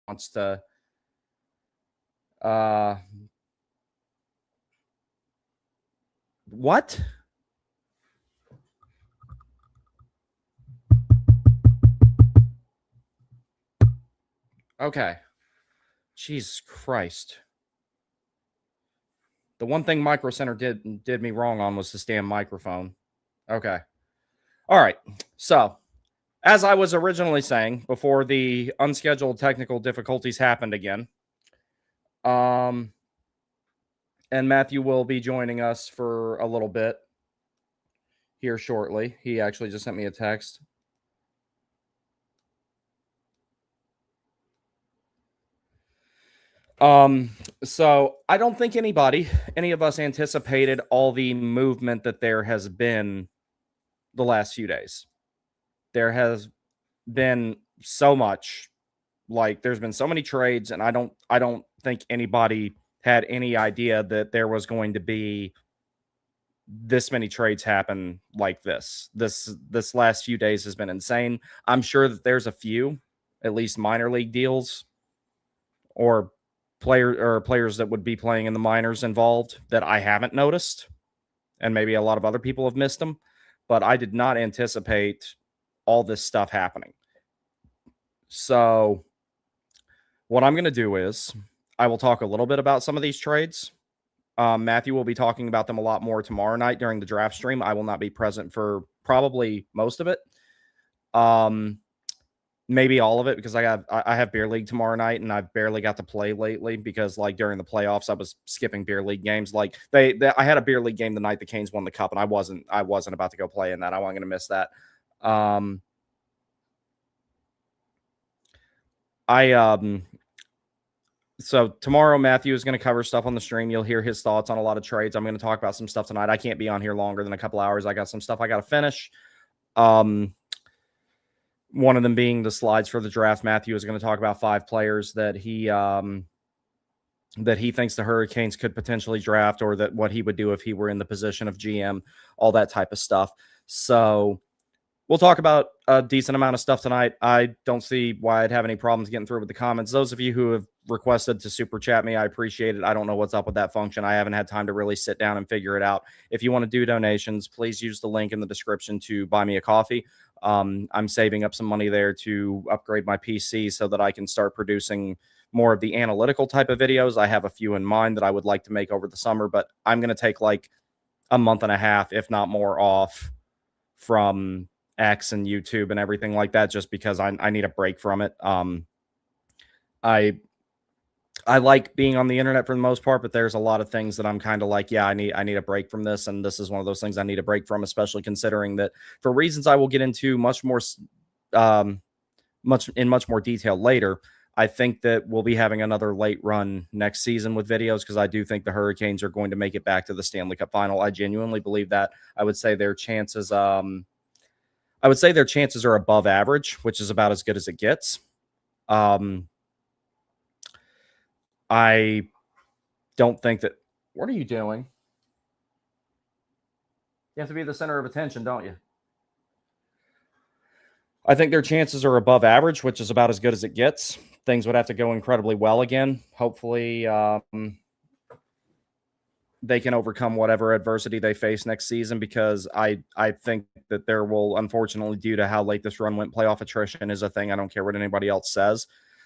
wants to uh what? Okay. Jesus Christ. The one thing Micro Center did me wrong on was the stand microphone. Okay. All right. So, as I was originally saying before the unscheduled technical difficulties happened again, and Matthew will be joining us for a little bit here shortly. He actually just sent me a text. So I don't think any of us anticipated all the movement that there has been the last few days. There has been so much, like there's been so many trades, and I don't think anybody had any idea that there was going to be this many trades happen like this. This last few days has been insane. I'm sure that there's a few, at least minor league deals or players that would be playing in the minors involved that I haven't noticed, and maybe a lot of other people have missed them, but I did not anticipate all this stuff happening. So what I'm going to do is I will talk a little bit about some of these trades. Matthew will be talking about them a lot more tomorrow night during the draft stream. I will not be present for probably most of it. Maybe all of it, because I have beer league tomorrow night, and I've barely got to play lately because like during the playoffs I was skipping beer league games. Like I had a beer league game the night the Canes won the cup, and I wasn't about to go play in that. I wasn't going to miss that. So tomorrow Matthew is going to cover stuff on the stream. You'll hear his thoughts on a lot of trades. I'm going to talk about some stuff tonight. I can't be on here longer than a couple hours. I got some stuff I got to finish. One of them being the slides for the draft. Matthew is going to talk about 5 players that he thinks the Hurricanes could potentially draft, or that what he would do if he were in the position of GM, all that type of stuff. So we'll talk about a decent amount of stuff tonight. I don't see why I'd have any problems getting through with the comments. Those of you who have requested to super chat me, I appreciate it. I don't know what's up with that function. I haven't had time to really sit down and figure it out. If you want to do donations, please use the link in the description to buy me a coffee. I'm saving up some money there to upgrade my PC so that I can start producing more of the analytical type of videos. I have a few in mind that I would like to make over the summer, but I'm going to take like a month and a half, if not more, off from X and YouTube and everything like that, just because I need a break from it. I like being on the internet for the most part, but there's a lot of things that I'm kind of like, yeah, I need a break from this, and this is one of those things I need a break from, especially considering that for reasons I will get into much more detail later. I think that we'll be having another late run next season with videos, because I do think the Hurricanes are going to make it back to the Stanley Cup final. I genuinely believe that. I would say their chances are above average, which is about as good as it gets. I don't think that... What are you doing? You have to be the center of attention, don't you? I think their chances are above average, which is about as good as it gets. Things would have to go incredibly well again. Hopefully, they can overcome whatever adversity they face next season, because I think that there will, unfortunately, due to how late this run went, playoff attrition is a thing. I don't care what anybody else says.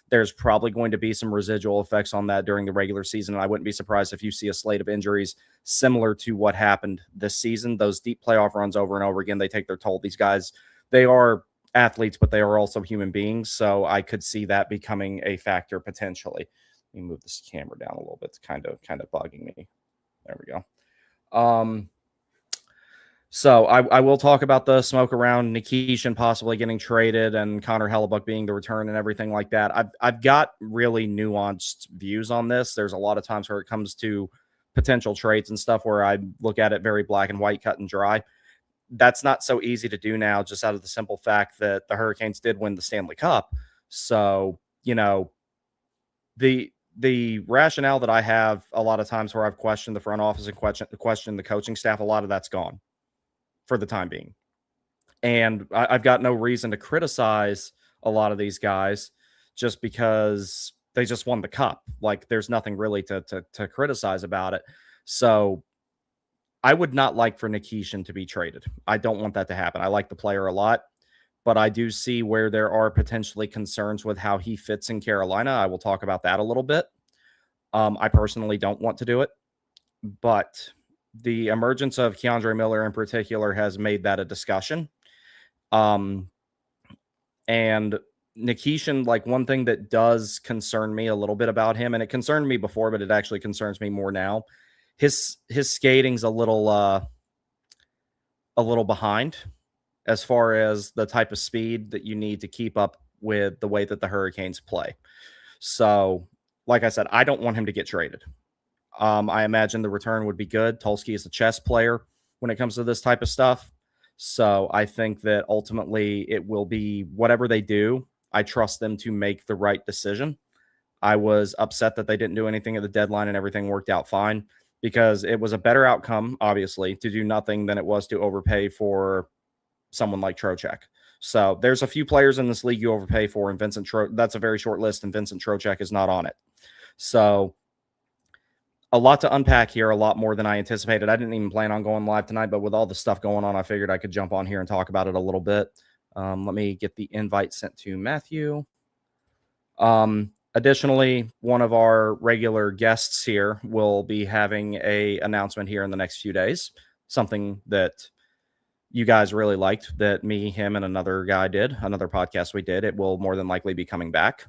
There's probably going to be some residual effects on that during the regular season, and I wouldn't be surprised if you see a slate of injuries similar to what happened this season. Those deep playoff runs over and over again, they take their toll. These guys, they are athletes, but they are also human beings, so I could see that becoming a factor potentially. Let me move this camera down a little bit. It's kind of bugging me. There we go. So I will talk about the smoke around Nikishin possibly getting traded and Connor Hellebuck being the return and everything like that. I've got really nuanced views on this. There's a lot of times where it comes to potential trades and stuff where I look at it very black and white, cut and dry. That's not so easy to do now, just out of the simple fact that the Hurricanes did win the Stanley Cup. So, you know, the rationale that I have a lot of times where I've questioned the front office and questioned the coaching staff, a lot of that's gone for the time being. And I've got no reason to criticize a lot of these guys, just because they just won the cup. Like, there's nothing really to criticize about it. So I would not like for Nikishin to be traded. I don't want that to happen. I like the player a lot, but I do see where there are potentially concerns with how he fits in Carolina. I will talk about that a little bit. I personally don't want to do it, but the emergence of Keandre Miller in particular has made that a discussion. And Nikishin, like, one thing that does concern me a little bit about him, and it concerned me before, but it actually concerns me more now. His skating's a little behind as far as the type of speed that you need to keep up with the way that the Hurricanes play. So, like I said, I don't want him to get traded. I imagine the return would be good. Tulski is a chess player when it comes to this type of stuff. So I think that ultimately it will be whatever they do. I trust them to make the right decision. I was upset that they didn't do anything at the deadline and everything worked out fine, because it was a better outcome, obviously, to do nothing than it was to overpay for someone like Trocheck. So there's a few players in this league you overpay for, and that's a very short list, and Vincent Trocheck is not on it. So a lot to unpack here, a lot more than I anticipated. I didn't even plan on going live tonight, but with all the stuff going on, I figured I could jump on here and talk about it a little bit. Let me get the invite sent to Matthew. Additionally, one of our regular guests here will be having an announcement here in the next few days, something that you guys really liked that me, him, and another guy did, another podcast we did. It will more than likely be coming back.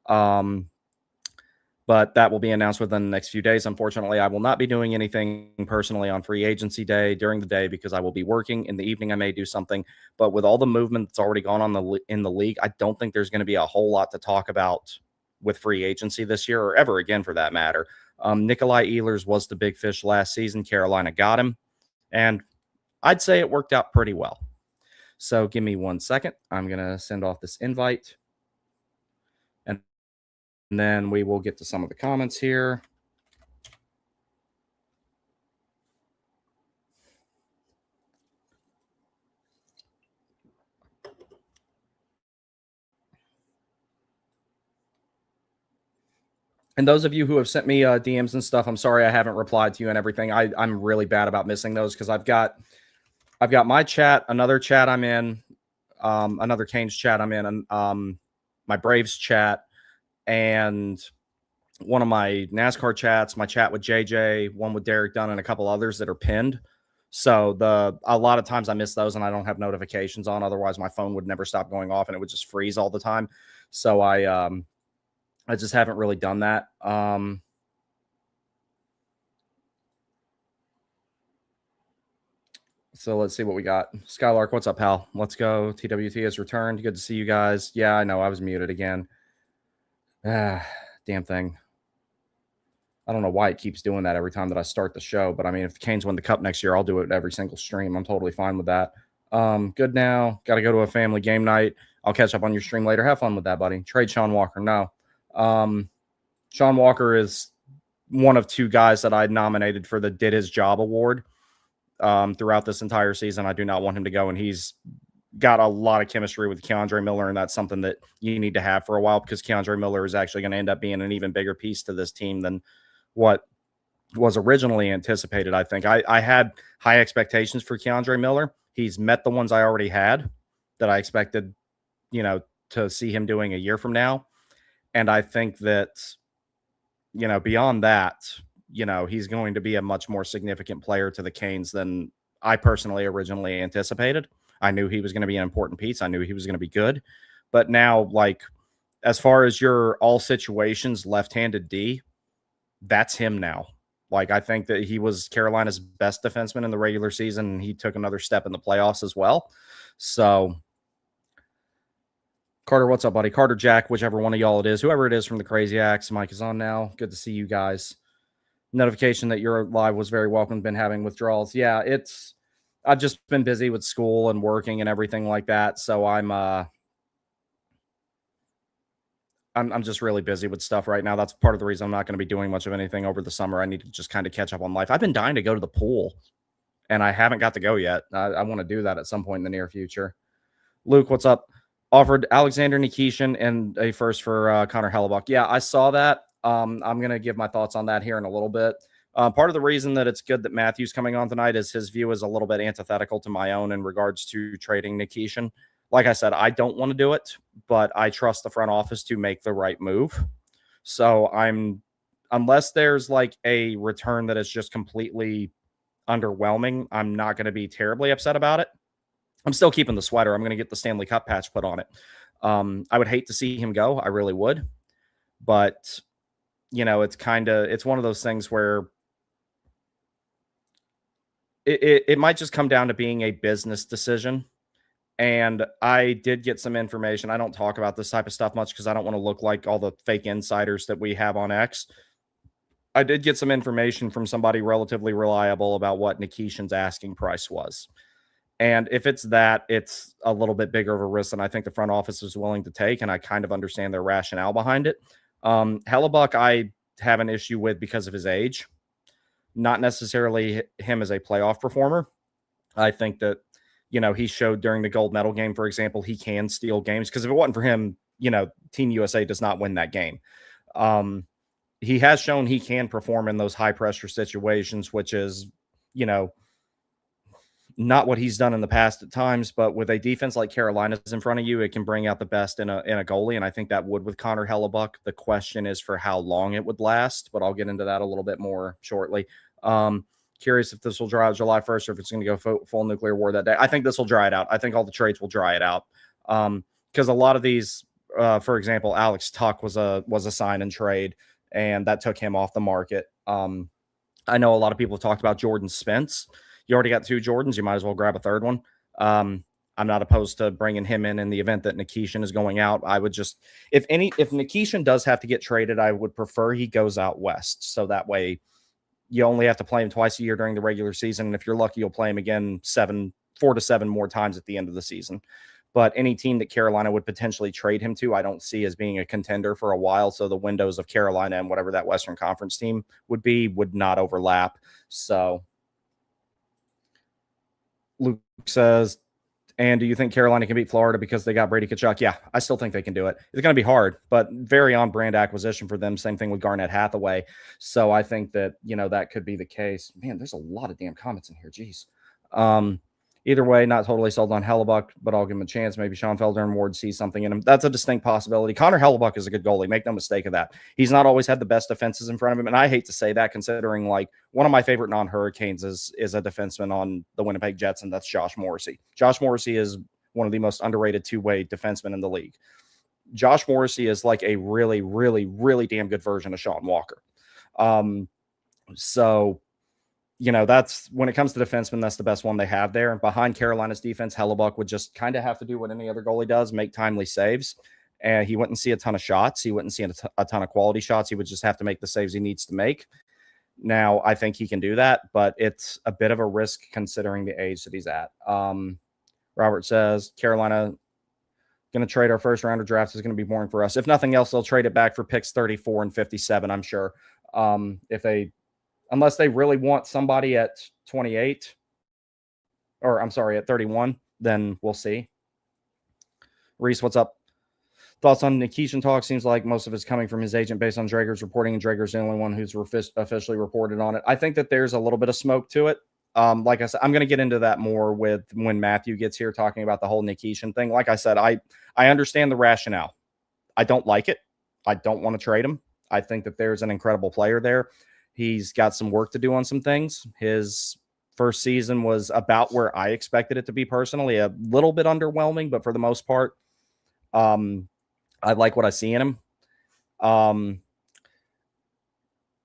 But that will be announced within the next few days. Unfortunately, I will not be doing anything personally on free agency day during the day because I will be working. In the evening, I may do something. But with all the movement that's already gone on in the league, I don't think there's going to be a whole lot to talk about with free agency this year, or ever again for that matter. Nikolai Ehlers was the big fish last season. Carolina got him, and I'd say it worked out pretty well. So give me 1 second. I'm going to send off this invite, and then we will get to some of the comments here. And those of you who have sent me DMs and stuff, I'm sorry I haven't replied to you and everything. I'm really bad about missing those, because I've got my chat, another chat I'm in, another Canes chat I'm in, my Braves chat, and one of my NASCAR chats, my chat with JJ, one with Derek Dunn, and a couple others that are pinned. So a lot of times I miss those and I don't have notifications on. Otherwise, my phone would never stop going off and it would just freeze all the time. So I just haven't really done that. So let's see what we got. Skylark, what's up, pal? Let's go. TWT has returned. Good to see you guys. Yeah, I know. I was muted again. Damn thing. I don't know why it keeps doing that every time that I start the show, but I mean, if the Canes win the cup next year, I'll do it every single stream. I'm totally fine with that. Good now. Got to go to a family game night. I'll catch up on your stream later. Have fun with that, buddy. Trade Sean Walker. No. Sean Walker is one of two guys that I nominated for the Did His Job award throughout this entire season. I do not want him to go, and he's got a lot of chemistry with Keandre Miller, and that's something that you need to have for a while, because Keandre Miller is actually going to end up being an even bigger piece to this team than what was originally anticipated. I think I had high expectations for Keandre Miller. He's met the ones I already had that I expected, to see him doing a year from now. And I think that, beyond that, he's going to be a much more significant player to the Canes than I personally originally anticipated. I knew he was going to be an important piece. I knew he was going to be good. But now, like, as far as your all situations left-handed D, that's him now. Like, I think that he was Carolina's best defenseman in the regular season, and he took another step in the playoffs as well. So, Carter, what's up, buddy? Carter, Jack, whichever one of y'all it is, whoever it is from the Crazy Axe, Mike is on now. Good to see you guys. Notification that you're live was very welcome. Been having withdrawals. Yeah, I've just been busy with school and working and everything like that. So I'm just really busy with stuff right now. That's part of the reason I'm not going to be doing much of anything over the summer. I need to just kind of catch up on life. I've been dying to go to the pool, and I haven't got to go yet. I want to do that at some point in the near future. Luke, what's up? Offered Alexander Nikishin and a first for Connor Hellebuck. Yeah, I saw that. I'm going to give my thoughts on that here in a little bit. Part of the reason that it's good that Matthew's coming on tonight is his view is a little bit antithetical to my own in regards to trading Nikishin. Like I said, I don't want to do it, but I trust the front office to make the right move. So unless there's like a return that is just completely underwhelming, I'm not going to be terribly upset about it. I'm still keeping the sweater. I'm going to get the Stanley Cup patch put on it. I would hate to see him go. I really would. But, it's one of those things where it might just come down to being a business decision. And I did get some information. I don't talk about this type of stuff much because I don't want to look like all the fake insiders that we have on X. I did get some information from somebody relatively reliable about what Nikishin's asking price was. And if it's that, it's a little bit bigger of a risk than I think the front office is willing to take. And I kind of understand their rationale behind it. Hellebuck, I have an issue with because of his age, not necessarily him as a playoff performer. I think that, he showed during the gold medal game, for example, he can steal games because if it wasn't for him, Team USA does not win that game. He has shown he can perform in those high pressure situations, which is, not what he's done in the past at times, but with a defense like Carolina's in front of you, it can bring out the best in a goalie. And I think that would with Connor Hellebuck. The question is for how long it would last, but I'll get into that a little bit more shortly. Curious if this will dry out July 1st or if it's going to go full nuclear war that day. I think this will dry it out. I think all the trades will dry it out. Because a lot of these, for example, Alex Tuck was a sign and trade, and that took him off the market. I know a lot of people have talked about Jordan Spence. You already got 2 Jordans. You might as well grab a third one. I'm not opposed to bringing him in the event that Nikishin is going out. I would just, if Nikishin does have to get traded, I would prefer he goes out west. So that way you only have to play him twice a year during the regular season. And if you're lucky, you'll play him again 4 to 7 more times at the end of the season. But any team that Carolina would potentially trade him to, I don't see as being a contender for a while. So the windows of Carolina and whatever that Western Conference team would not overlap. So Luke says, and do you think Carolina can beat Florida because they got Brady Tkachuk? Yeah, I still think they can do it. It's going to be hard, but very on-brand acquisition for them. Same thing with Garnett Hathaway. So I think that, that could be the case. Man, there's a lot of damn comments in here. Jeez. Either way, not totally sold on Hellebuck, but I'll give him a chance. Maybe Sean Felder and Ward see something in him. That's a distinct possibility. Connor Hellebuck is a good goalie. Make no mistake of that. He's not always had the best defenses in front of him, and I hate to say that considering, like, one of my favorite non-Hurricanes is a defenseman on the Winnipeg Jets, and that's Josh Morrissey. Josh Morrissey is one of the most underrated two-way defensemen in the league. Josh Morrissey is like a really, really, really damn good version of Sean Walker. That's when it comes to defensemen, that's the best one they have there. And behind Carolina's defense, Hellebuck would just kind of have to do what any other goalie does, make timely saves. And he wouldn't see a ton of shots. He wouldn't see a ton of quality shots. He would just have to make the saves he needs to make. Now, I think he can do that, but it's a bit of a risk considering the age that he's at. Robert says, Carolina going to trade our first round of drafts is going to be boring for us. If nothing else, they'll trade it back for picks 34 and 57, I'm sure. Unless they really want somebody at 28, or I'm sorry, at 31, then we'll see. Reese, what's up? Thoughts on Nikishin talk? Seems like most of it's coming from his agent based on Drager's reporting, and Drager's the only one who's officially reported on it. I think that there's a little bit of smoke to it. Like I said, I'm going to get into that more with when Matthew gets here talking about the whole Nikishin thing. Like I said, I understand the rationale. I don't like it. I don't want to trade him. I think that there's an incredible player there. He's got some work to do on some things. His first season was about where I expected it to be personally, a little bit underwhelming, but for the most part, I like what I see in him.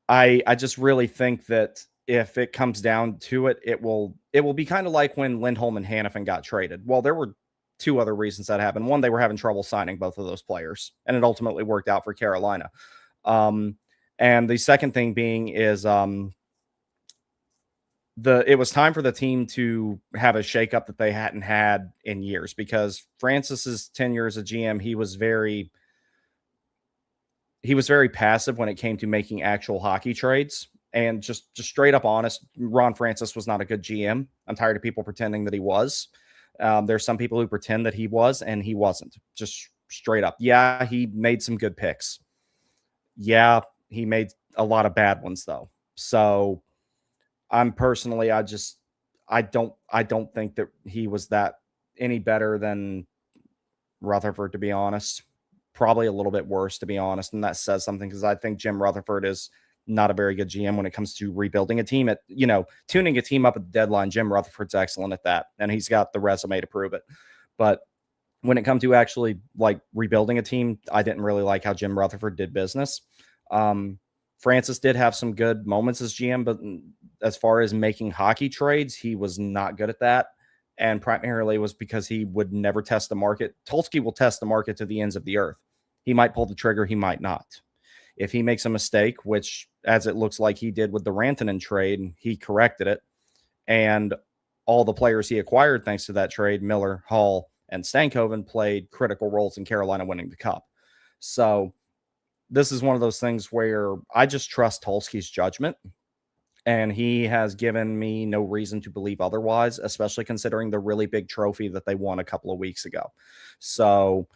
I just really think that if it comes down to it, it will be kind of like when Lindholm and Hannafin got traded. Well, there were 2 other reasons that happened. One, they were having trouble signing both of those players, and it ultimately worked out for Carolina. And the second thing being is it was time for the team to have a shakeup that they hadn't had in years, because Francis's tenure as a GM, he was very passive when it came to making actual hockey trades. And just straight up honest, Ron Francis was not a good GM. I'm tired of people pretending that he was. There's some people who pretend that he was, and he wasn't. Just straight up. Yeah, he made some good picks. Yeah, he made a lot of bad ones though. So I'm personally, I don't think that he was that any better than Rutherford, to be honest. Probably a little bit worse, to be honest. And that says something because I think Jim Rutherford is not a very good GM when it comes to rebuilding a team. Tuning a team up at the deadline, Jim Rutherford's excellent at that. And he's got the resume to prove it. But when it comes to actually like rebuilding a team, I didn't really like how Jim Rutherford did business. Francis did have some good moments as GM, but as far as making hockey trades, he was not good at that. And primarily was because he would never test the market. Tulsky will test the market to the ends of the earth. He might pull the trigger, he might not. If he makes a mistake, which as it looks like he did with the Rantanen trade, he corrected it. And all the players he acquired thanks to that trade, Miller, Hall, and Stankoven, played critical roles in Carolina winning the cup. So this is one of those things where I just trust Tulsky's judgment. And he has given me no reason to believe otherwise, especially considering the really big trophy that they won a couple of weeks ago. So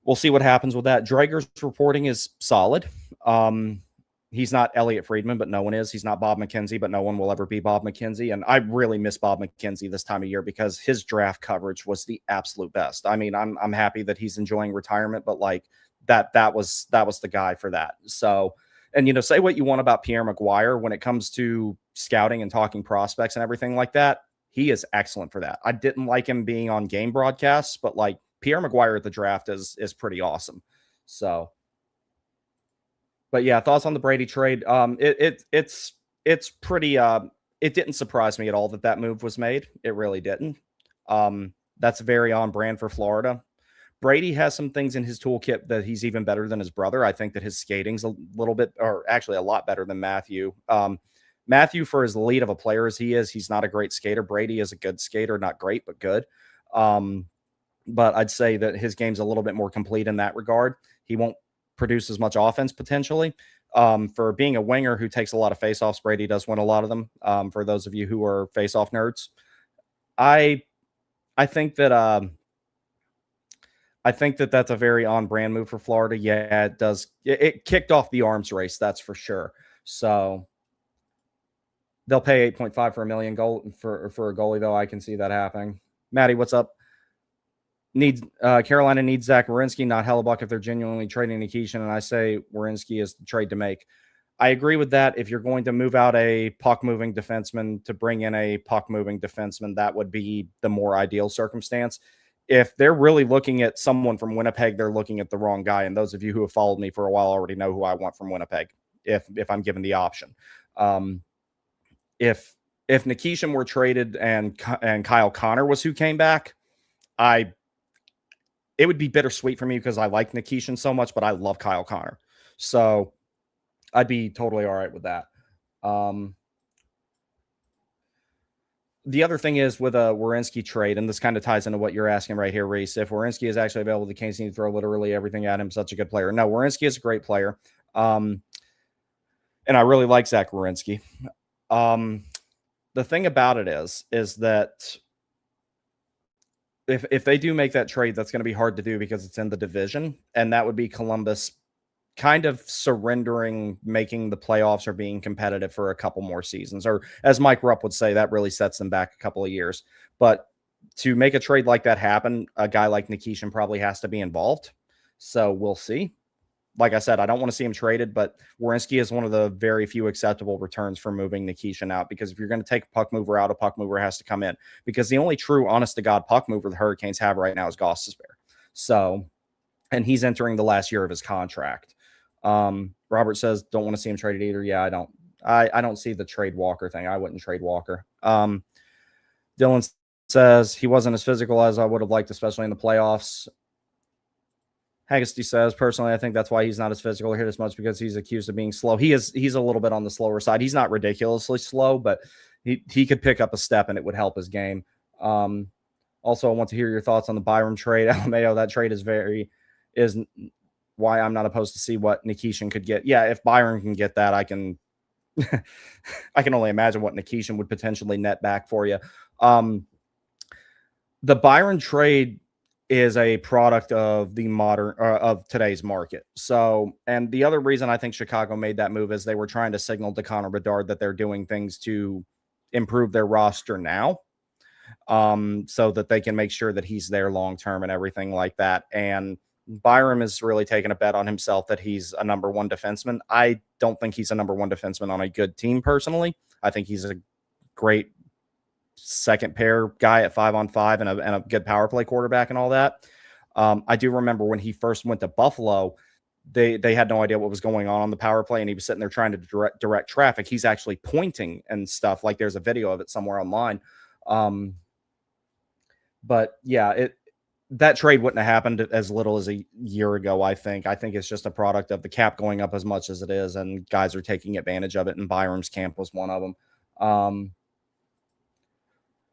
we'll see what happens with that. Drager's reporting is solid. He's not Elliot Friedman, but no one is. He's not Bob McKenzie, but no one will ever be Bob McKenzie. And I really miss Bob McKenzie this time of year because his draft coverage was the absolute best. I mean, I'm happy that he's enjoying retirement, but like that was the guy for that. So, and say what you want about Pierre McGuire when it comes to scouting and talking prospects and everything like that. He is excellent for that. I didn't like him being on game broadcasts, but like Pierre McGuire at the draft is pretty awesome. So, but yeah, thoughts on the Brady trade? It's pretty. It didn't surprise me at all that move was made. It really didn't. That's very on brand for Florida. Brady has some things in his toolkit that he's even better than his brother. I think that his skating's a little bit, or actually a lot better than Matthew. Matthew, for as elite of a player as he is, he's not a great skater. Brady is a good skater, not great, but good. But I'd say that his game's a little bit more complete in that regard. He won't produce as much offense potentially. For being a winger who takes a lot of faceoffs, Brady does win a lot of them. For those of you who are faceoff nerds, I think that that's a very on-brand move for Florida. Yeah, it does. It kicked off the arms race, that's for sure. So they'll pay 8.5 for $1 million for a goalie, though. I can see that happening. Maddie, what's up? Carolina needs Zach Werenski, not Hellebuck, if they're genuinely trading Nikishin, and I say Werenski is the trade to make. I agree with that. If you're going to move out a puck-moving defenseman to bring in a puck-moving defenseman, that would be the more ideal circumstance. If they're really looking at someone from Winnipeg, they're looking at the wrong guy. And those of you who have followed me for a while already know who I want from Winnipeg, if I'm given the option. If Nikishin were traded and Kyle Connor was who came back, it would be bittersweet for me because I like Nikishin so much, but I love Kyle Connor. So I'd be totally all right with that. The other thing is with a Werenski trade, and this kind of ties into what you're asking right here, Reese. If Werenski is actually available, the Canes need to throw literally everything at him. Such a good player. No, Werenski is a great player. And I really like Zach Werenski. The thing about it is that if they do make that trade, that's going to be hard to do because it's in the division, and that would be Columbus kind of surrendering, making the playoffs or being competitive for a couple more seasons. Or as Mike Rupp would say, that really sets them back a couple of years. But to make a trade like that happen, a guy like Nikishin probably has to be involved. So we'll see. Like I said, I don't want to see him traded, but Werenski is one of the very few acceptable returns for moving Nikishin out, because if you're going to take a puck mover out, a puck mover has to come in, because the only true honest-to-God puck mover the Hurricanes have right now is Gostisbehere. So, and he's entering the last year of his contract. Robert says, don't want to see him traded either. Yeah, I don't. I don't see the trade Walker thing. I wouldn't trade Walker. Dylan says he wasn't as physical as I would have liked, especially in the playoffs. Haggerty says, personally, I think that's why he's not as physical or hit as much, because he's accused of being slow. He's a little bit on the slower side. He's not ridiculously slow, but he could pick up a step and it would help his game. Also, I want to hear your thoughts on the Byram trade. Alameo, that trade is why I'm not opposed to see what Nikishin could get. Yeah, if Byram can get that, I can I can only imagine what Nikishin would potentially net back for you. The Byron trade is a product of the modern of today's market. So, and the other reason I think Chicago made that move is they were trying to signal to Connor Bedard that they're doing things to improve their roster now, so that they can make sure that he's there long term and everything like that. And Byram is really taking a bet on himself that he's a number one defenseman. I don't think he's a number one defenseman on a good team personally. I think he's a great second pair guy at 5-on-5 and a good power play quarterback and all that. I do remember when he first went to Buffalo, they had no idea what was going on the power play, and he was sitting there trying to direct traffic. He's actually pointing and stuff. Like there's a video of it somewhere online. But yeah, that trade wouldn't have happened as little as a year ago. I think it's just a product of the cap going up as much as it is, and guys are taking advantage of it. And Byram's camp was one of them.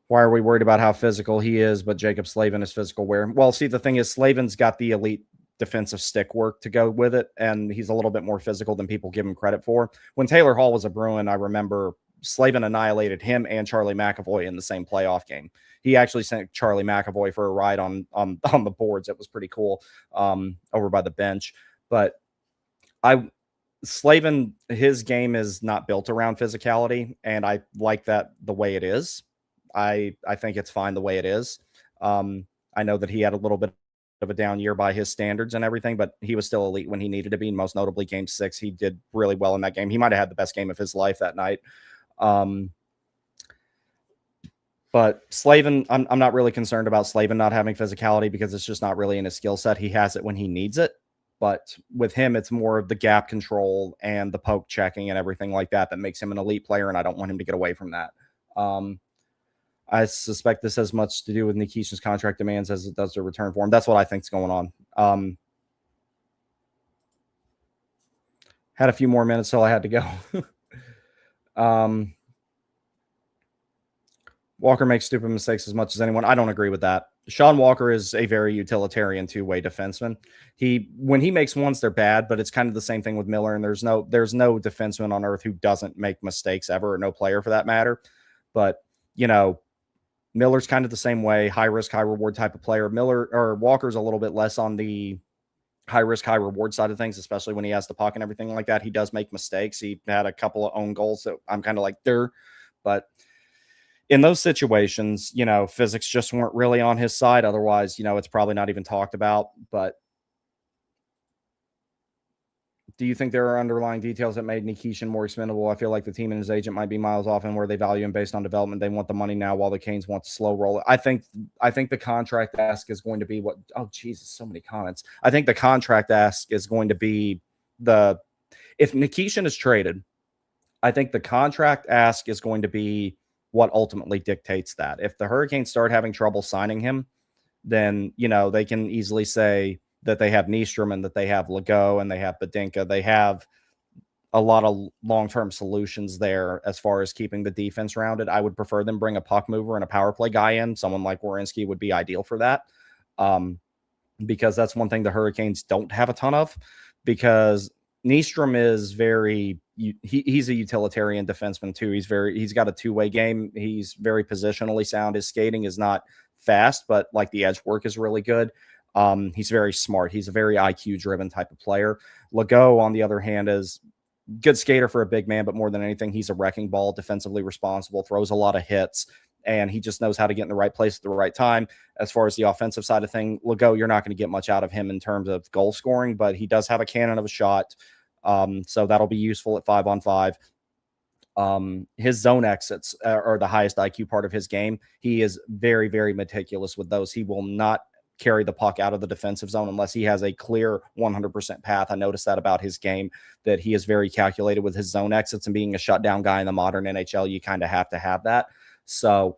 Why are we worried about how physical he is, but Jacob Slavin is physical where? Well, see, the thing is, Slavin's got the elite defensive stick work to go with it, and he's a little bit more physical than people give him credit for. When Taylor Hall was a Bruin, I remember Slavin annihilated him and Charlie McAvoy in the same playoff game. He actually sent Charlie McAvoy for a ride on the boards. It was pretty cool, over by the bench. But Slavin, his game is not built around physicality, and I like that the way it is. I think it's fine the way it is. I know that he had a little bit of a down year by his standards and everything, but he was still elite when he needed to be. Most notably, Game 6, he did really well in that game. He might have had the best game of his life that night. But Slavin, I'm not really concerned about Slavin not having physicality because it's just not really in his skill set. He has it when he needs it. But with him, it's more of the gap control and the poke checking and everything like that that makes him an elite player, and I don't want him to get away from that. I suspect this has much to do with Nikishin's contract demands as it does the return for him. That's what I think is going on. Had a few more minutes till I had to go. Walker makes stupid mistakes as much as anyone. I don't agree with that. Sean Walker is a very utilitarian two-way defenseman. When he makes ones, they're bad, but it's kind of the same thing with Miller, and there's no defenseman on earth who doesn't make mistakes ever, or no player for that matter. But, Miller's kind of the same way, high risk, high reward type of player. Walker's a little bit less on the high risk, high reward side of things, especially when he has the puck and everything like that. He does make mistakes. He had a couple of own goals that I'm kind of like, but in those situations, physics just weren't really on his side. Otherwise, it's probably not even talked about. But do you think there are underlying details that made Nikishin more expendable? I feel like the team and his agent might be miles off in where they value him based on development. They want the money now while the Canes want to slow roll it. I think the contract ask is going to be what, oh, Jesus, so many comments. I think the contract ask is going to be if Nikishin is traded, I think the contract ask is going to be what ultimately dictates that. If the Hurricanes start having trouble signing him, then, they can easily say that they have Nystrom and that they have Legault and they have Badinka. They have a lot of long-term solutions there as far as keeping the defense rounded. I would prefer them bring a puck mover and a power play guy in. Someone like Werenski would be ideal for that, because that's one thing the Hurricanes don't have a ton of, because Nystrom is he's a utilitarian defenseman too. He's got a two-way game. He's very positionally sound. His skating is not fast, but like the edge work is really good. He's very smart. He's a very IQ driven type of player. Legault, on the other hand, is good skater for a big man, but more than anything, he's a wrecking ball, defensively responsible, throws a lot of hits, and he just knows how to get in the right place at the right time. As far as the offensive side of thing, Legault, you're not going to get much out of him in terms of goal scoring, but he does have a cannon of a shot. So that'll be useful at 5-on-5. His zone exits are the highest IQ part of his game. He is very, very meticulous with those. He will not carry the puck out of the defensive zone unless he has a clear 100% path. I noticed that about his game, that he is very calculated with his zone exits, and being a shutdown guy in the modern NHL, you kind of have to have that. So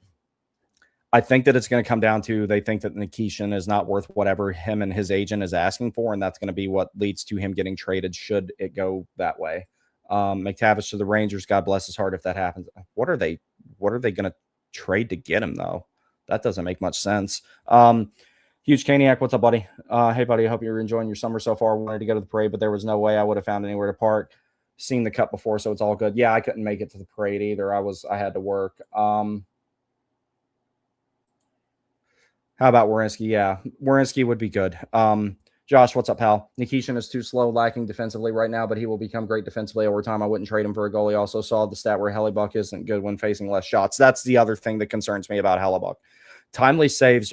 I think that it's going to come down to, they think that Nikishin is not worth whatever him and his agent is asking for, and that's going to be what leads to him getting traded should it go that way. McTavish to the Rangers, God bless his heart if that happens. What are they going to trade to get him, though? That doesn't make much sense. Huge Caniac, what's up, buddy? Hey, buddy, I hope you're enjoying your summer so far. Wanted to go to the parade, but there was no way I would have found anywhere to park. Seen the Cup before, so it's all good. Yeah, I couldn't make it to the parade either. I had to work. How about Werenski? Yeah, Werenski would be good. Josh, what's up, pal? Nikishin is too slow, lacking defensively right now, but he will become great defensively over time. I wouldn't trade him for a goalie. Also saw the stat where Hellebuck isn't good when facing less shots. That's the other thing that concerns me about Hellebuck. Timely saves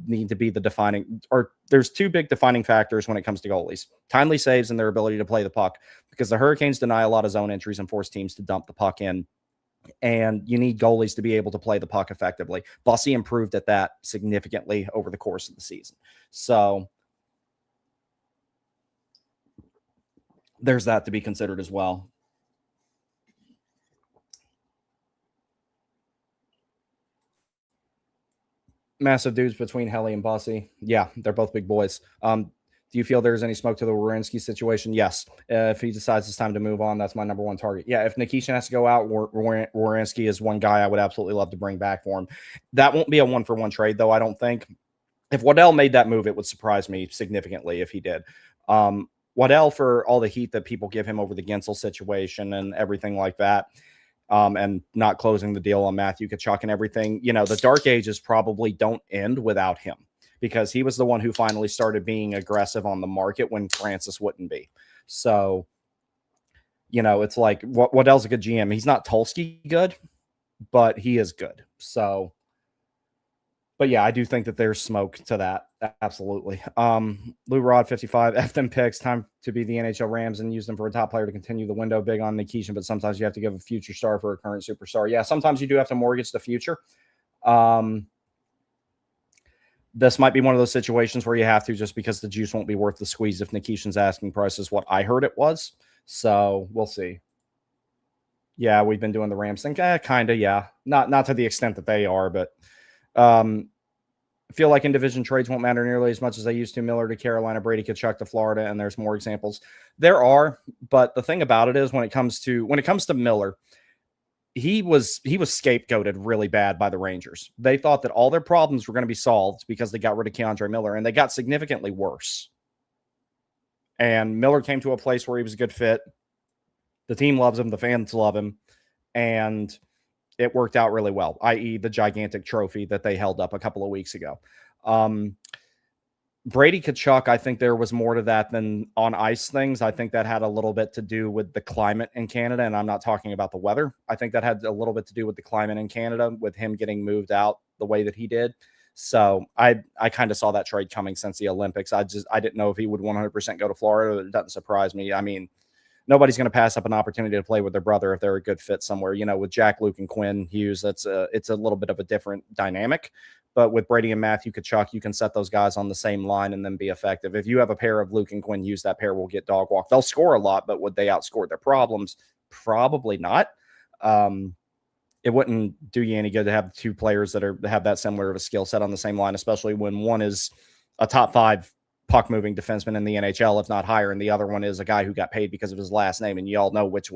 need to be the defining, or there's two big defining factors when it comes to goalies: timely saves and their ability to play the puck, because the Hurricanes deny a lot of zone entries and force teams to dump the puck in, and you need goalies to be able to play the puck effectively. Bussy improved at that significantly over the course of the season. So there's that to be considered as well. Massive dudes between Helly and Bussy. Yeah, they're both big boys. Do you feel there's any smoke to the Werenski situation? Yes. If he decides it's time to move on, that's my number one target. Yeah, if Nikishin has to go out, Werenski is one guy I would absolutely love to bring back for him. That won't be a one-for-one trade, though, I don't think. If Waddell made that move, it would surprise me significantly if he did. Waddell, for all the heat that people give him over the Gensel situation and everything like that, and not closing the deal on Matthew Tkachuk and everything, the dark ages probably don't end without him, because he was the one who finally started being aggressive on the market when Francis wouldn't be. So, it's like Waddell's a good GM. He's not Tulski good, but he is good. So, but yeah, I do think that there's smoke to that. Absolutely. Lou Rod 55, F them picks, time to be the NHL Rams and use them for a top player to continue the window. Big on Nikishin, but sometimes you have to give a future star for a current superstar. Yeah, sometimes you do have to mortgage the future. This might be one of those situations where you have to, just because the juice won't be worth the squeeze if Nikishin's asking price is what I heard it was. So we'll see. Yeah, we've been doing the Rams thing. Kind of, yeah. Not to the extent that they are, but I feel like in-division trades won't matter nearly as much as they used to. Miller to Carolina, Brady Tkachuk to Florida, and there's more examples. There are, but the thing about it is when it comes to Miller, he was scapegoated really bad by the Rangers. They thought that all their problems were going to be solved because they got rid of Keandre Miller, and they got significantly worse. And Miller came to a place where he was a good fit. The team loves him, the fans love him, and it worked out really well, i.e. the gigantic trophy that they held up a couple of weeks ago. Brady Tkachuk, I think there was more to that than on ice things. I think that had a little bit to do with the climate in Canada, and I'm not talking about the weather. I think that had a little bit to do with the climate in Canada, with him getting moved out the way that he did. So I kind of saw that trade coming since the Olympics. I didn't know if he would 100% go to Florida. It doesn't surprise me. I mean, nobody's going to pass up an opportunity to play with their brother if they're a good fit somewhere. With Jack, Luke, and Quinn Hughes, it's a little bit of a different dynamic. But with Brady and Matthew Tkachuk, you can set those guys on the same line and then be effective. If you have a pair of Luke and Quinn Hughes, that pair will get dog walked. They'll score a lot, but would they outscore their problems? Probably not. It wouldn't do you any good to have two players that have that similar of a skill set on the same line, especially when one is a top 5 puck-moving defenseman in the NHL, if not higher, and the other one is a guy who got paid because of his last name, and you all know which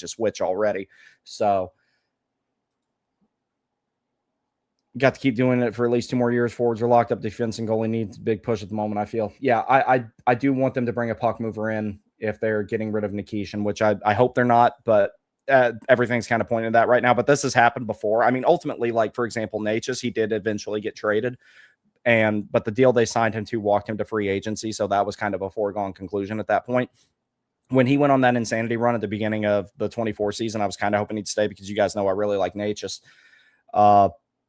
is which already. So got to keep doing it for at least 2 more years. Forwards are locked up. Defense and goalie needs a big push at the moment, I feel. Yeah, I do want them to bring a puck mover in if they're getting rid of Nikishin, which I hope they're not, but everything's kind of pointing to that right now. But this has happened before. I mean, ultimately, like, for example, Natchez, he did eventually get traded. But the deal they signed him to walked him to free agency, so that was kind of a foregone conclusion at that point. When he went on that insanity run at the beginning of the 24 season, I was kind of hoping he'd stay because you guys know I really like Natchez.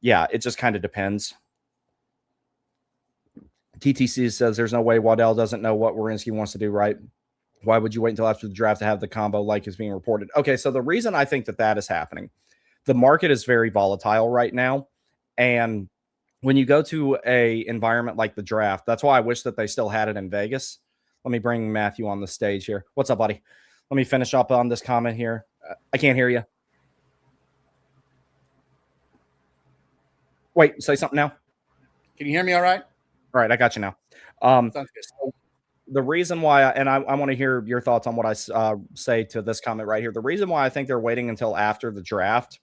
Yeah, it just kind of depends. TTC says there's no way Waddell doesn't know what Werenski wants to do, right? Why would you wait until after the draft to have the combo like is being reported? Okay, so the reason I think that is happening, the market is very volatile right now, and when you go to a environment like the draft, that's why I wish that they still had it in Vegas. Let me bring Matthew on the stage here. What's up, buddy? Let me finish up on this comment here. I can't hear you. Wait, say something now. Can you hear me all right? All right, I got you now. Sounds good. So the reason why, I want to hear your thoughts on what I say to this comment right here. The reason why I think they're waiting until after the draft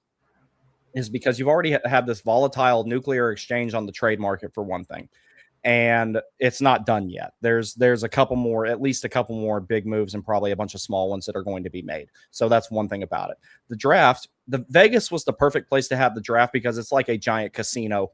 is because you've already had this volatile nuclear exchange on the trade market, for one thing, and it's not done yet. There's a couple more, at least a couple more big moves and probably a bunch of small ones that are going to be made. So that's one thing about it. The draft, the Vegas was the perfect place to have the draft because it's like a giant casino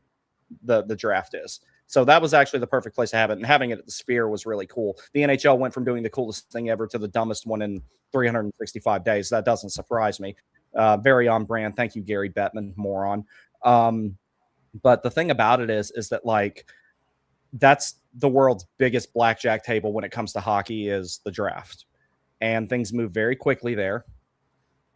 the draft is. So that was actually the perfect place to have it, and having it at the Sphere was really cool. The NHL went from doing the coolest thing ever to the dumbest one in 365 days. That doesn't surprise me. Very on brand. Thank you, Gary Bettman, moron. But the thing about it is that like that's the world's biggest blackjack table when it comes to hockey is the draft, and things move very quickly there.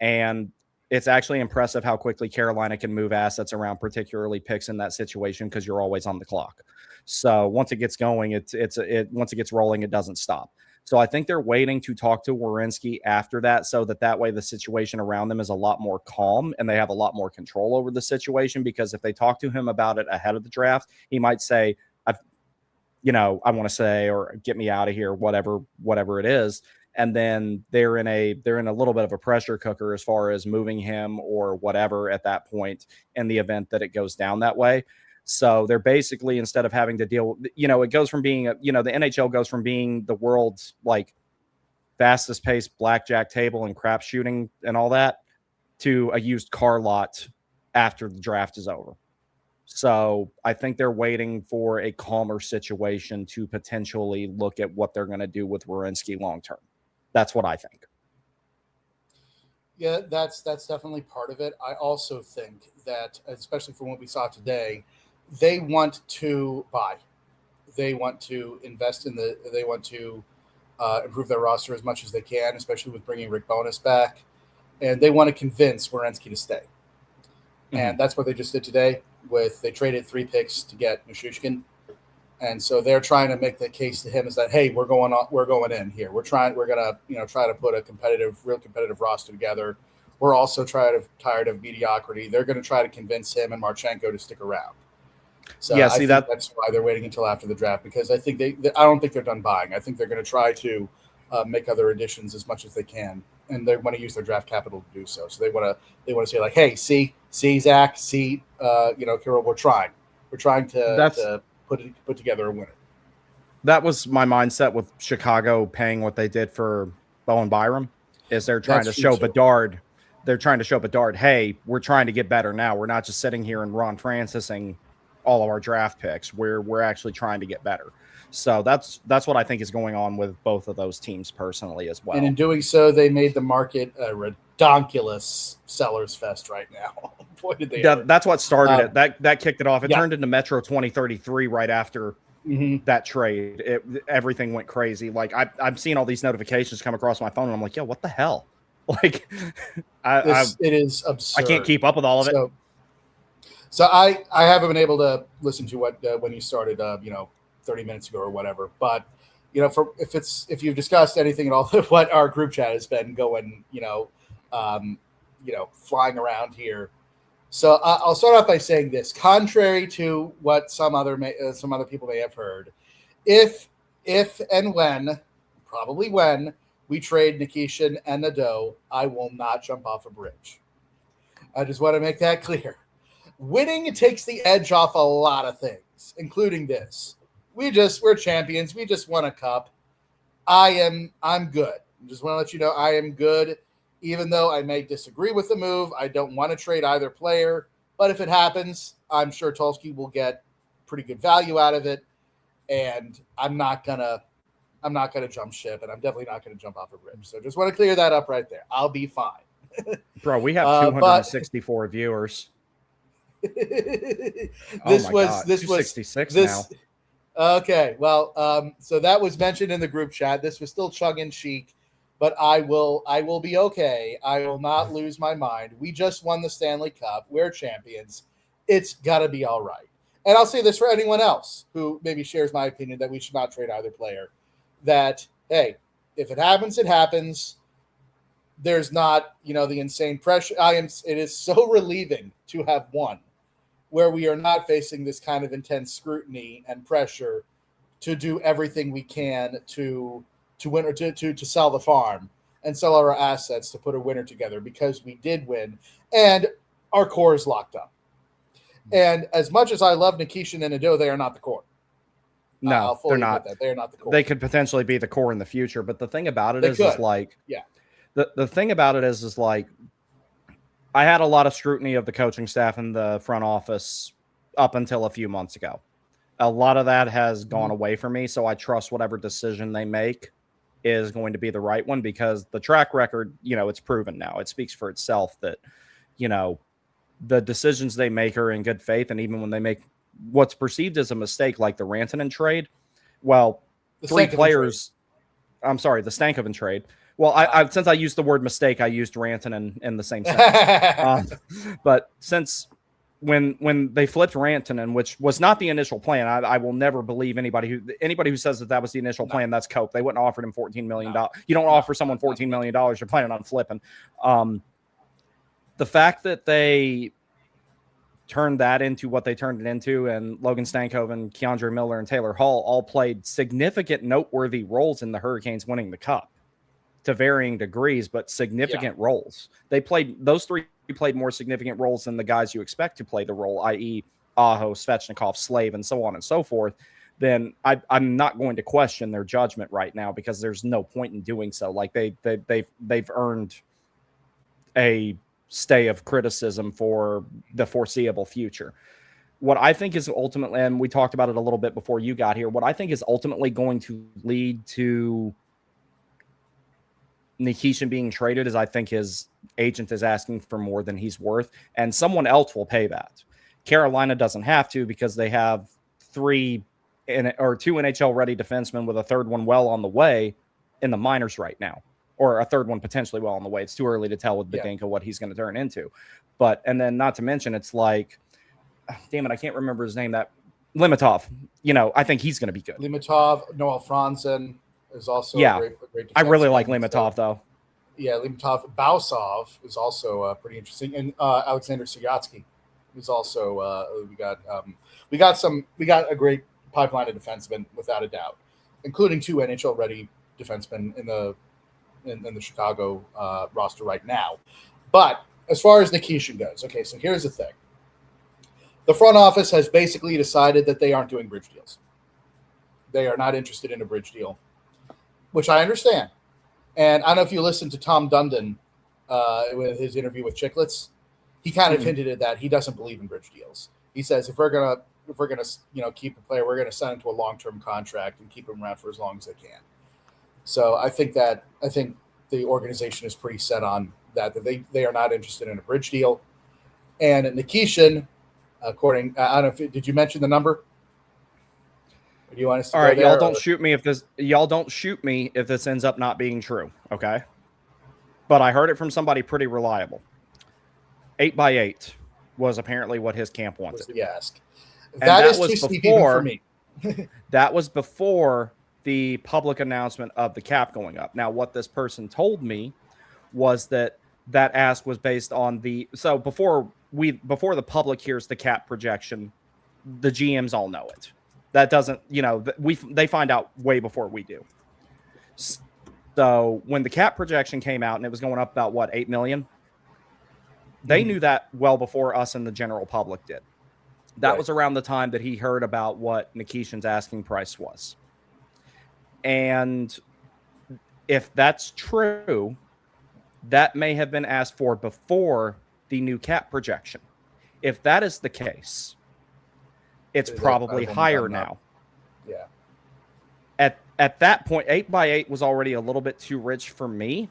And it's actually impressive how quickly Carolina can move assets around, particularly picks in that situation, because you're always on the clock. So once it gets going, once it gets rolling, it doesn't stop. So I think they're waiting to talk to Werenski after that, so that way the situation around them is a lot more calm and they have a lot more control over the situation. Because if they talk to him about it ahead of the draft, he might say, I want to say, or get me out of here, whatever it is. And then they're in a little bit of a pressure cooker as far as moving him or whatever at that point in the event that it goes down that way. So they're basically, instead of having to deal, it goes from being, the NHL goes from being the world's like fastest paced blackjack table and crap shooting and all that to a used car lot after the draft is over. So I think they're waiting for a calmer situation to potentially look at what they're going to do with Werenski long term. That's what I think. Yeah, that's definitely part of it. I also think that, especially from what we saw today, they want to buy. They want to invest they want to improve their roster as much as they can, especially with bringing Rick Bowness back. And they want to convince Werenski to stay. Mm-hmm. And that's what they just did today. They traded 3 picks to get Nikishin. And so they're trying to make the case to him is that, hey, we're going in here. We're gonna try to put a real competitive roster together. We're also tired of mediocrity. They're going to try to convince him and Marchenko to stick around. So yeah, that's why they're waiting until after the draft, because I think I don't think they're done buying. I think they're going to try to make other additions as much as they can, and they want to use their draft capital to do so. So they want to say like, hey, see Zach, Kirill, we're trying to put together a winner. That was my mindset with Chicago paying what they did for Bowen Byram. Is they're trying to show Bedard. They're trying to show Bedard, hey, we're trying to get better now. We're not just sitting here and Ron Francising all of our draft picks. We're actually trying to get better. So that's what I think is going on with both of those teams personally as well. And in doing so, they made the market a redonkulous seller's fest right now. Boy, did they that's what started it. That kicked it off. It turned into Metro 2033 right after that trade. Everything went crazy. Like I'm seeing all these notifications come across my phone, and I'm like, yo, what the hell? Like, it is absurd. I can't keep up with all of it. So I haven't been able to listen to what when you started 30 minutes ago or whatever. But if you've discussed anything at all, what our group chat has been going, flying around here. So I'll start off by saying this: contrary to what some other people may have heard, if and when, probably when, we trade Nikishin and Nadeau, I will not jump off a bridge. I just want to make that clear. Winning takes the edge off a lot of things, including this. We're champions. We just won a cup. I'm good. I just want to let you know I am good. Even though I may disagree with the move, I don't want to trade either player. But if it happens, I'm sure Tulsky will get pretty good value out of it. And I'm not gonna jump ship, and I'm definitely not gonna jump off a bridge. So just want to clear that up right there. I'll be fine. Bro, we have 264 viewers. This was 266 now. Okay, well, so that was mentioned in the group chat. This was still chug in cheek, but I will be okay. I will not lose my mind. We just won the Stanley Cup. We're champions. It's got to be all right. And I'll say this for anyone else who maybe shares my opinion that we should not trade either player, that, hey, if it happens, it happens. There's not, the insane pressure. It is so relieving to have won, where we are not facing this kind of intense scrutiny and pressure to do everything we can to win or to sell the farm and sell our assets to put a winner together, because we did win and our core is locked up. And as much as I love Nikishin and Nadeau, they are not the core. No, they're not. They are not the core. They could potentially be the core in the future, but the thing about it is like, yeah. The thing about it is like, I had a lot of scrutiny of the coaching staff and the front office up until a few months ago. A lot of that has gone away from me, so I trust whatever decision they make is going to be the right one, because the track record, it's proven now. It speaks for itself that, the decisions they make are in good faith, and even when they make what's perceived as a mistake, like the Rantanen trade, well, the Stankoven trade. Well, I since I used the word mistake, I used Rantanen in the same sentence. But since when they flipped Rantanen, which was not the initial plan, I will never believe anybody who says that was the initial plan. That's cope. They wouldn't have offered him $14 million. You don't offer someone $14 million. You're planning on flipping. The fact that they turned that into what they turned it into, and Logan Stankoven, Keandre Miller, and Taylor Hall all played significant, noteworthy roles in the Hurricanes winning the Cup to varying degrees, but significant roles. Those three played more significant roles than the guys you expect to play the role, i.e. Aho, Svechnikov, Slave, and so on and so forth. Then I'm not going to question their judgment right now, because there's no point in doing so. Like they've earned a stay of criticism for the foreseeable future. What I think is ultimately, and we talked about it a little bit before you got here, what I think is ultimately going to lead to Nikishin being traded is, I think his agent is asking for more than he's worth, and someone else will pay that. Carolina doesn't have to, because they have two NHL ready defensemen, with a third one well on the way in the minors right now, or a third one potentially well on the way. It's too early to tell with Badinka what he's going to turn into. And then not to mention, it's like, damn it, I can't remember his name. That Limitov, I think he's going to be good. Limitov, Noel Franzen is also a great I really like Limitov, though. Yeah, Limitov. Bausov is also pretty interesting. And Alexander Sigatsky is also, we got a great pipeline of defensemen, without a doubt, including 2 NHL ready defensemen in the Chicago roster right now. But as far as Nikishin goes, okay, so here's the thing. The front office has basically decided that they aren't doing bridge deals. They are not interested in a bridge deal, which I understand. And I don't know if you listened to Tom Dundon with his interview with Chicklets. He kind of hinted at that. He doesn't believe in bridge deals. He says if we're gonna keep a player, we're gonna sign him to a long-term contract and keep him around for as long as they can. So I think the organization is pretty set on that they are not interested in a bridge deal. And Nikishin, I don't know did you mention the number? Or do you want us to all right, y'all don't shoot me if this ends up not being true, okay? But I heard it from somebody pretty reliable. 8x8 was apparently what his camp wanted. Was the ask. That was too steep even for me. That was before the public announcement of the cap going up. Now, what this person told me was that ask was based on before the public hears the cap projection, the GMs all know it. That doesn't, they find out way before we do. So when the cap projection came out and it was going up about $8 million, they knew that well before us and the general public did. That was around the time that he heard about what Nikishin's asking price was. And if that's true, that may have been asked for before the new cap projection. If that is the case, it's probably higher now. Yeah. At that point, 8x8 was already a little bit too rich for me.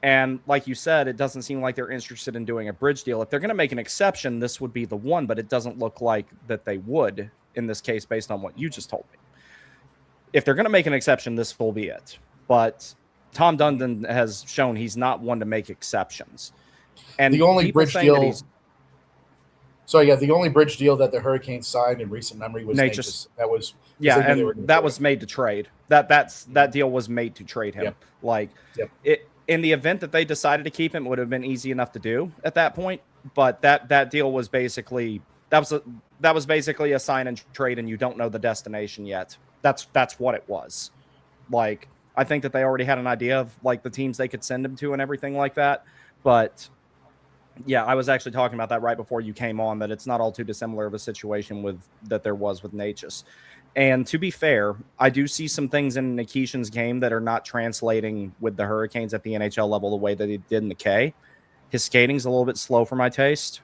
And like you said, it doesn't seem like they're interested in doing a bridge deal. If they're going to make an exception, this would be the one, but it doesn't look like that they would in this case based on what you just told me. If they're going to make an exception, this will be it. But Tom Dundon has shown he's not one to make exceptions. And the only bridge deal... the only bridge deal that the Hurricanes signed in recent memory was Natchez. That was that was made to trade. That deal was made to trade him. In the event that they decided to keep him, it would have been easy enough to do at that point. But that deal was basically basically a sign and trade, and you don't know the destination yet. That's what it was. Like, I think that they already had an idea of like the teams they could send him to and everything like that. But yeah, I was actually talking about that right before you came on, that it's not all too dissimilar of a situation that there was with Natchez. And to be fair, I do see some things in Nikishin's game that are not translating with the Hurricanes at the NHL level the way that he did in the K. His skating's a little bit slow for my taste.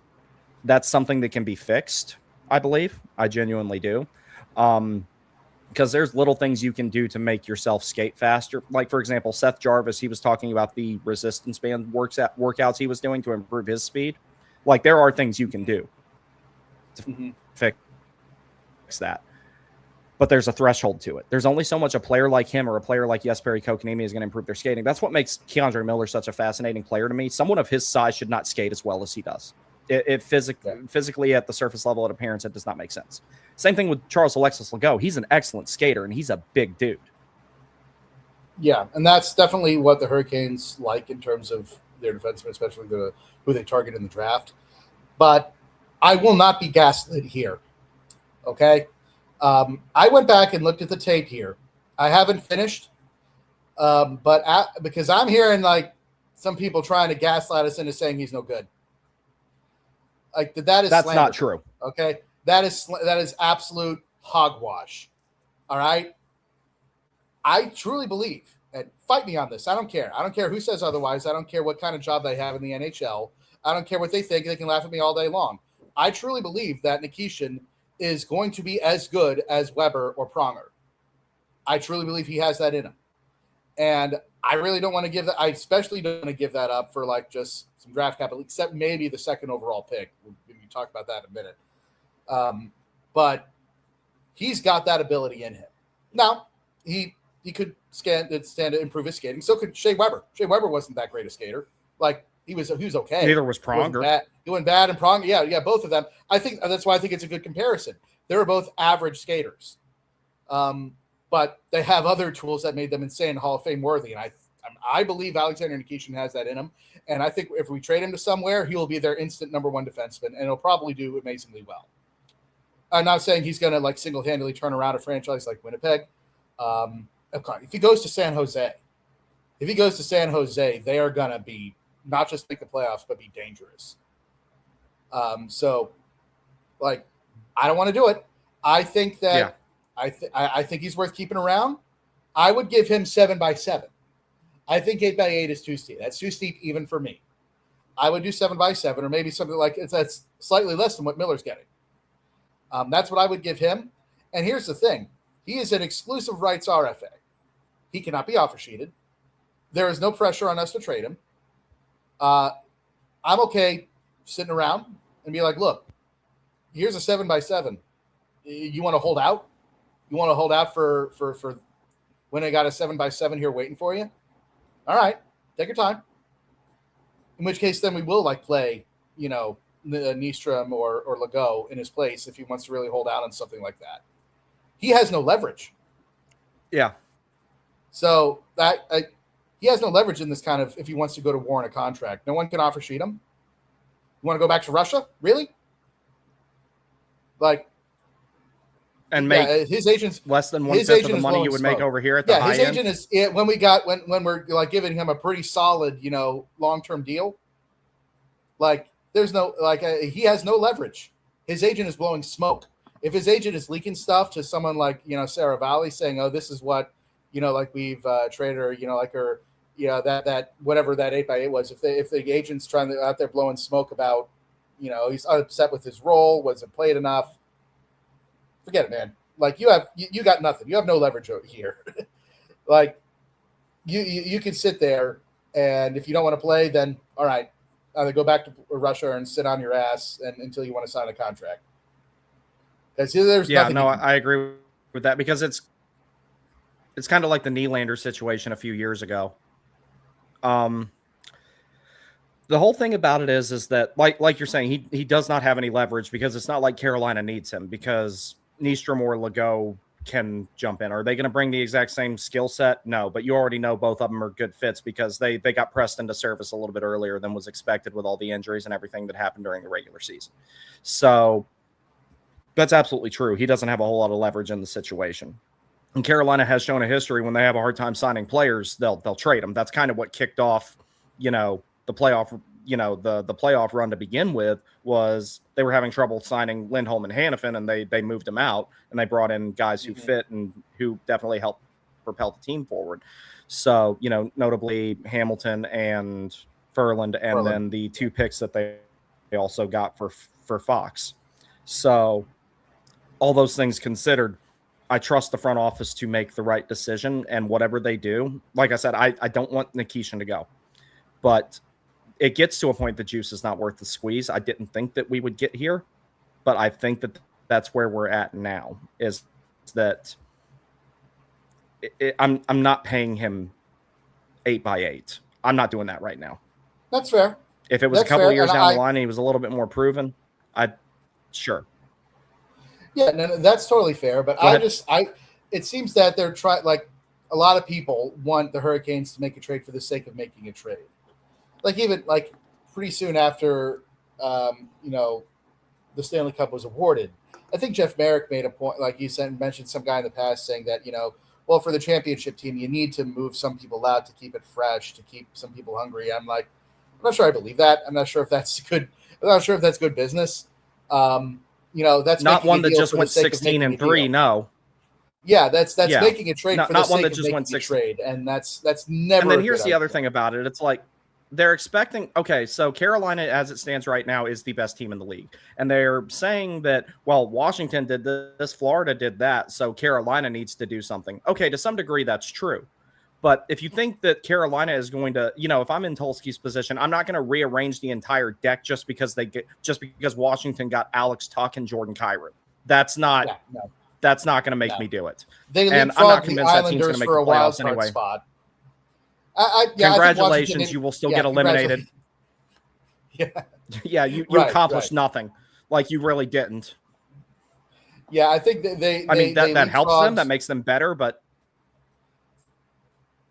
That's something that can be fixed. I believe. I genuinely do. Because there's little things you can do to make yourself skate faster. Like, for example, Seth Jarvis, he was talking about the resistance band workouts he was doing to improve his speed. Like, there are things you can do to fix that. But there's a threshold to it. There's only so much a player like him or a player like Jesperi Kotkaniemi is going to improve their skating. That's what makes Keandre Miller such a fascinating player to me. Someone of his size should not skate as well as he does. Physically at the surface level, at appearance, it does not make sense. Same thing with Charles Alexis Legault. He's an excellent skater, and he's a big dude. Yeah, and that's definitely what the Hurricanes like in terms of their defensemen, especially who they target in the draft. But I will not be gaslit here, okay? I went back and looked at the tape here. I haven't finished, because I'm hearing like some people trying to gaslight us into saying he's no good. Like that's slander. Not true. Okay, that is absolute hogwash. All right, I truly believe, and fight me on this. I don't care. I don't care who says otherwise. I don't care what kind of job they have in the NHL. I don't care what they think. They can laugh at me all day long. I truly believe that Nikishin is going to be as good as Weber or Pronger. I truly believe he has that in him. And I really don't want to give that. I especially don't want to give that up for like just some draft capital, except maybe the second overall pick. We can talk about that in a minute. But he's got that ability in him. Now, he could stand to improve his skating. So could Shea Weber. Shea Weber wasn't that great a skater. Like he was okay. Neither was Pronger. He went bad and Pronger. Yeah, both of them. I think that's why I think it's a good comparison. They were both average skaters. But they have other tools that made them insane, Hall of Fame worthy. And I believe Alexander Nikishin has that in him. And I think if we trade him to somewhere, he will be their instant number one defenseman, and he'll probably do amazingly well. I'm not saying he's going to like single-handedly turn around a franchise like Winnipeg. If he goes to San Jose, they are going to be not just make the playoffs, but be dangerous. So, like, I don't want to do it. I think that. Yeah. I think he's worth keeping around. I would give him 7x7. I think 8x8 is too steep. That's too steep even for me. I would do 7x7 or maybe something like that's slightly less than what Miller's getting. That's what I would give him. And here's the thing. He is an exclusive rights RFA. He cannot be offer sheeted. There is no pressure on us to trade him. I'm okay sitting around and be like, look, here's a 7x7. You want to hold out? You want to hold out for when I got a 7x7 here waiting for you? All right, take your time. In which case, then we will like play, Nystrom or Legault in his place if he wants to really hold out on something like that. He has no leverage. Yeah. So he has no leverage in this kind of if he wants to go to war on a contract. No one can offer sheet him. You want to go back to Russia? Really? Like. And make his agent's less than 1/5 of the money you would make over here at the high end. His agent is when we're like giving him a pretty solid, long-term deal. Like there's no he has no leverage. His agent is blowing smoke. If his agent is leaking stuff to someone like Sarah Valley saying, "Oh, this is what like we've traded her," that whatever that 8x8 was. If the agent's trying to out there blowing smoke about, he's upset with his role, wasn't played enough. Forget it, man. Like you got nothing. You have no leverage over here. Like you can sit there, and if you don't want to play, then all right, either go back to Russia and sit on your ass until you want to sign a contract. Because there's nothing. No, I agree with that because it's kind of like the Nylander situation a few years ago. The whole thing about it is that like you're saying, he does not have any leverage because it's not like Carolina needs him because Nystrom or Legault can jump in. Are they going to bring the exact same skill set? No, but you already know both of them are good fits because they got pressed into service a little bit earlier than was expected with all the injuries and everything that happened during the regular season. So that's absolutely true. He doesn't have a whole lot of leverage in the situation. And Carolina has shown a history when they have a hard time signing players, they'll trade them. That's kind of what kicked off, the playoff the playoff run to begin with was they were having trouble signing Lindholm and Hannafin, and they moved them out, and they brought in guys who fit and who definitely helped propel the team forward. So, notably Hamilton and Ferland, and then the 2 picks that they also got for Fox. So, all those things considered, I trust the front office to make the right decision, and whatever they do, like I said, I don't want Nikishin to go, but it gets to a point the juice is not worth the squeeze. I didn't think that we would get here, but I think that that's where we're at now, is that I'm not paying him 8x8. I'm not doing that right now. That's fair. If it was a couple of years down the line and he was a little bit more proven, sure. Yeah, no, that's totally fair. But it seems that they're trying, like a lot of people want the Hurricanes to make a trade for the sake of making a trade. Like even like pretty soon after, the Stanley Cup was awarded, I think Jeff Merrick made a point, like you mentioned some guy in the past saying that, well, for the championship team, you need to move some people out to keep it fresh, to keep some people hungry. I'm like, I'm not sure I believe that. I'm not sure if that's good. I'm not sure if that's good business. That's not one that just went 16-3. No. Yeah, that's making a trade for the sake of making a trade, and that's never. And then here's the other thing about it. It's like they're expecting. Okay, so Carolina, as it stands right now, is the best team in the league, and they're saying that, well, Washington did this, Florida did that, so Carolina needs to do something. Okay, to some degree, that's true. But if you think that Carolina is going to, if I'm in Tulsky's position, I'm not going to rearrange the entire deck just because Washington got Alex Tuck and Jordan Kyrou. That's not going to make me do it. And I'm not convinced that team's going to make the playoffs anyway. Spot. Congratulations, you will still get eliminated. Yeah, you accomplished nothing. Like you really didn't. Yeah, I think that helps them. That makes them better, but.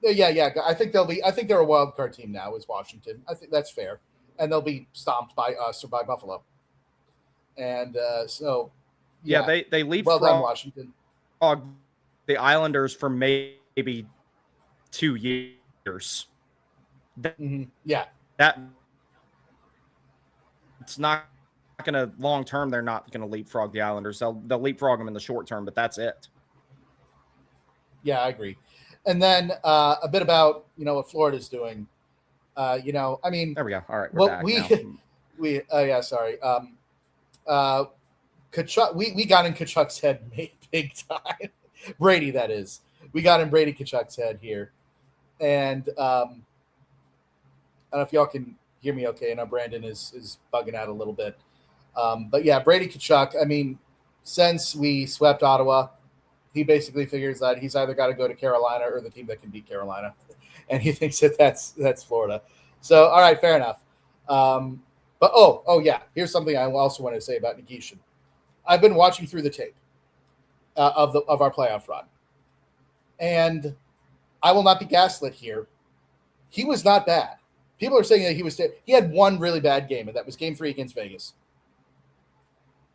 Yeah. I think they're a wild card team now. Is Washington? I think that's fair, and they'll be stomped by us or by Buffalo. And they leapfrog. Well done, Washington. The Islanders for maybe 2 years. Yeah, that it's not going to long term. They're not going to leapfrog the Islanders. They'll leapfrog them in the short term, but that's it. Yeah, I agree. And then a bit about what Florida's doing. I mean, there we go. All right, we're back now. Sorry. Tkachuk, we got in Tkachuk's head big time. Brady, that is. We got in Brady Tkachuk's head here, and I don't know if y'all can hear me. Okay, I know Brandon is bugging out a little bit, but yeah, Brady Tkachuk. I mean, since we swept Ottawa, he basically figures that he's either got to go to Carolina or the team that can beat Carolina, and he thinks that that's Florida. So, all right, fair enough. But yeah, here's something I also want to say about Nikishin. I've been watching through the tape of our playoff run, and I will not be gaslit here. He was not bad. People are saying that he had one really bad game, and that was Game 3 against Vegas.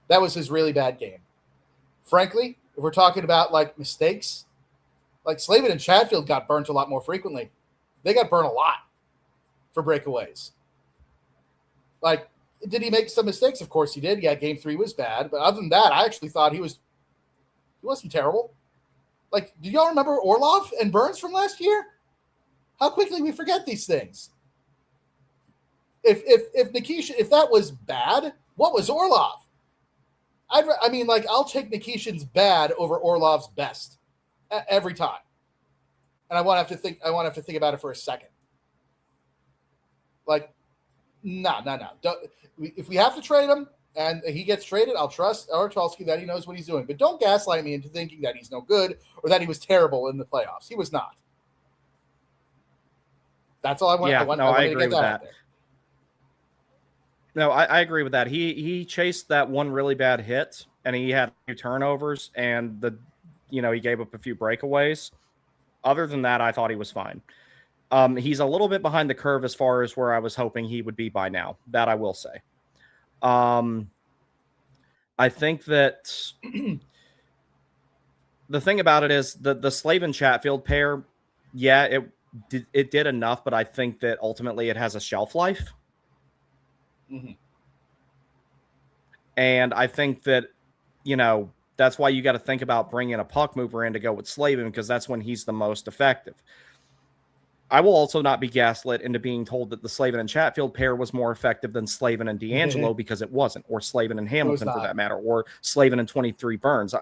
That was his really bad game. Frankly, if we're talking about like mistakes, like Slavin and Chatfield got burnt a lot more frequently. They got burnt a lot for breakaways. Like, did he make some mistakes? Of course he did. Yeah, Game 3 was bad, but other than that, I actually thought he wasn't terrible. Like, do y'all remember Orlov and Burns from last year? How quickly we forget these things. If Nikishin, if that was bad, what was Orlov? I'll take Nikishin's bad over Orlov's best every time. And I want to have to think about it for a second. Like, no. If we have to trade him and he gets traded, I'll trust Archalski that he knows what he's doing. But don't gaslight me into thinking that he's no good or that he was terrible in the playoffs. He was not. That's all I want. I agree with that. No, I agree with that. He chased that one really bad hit, and he had a few turnovers, and he gave up a few breakaways. Other than that, I thought he was fine. He's a little bit behind the curve as far as where I was hoping he would be by now. That I will say. I think that the thing about it is the Slavin Chatfield pair. Yeah, it did enough, but I think that ultimately it has a shelf life. Mm-hmm. And I think that, that's why you got to think about bringing a puck mover in to go with Slavin, because that's when he's the most effective. I will also not be gaslit into being told that the Slavin and Chatfield pair was more effective than Slavin and D'Angelo because it wasn't, or Slavin and Hamilton for that matter, or Slavin and 23 Burns.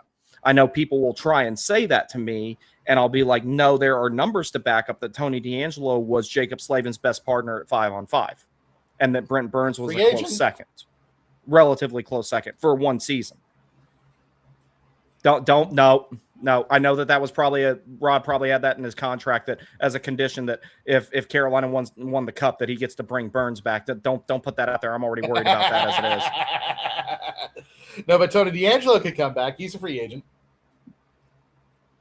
I know people will try and say that to me, and I'll be like, no, there are numbers to back up that Tony D'Angelo was Jacob Slavin's best partner at 5-on-5, and that Brent Burns was a close second, relatively close second for one season. No, I know that was probably Rod probably had that in his contract that as a condition that if Carolina won the cup that he gets to bring Burns back. That don't put that out there. I'm already worried about that as it is. No, but Tony D'Angelo could come back. He's a free agent.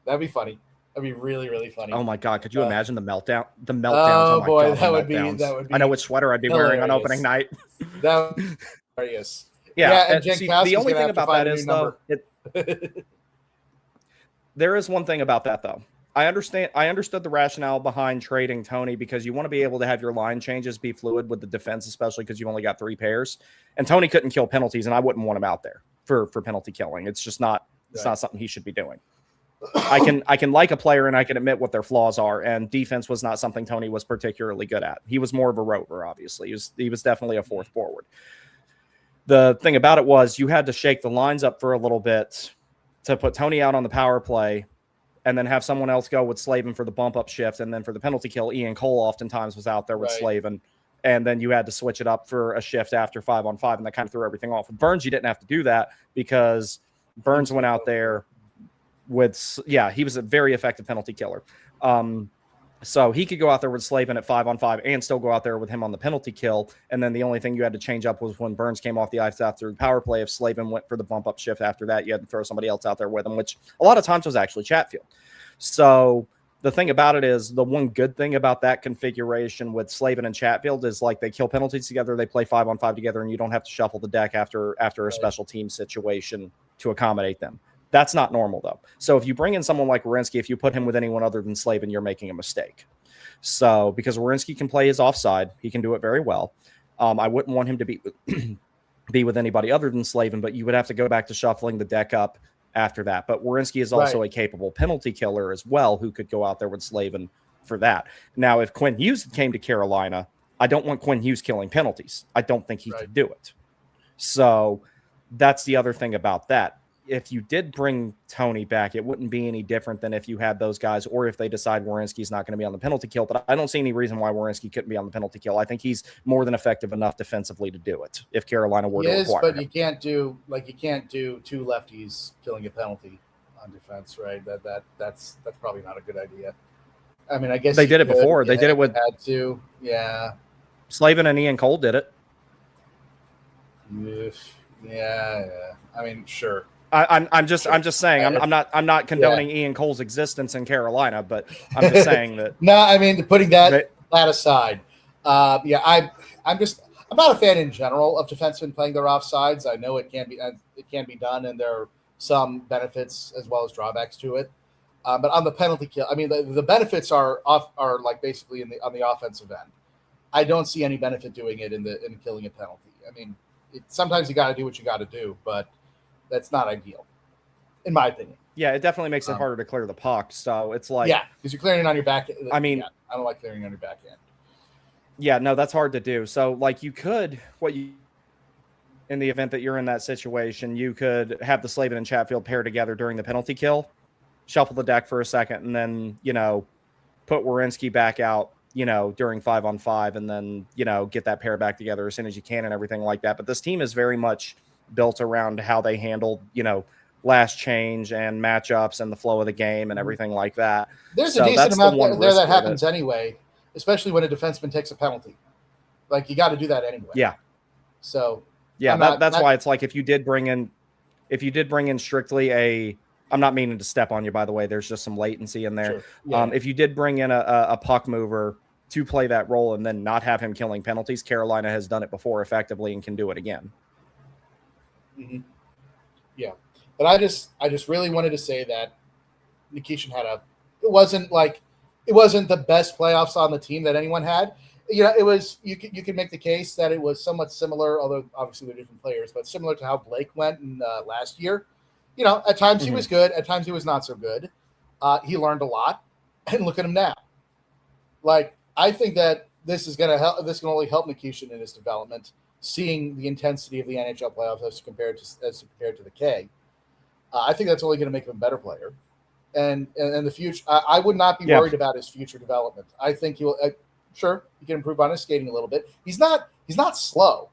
That'd be funny. That'd be really, really funny. Oh my God, could you imagine the meltdown? The meltdowns. Oh boy, God, that would be. I know which sweater I'd be wearing on opening night. That would be hilarious. Yeah, and see, the only thing about that is though. There is one thing about that, though. I understood the rationale behind trading Tony because you want to be able to have your line changes be fluid with the defense, especially because you only got 3 pairs. And Tony couldn't kill penalties, and I wouldn't want him out there for penalty killing. It's just not not something he should be doing. I can like a player and I can admit what their flaws are, and defense was not something Tony was particularly good at. He was more of a rover, obviously. He was definitely a fourth forward. The thing about it was you had to shake the lines up for a little bit to put Tony out on the power play and then have someone else go with Slavin for the bump up shift. And then for the penalty kill, Ian Cole oftentimes was out there with Slavin. And then you had to switch it up for a shift after 5-on-5. And that kind of threw everything off. With Burns, you didn't have to do that because Burns went out there with, he was a very effective penalty killer. So he could go out there with Slavin at 5-on-5 and still go out there with him on the penalty kill. And then the only thing you had to change up was when Burns came off the ice after the power play. If Slavin went for the bump up shift after that, you had to throw somebody else out there with him, which a lot of times was actually Chatfield. So the thing about it is the one good thing about that configuration with Slavin and Chatfield is like they kill penalties together. They play 5-on-5 together and you don't have to shuffle the deck after a special team situation to accommodate them. That's not normal, though. So if you bring in someone like Werenski, if you put him with anyone other than Slavin, you're making a mistake. So because Werenski can play his offside, he can do it very well. I wouldn't want him to be with anybody other than Slavin, but you would have to go back to shuffling the deck up after that. But Werenski is also a capable penalty killer as well, who could go out there with Slavin for that. Now, if Quinn Hughes came to Carolina, I don't want Quinn Hughes killing penalties. I don't think he could do it. So that's the other thing about that. If you did bring Tony back, it wouldn't be any different than if you had those guys or if they decide Werenski's not going to be on the penalty kill. But I don't see any reason why Werenski couldn't be on the penalty kill. I think he's more than effective enough defensively to do it if Carolina were to acquire but him. you can't do 2 lefties killing a penalty on defense, right? That's probably not a good idea. I mean, I guess they did it before. They did it with had to, Slavin and Ian Cole did it. Yeah. I mean, sure. I'm just saying I'm not condoning Ian Cole's existence in Carolina, but I'm just saying that. No, I mean putting that aside, I'm not a fan in general of defensemen playing their offsides. I know it can be done, and there are some benefits as well as drawbacks to it. But on the penalty kill, I mean the benefits are like basically on the offensive end. I don't see any benefit doing it in killing a penalty. I mean, sometimes you got to do what you got to do, but that's not ideal, in my opinion. Yeah, it definitely makes it harder to clear the puck. So it's like because you're clearing it on your back. I mean, I don't like clearing on your backhand. Yeah, no, that's hard to do. So like you could in the event that you're in that situation, you could have the Slavin and Chatfield pair together during the penalty kill, shuffle the deck for a second, and then put Werenski back out during 5-on-5, and then get that pair back together as soon as you can and everything like that. But this team is very much built around how they handle, last change and matchups and the flow of the game and everything like that. There's a decent amount there that happens anyway, especially when a defenseman takes a penalty. Like you got to do that anyway. Yeah. So that's why it's like if you did bring in strictly I'm not meaning to step on you, by the way. There's just some latency in there. Sure. Yeah. If you did bring in a puck mover to play that role and then not have him killing penalties, Carolina has done it before effectively and can do it again. Mm-hmm. Yeah, but I just really wanted to say that Nikishin it wasn't the best playoffs on the team that anyone had. It was you could make the case that it was somewhat similar, although obviously they're different players, but similar to how Blake went in last year. At times he was good, at times he was not so good. He learned a lot, and look at him now. Like, I think that this is going to help. This can only help Nikishin in his development, seeing the intensity of the NHL playoffs as compared to the K. I think that's only going to make him a better player. And the future, I would not be worried about his future development. I think he'll sure he can improve on his skating a little bit. He's not slow.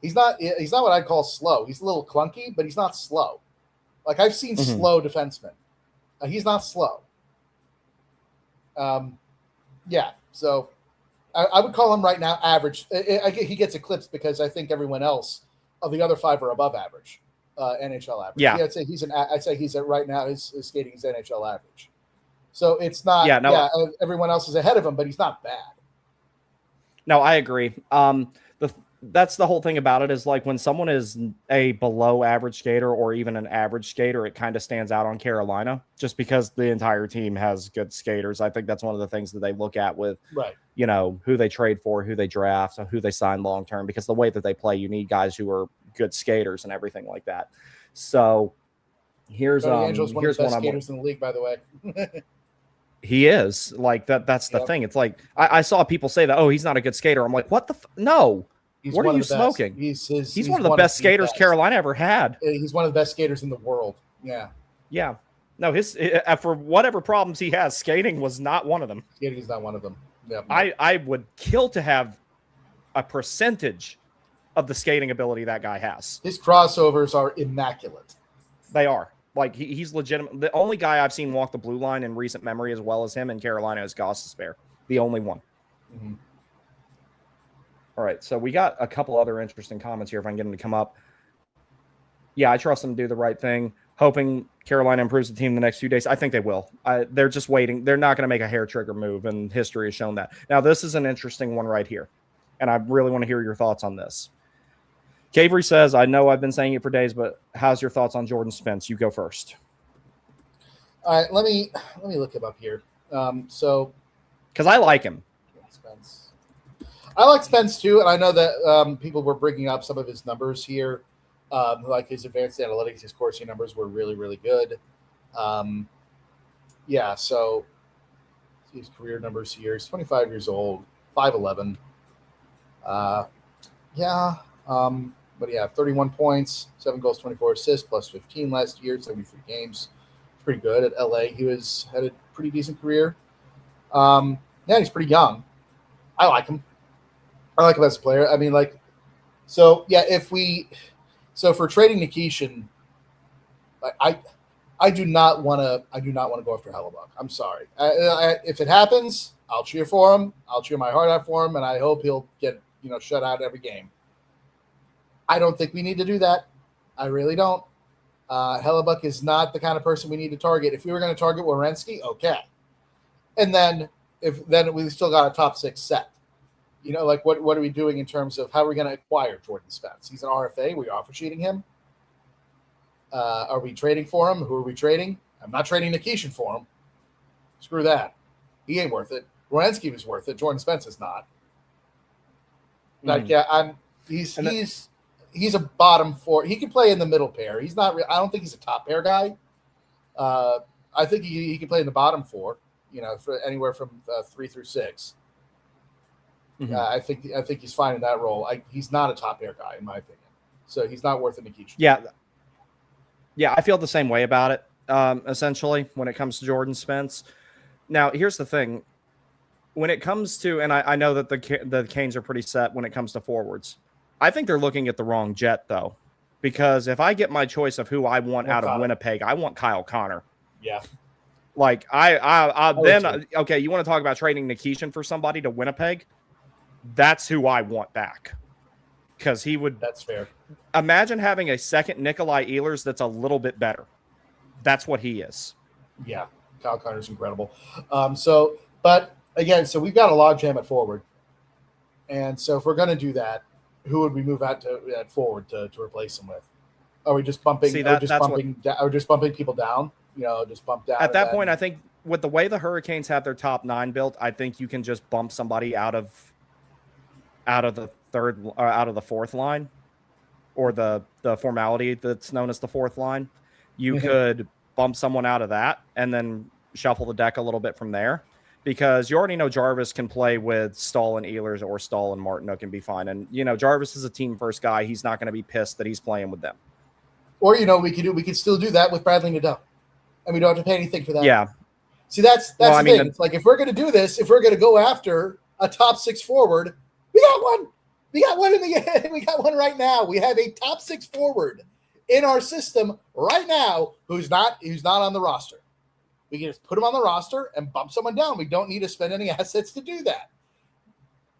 He's not what I'd call slow. He's a little clunky, but he's not slow. Like, I've seen slow defensemen. He's not slow. Yeah. So I would call him right now average. He gets eclipsed because I think everyone else of the other five are above average, NHL average. Yeah. I'd say he's at right now his skating is NHL average. So it's not. Everyone else is ahead of him, but he's not bad. No, I agree. That's the whole thing about it is, like, when someone is a below average skater or even an average skater, it kind of stands out on Carolina just because the entire team has good skaters. I think that's one of the things that they look at with, who they trade for, who they draft, who they sign long term, because the way that they play, you need guys who are good skaters and everything like that. So here's Angel's one of the best skaters in the league, by the way. He is like that. That's the thing. It's like I saw people say that, oh, he's not a good skater. I'm like, what the no. What are you smoking? He's one of the best skaters Carolina ever had. He's one of the best skaters in the world. Yeah. Yeah. No, for whatever problems he has, skating was not one of them. Skating is not one of them. Yeah. I would kill to have a percentage of the skating ability that guy has. His crossovers are immaculate. They are. Like, he's legitimate. The only guy I've seen walk the blue line in recent memory as well as him in Carolina is Gostisbehere. The only one. Mm-hmm. All right, so we got a couple other interesting comments here if I can get them to come up. Yeah, I trust them to do the right thing, hoping Carolina improves the team the next few days. I think they will. They're just waiting. They're not going to make a hair trigger move, and history has shown that. Now, this is an interesting one right here, and I really want to hear your thoughts on this. Cavery says, I know I've been saying it for days, but how's your thoughts on Jordan Spence? You go first. All right, let me look him up here. Because I like him. Spence. I like Spence too, and I know that people were bringing up some of his numbers here, like his advanced analytics, his Corsi numbers were really, really good. So his career numbers here. He's 25 years old, 5'11". What do you have? 31 points, 7 goals, 24 assists, plus 15 last year, 73 games. It's pretty good. At LA, he had a pretty decent career. He's pretty young. I like him. I like him as a player. I mean, if for trading Nikishin, I do not want to go after Hellebuck. I'm sorry. If it happens, I'll cheer for him. I'll cheer my heart out for him, and I hope he'll get shut out every game. I don't think we need to do that. I really don't. Hellebuck is not the kind of person we need to target. If we were going to target Werenski, okay, and then we still got a top 6 set. What are we doing in terms of how are we going to acquire Jordan Spence? He's an RFA. Are we offer sheeting him? Are we trading for him? Who are we trading? I'm not trading Nikishin for him. Screw that. He ain't worth it. Werenski was worth it. Jordan Spence is not. He's a bottom 4. He can play in the middle pair. He's not. I don't think he's a top pair guy. I think he can play in the bottom 4. For anywhere from 3 through 6. Mm-hmm. I think he's fine in that role. He's not a top pair guy in my opinion, so he's not worth a Nikishin. Yeah, I feel the same way about it. Essentially, when it comes to Jordan Spence. Now, here's the thing: when it comes to, and I know that the Canes are pretty set when it comes to forwards. I think they're looking at the wrong jet though, because if I get my choice of who I want out of Winnipeg, I want Kyle Connor. Yeah. Like okay, you want to talk about trading Nikishin for somebody to Winnipeg? That's who I want back. Because he would. That's fair. Imagine having a second Nikolai Ehlers that's a little bit better. That's what he is. Yeah, Kyle Connor's incredible. But again, so we've got a logjam at forward, and so if we're going to do that, who would we move out to at forward to replace him with? Are we just bumping? Are we just bumping people down? Just bump down. At that point, I think with the way the Hurricanes have their top 9 built, I think you can just bump somebody out of the third or out of the fourth line, or the formality that's known as the fourth line. You could bump someone out of that and then shuffle the deck a little bit from there. because you already know Jarvis can play with Stahl and Ehlers or Stahl and Martinook and be fine. And, Jarvis is a team first guy. He's not going to be pissed that he's playing with them. Or, we could still do that with Bradley Nadeau. And we don't have to pay anything for that. Yeah. See, that's the thing. It's like, if we're going to do this, if we're going to go after a top 6 forward, we got one. We got one right now. We have a top 6 forward in our system right now who's not on the roster. We can just put him on the roster and bump someone down. We don't need to spend any assets to do that.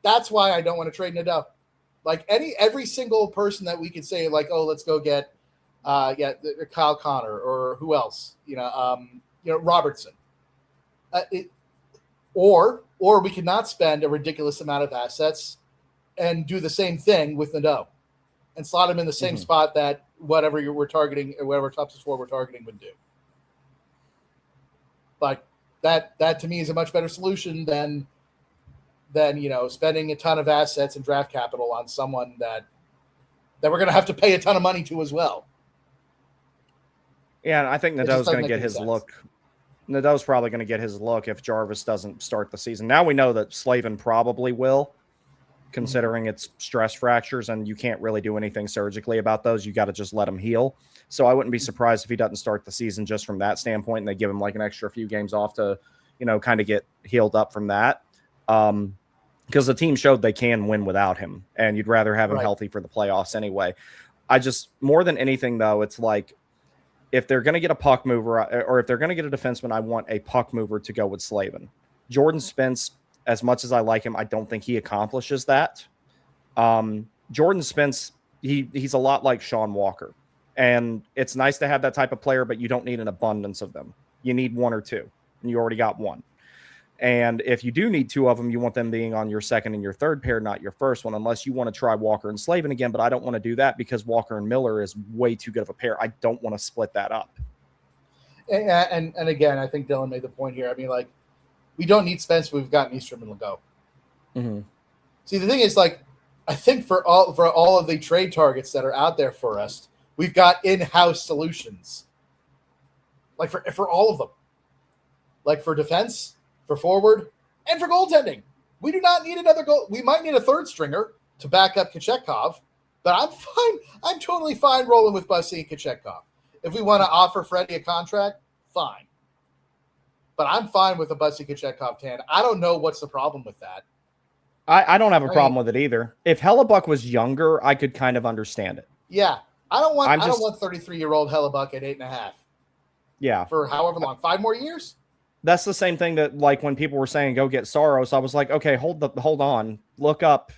That's why I don't want to trade Nadeau. Like every single person that we could say, like, oh, let's go get Kyle Connor or who else, Robertson. Or we could not spend a ridiculous amount of assets and do the same thing with Nadeau and slot him in the same spot that whatever we're targeting or whatever top 6 we're targeting would do. Like that to me is a much better solution than spending a ton of assets and draft capital on someone that we're going to have to pay a ton of money to as well. Yeah, and I think Nadeau's going to get his look. Nadeau's probably going to get his look if Jarvis doesn't start the season. Now we know that Slavin probably will, considering it's stress fractures, and you can't really do anything surgically about those. You got to just let him heal. So I wouldn't be surprised if he doesn't start the season just from that standpoint, and they give him like an extra few games off to, kind of get healed up from that. Because the team showed they can win without him, and you'd rather have him healthy for the playoffs anyway. More than anything, though, it's like, if they're going to get a puck mover or if they're going to get a defenseman, I want a puck mover to go with Slavin. Jordan Spence, as much as I like him, I don't think he accomplishes that. Jordan Spence, he's a lot like Sean Walker. And it's nice to have that type of player, but you don't need an abundance of them. You need 1 or 2, and you already got 1. And if you do need 2 of them, you want them being on your second and your third pair, not your first one, unless you want to try Walker and Slavin again. But I don't want to do that because Walker and Miller is way too good of a pair. I don't want to split that up. And again, I think Dylan made the point here. I mean, like, we don't need Spence. We've got Nystrom and Legault. Mm-hmm. See, the thing is, like, I think for all of the trade targets that are out there for us, we've got in-house solutions. Like for all of them. Like for defense, for forward, and for goaltending. We do not need another goal. We might need a third stringer to back up Kochetkov, but I'm fine. I'm totally fine rolling with Bussy and Kochetkov. If we want to offer Freddie a contract, fine. But I'm fine with a Bussy Kochetkov tan. I don't know what's the problem with that. I don't have a problem with it either. If Hellebuck was younger, I could kind of understand it. Yeah. I don't want 33-year-old Hellebuck at 8.5. Yeah. For however long. 5 more years? That's the same thing that, like, when people were saying go get Saros, I was like, okay, hold on, look up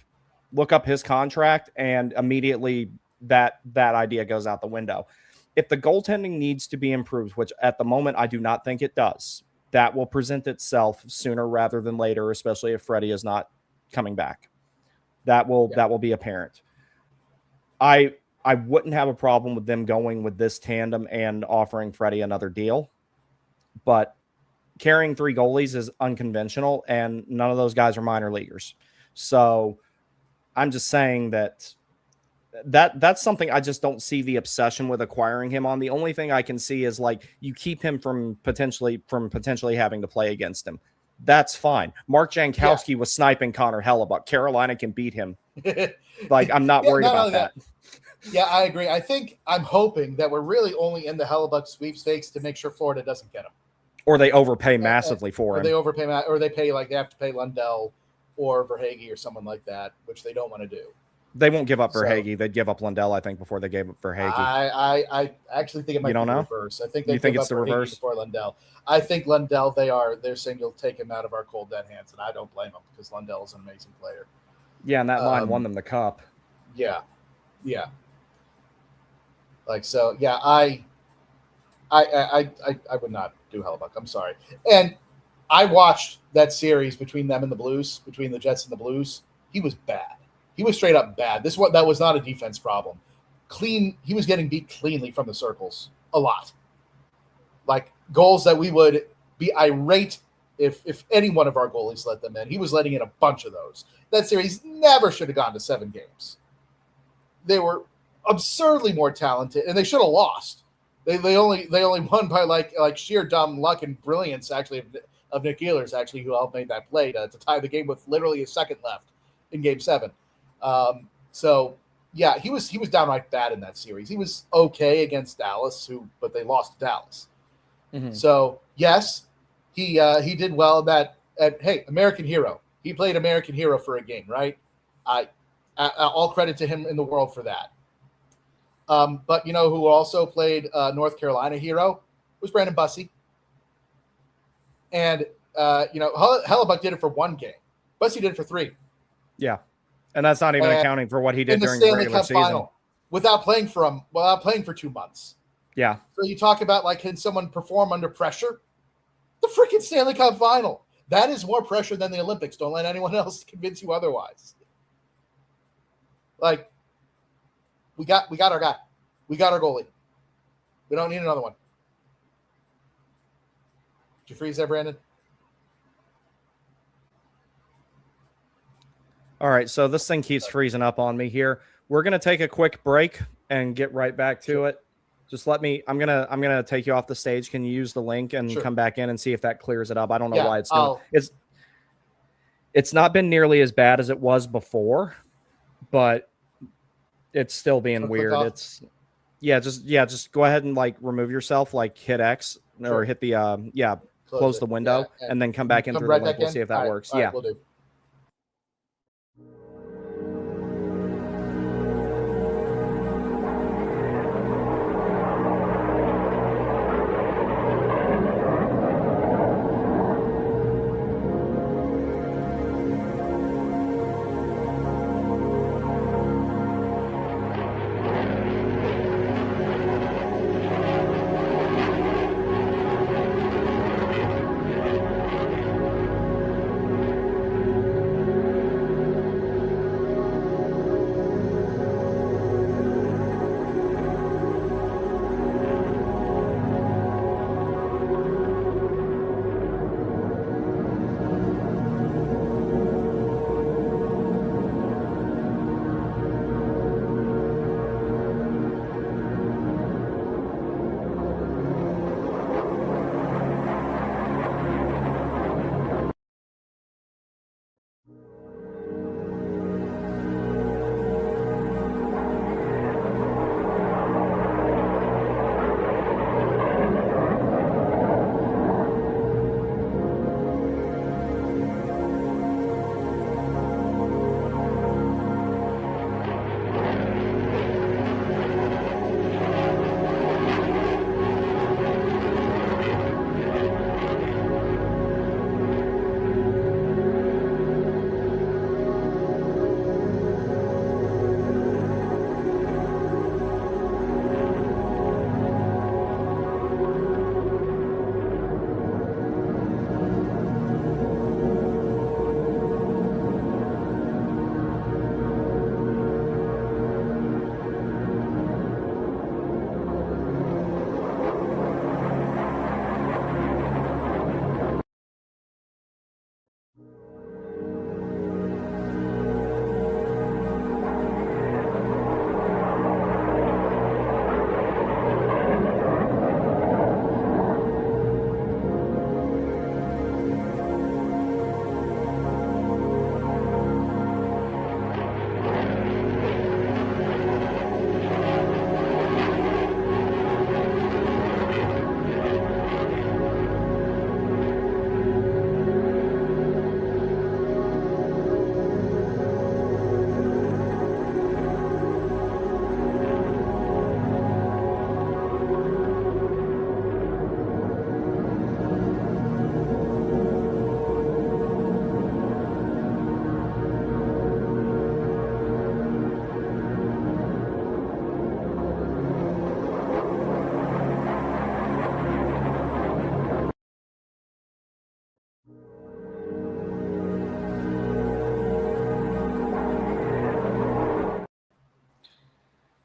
his contract, and immediately that idea goes out the window. If the goaltending needs to be improved, which at the moment I do not think it does, that will present itself sooner rather than later, especially if Freddie is not coming back. That will be apparent. I wouldn't have a problem with them going with this tandem and offering Freddie another deal, but carrying 3 goalies is unconventional, and none of those guys are minor leaguers. So I'm just saying that's something I just don't see the obsession with acquiring him on. The only thing I can see is, like, you keep him from potentially having to play against him. That's fine. Mark Jankowski was sniping Connor Hellebuck. Carolina can beat him. Like, I'm not worried about that. Yeah, I agree. I'm hoping that we're really only in the Hellebuck sweepstakes to make sure Florida doesn't get him. Or they overpay massively for him. Or they overpay, or they pay, like, they have to pay Lundell or Verhaeghe or someone like that, which they don't want to do. They won't give up Verhaeghe. They'd give up Lundell, I think, before they gave up Verhaeghe. I actually think it might be the reverse. I think they think it's the reverse before Lundell. I think Lundell, they're saying you'll take him out of our cold dead hands, and I don't blame them because Lundell is an amazing player. Yeah, and that line won them the cup. Yeah. Like, so, yeah, I would not do Hellebuck. I'm sorry. And I watched that series between them and the Blues, between the Jets and the Blues. He was bad. He was straight up bad. That was not a defense problem. Clean. He was getting beat cleanly from the circles a lot. Like, goals that we would be irate if any one of our goalies let them in. He was letting in a bunch of those. That series never should have gone to 7 games. They were absurdly more talented, and they should have lost. They only won by like sheer dumb luck and brilliance, actually, of Nick Ehlers, actually, who helped make that play to tie the game with literally a second left in Game 7. So yeah, he was downright bad in that series. He was okay against Dallas, but they lost to Dallas. Mm-hmm. So yes, he did well at hey, American hero. He played American hero for a game, right? All credit to him in the world for that. But you know who also played North Carolina hero was Brandon Bussey. And Hellebuck did it for one game. Bussey did it for 3. Yeah. And that's not even accounting for what he did in the during the Stanley regular Cup season. Final without playing for 2 months. Yeah. So you talk about, like, can someone perform under pressure? The freaking Stanley Cup Final. That is more pressure than the Olympics. Don't let anyone else convince you otherwise. Like, we got our guy. We got our goalie. We don't need another one. Did you freeze there, Brandon? All right, so this thing keeps freezing up on me here. We're gonna take a quick break and get right back to it. Just let me. I'm gonna take you off the stage. Can you use the link and come back in and see if that clears it up? I don't know why it's not. It's not been nearly as bad as it was before, but it's still being weird. It's just go ahead and like remove yourself, like hit X or hit the close the window and then come back in through the link. We'll see if that works. Yeah, we'll do.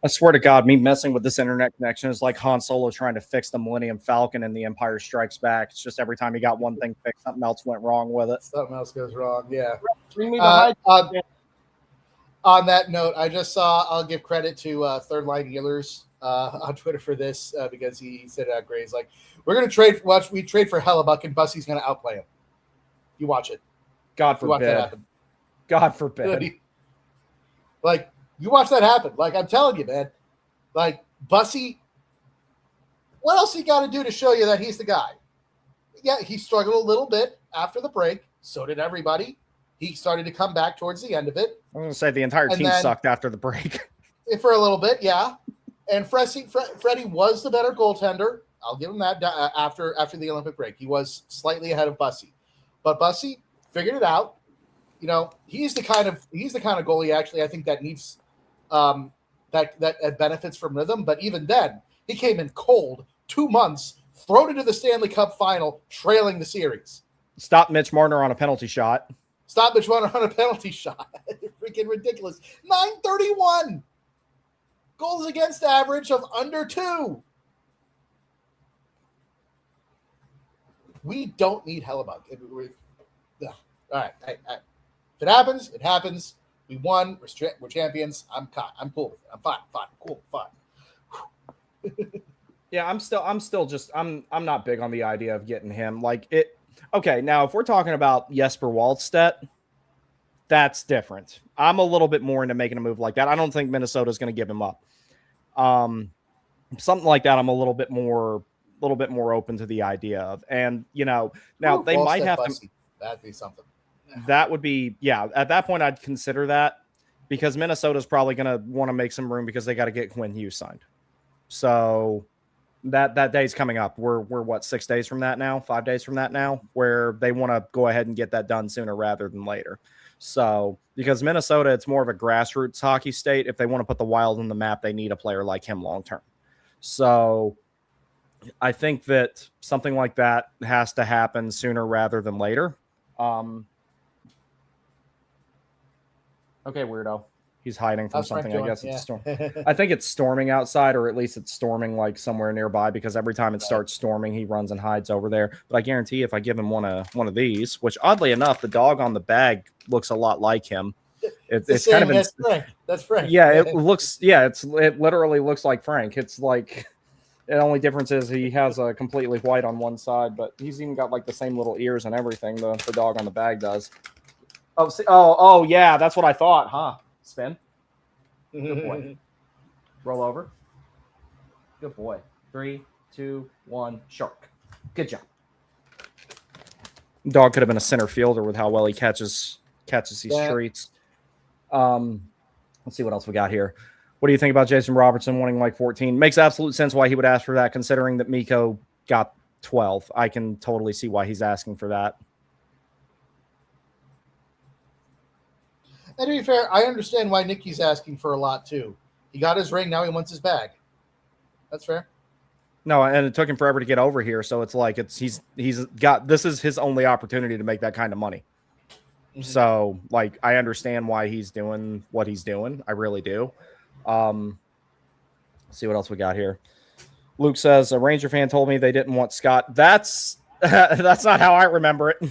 I swear to God, me messing with this internet connection is like Han Solo trying to fix the Millennium Falcon and The Empire Strikes Back. It's just every time he got one thing fixed, something else went wrong with it. Something else goes wrong, yeah. Bring me the on that note, I just saw, I'll give credit to Third Line Healers on Twitter for this because he said it out great. He's like, we're going to trade, we trade for Hellebuck and Bussey's going to outplay him. You watch it. God You watch that forbid. happen. God forbid. Like, you watch that happen. Like, I'm telling you, man. Like, Bussy, what else he got to do to show you that he's the guy? Yeah, he struggled a little bit after the break. So did everybody. He started to come back towards the end of it. I'm going to say the entire team sucked after the break. For a little bit, yeah. And Freddie was the better goaltender. I'll give him that after the Olympic break. He was slightly ahead of Bussy. But Bussy figured it out. You know, he's the kind of goalie actually I think that needs that benefits from rhythm. But even then, he came in cold, 2 months, thrown into the Stanley Cup final, trailing the series. Stop Mitch Marner on a penalty shot. Freaking ridiculous. 931. Goals against average of under 2. We don't need Hellebuck. All right. If it happens, it happens. We won. We're champions. I'm cool with it. I'm fine. Cool. Yeah, I'm not big on the idea of getting him. Like it. Okay, now if we're talking about Jesper Wallstedt, that's different. I'm a little bit more into making a move like that. I don't think Minnesota's going to give him up. Something like that, I'm a little bit more open to the idea of. And now they might have to. That'd be something. That would be, yeah. At that point, I'd consider that because Minnesota's probably going to want to make some room because they got to get Quinn Hughes signed. So that day's coming up. We're what, 6 days from that now, 5 days from that now, where they want to go ahead and get that done sooner rather than later. So because Minnesota, it's more of a grassroots hockey state. If they want to put the Wild on the map, they need a player like him long term. So I think that something like that has to happen sooner rather than later. Okay, weirdo. He's hiding from something. I guess it's storm. I think it's storming outside, or at least it's storming like somewhere nearby, because every time it starts storming, he runs and hides over there. But I guarantee if I give him one of these, which oddly enough, the dog on the bag looks a lot like him. It's kind of that's Frank. That's Frank. Yeah, it looks. Yeah, it literally looks like Frank. It's like the only difference is he has a completely white on one side, but he's even got like the same little ears and everything. The dog on the bag does. Oh, yeah, that's what I thought, huh? Spin. Good boy. Roll over. Good boy. 3, 2, 1, shark. Good job. Dog could have been a center fielder with how well he catches these treats. Let's see what else we got here. What do you think about Jason Robertson wanting like 14? Makes absolute sense why he would ask for that, considering that Mikko got 12. I can totally see why he's asking for that. And to be fair, I understand why Nicky's asking for a lot too. He got his ring, now he wants his bag. That's fair. No, and it took him forever to get over here, so it's like he's got, this is his only opportunity to make that kind of money. Mm-hmm. So, like, I understand why he's doing what he's doing. I really do. Let's see what else we got here. Luke says a Ranger fan told me they didn't want Scott. That's not how I remember it.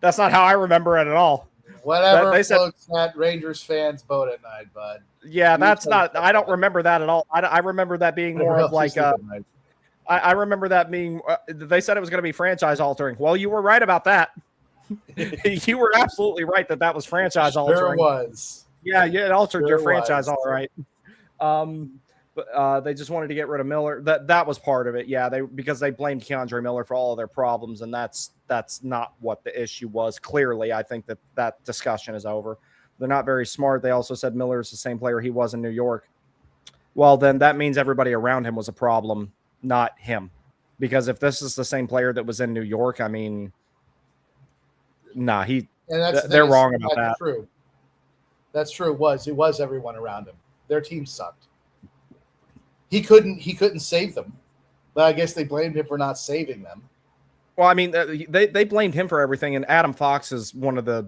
That's not how I remember it at all. Whatever they floats that Rangers fans boat at night, bud. Yeah, that's not. I don't remember that at all. I remember that being more of like. I remember that being. They said it was going to be franchise altering. Well, you were right about that. You were absolutely right that was franchise altering. Sure was. Yeah, it altered your franchise, all right. But they just wanted to get rid of Miller. That was part of it. Yeah, because they blamed Keandre Miller for all of their problems, and that's not what the issue was. Clearly, I think that discussion is over. They're not very smart. They also said Miller is the same player he was in New York. Well, then that means everybody around him was a problem, not him. Because if this is the same player that was in New York, I mean, nah, they're wrong about that. True. That's true. It was everyone around him. Their team sucked. He couldn't save them, but I guess they blamed him for not saving them. Well, I mean, they blamed him for everything, and Adam Fox is one of the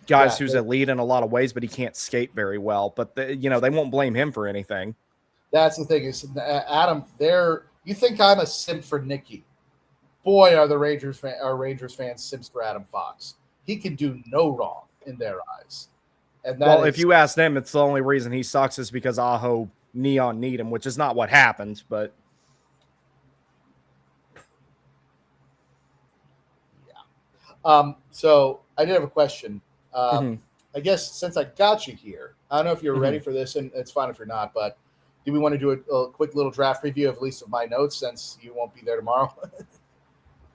guys who's elite in a lot of ways, but he can't skate very well. But they won't blame him for anything. That's the thing is, Adam. You think I'm a simp for Nicky? Boy, are Rangers fans simps for Adam Fox. He can do no wrong in their eyes. And if you ask them, it's the only reason he sucks is because Aho Neon need him, which is not what happened, but yeah. So I did have a question. Mhm. I guess since I got you here, I don't know if you're ready Mhm. for this, and it's fine if you're not, but do we want to do a quick little draft review of at least of my notes since you won't be there tomorrow?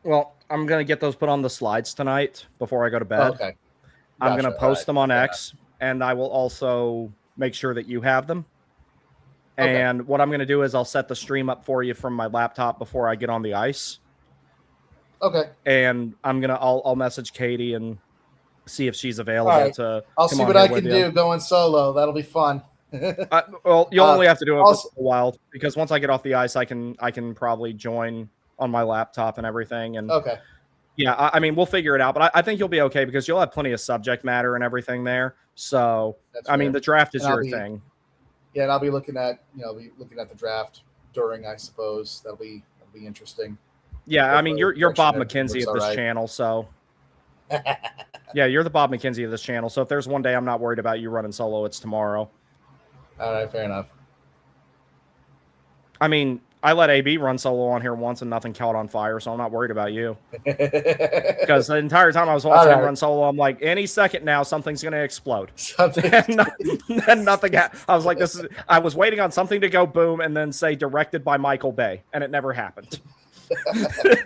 Well, I'm gonna get those put on the slides tonight before I go to Oh, bed. okay. I'm gonna Gotcha. All right. post them on Fair enough. X, and I will also make sure that you have them. Okay. And what I'm gonna do is I'll set the stream up for you from my laptop before I get on the ice. Okay. And I'll message Katie and see if she's All available right. to I'll come see on what here I with can you. do going solo. That'll be fun. Well, you'll only have to do it for Also, a while because once I get off the ice, I can probably join on my laptop and everything. And okay. yeah, I mean, we'll figure it out. But I think you'll be okay because you'll have plenty of subject matter and everything there. So That's I mean, fair. the draft is And your thing. Yeah, and I'll be looking at the draft during, I suppose. That'll be interesting. Yeah, I mean, you're Bob Everything McKenzie looks of this all right. channel, so yeah, you're the Bob McKenzie of this channel. So if there's one day I'm not worried about you running solo, it's tomorrow. All right, fair enough. I mean, I let AB run solo on here once and nothing caught on fire, so I'm not worried about you. Because the entire time I was watching him run solo, I'm like, any second now, something's going to explode. And nothing happened. I was like, I was waiting on something to go boom and then say directed by Michael Bay, and it never happened.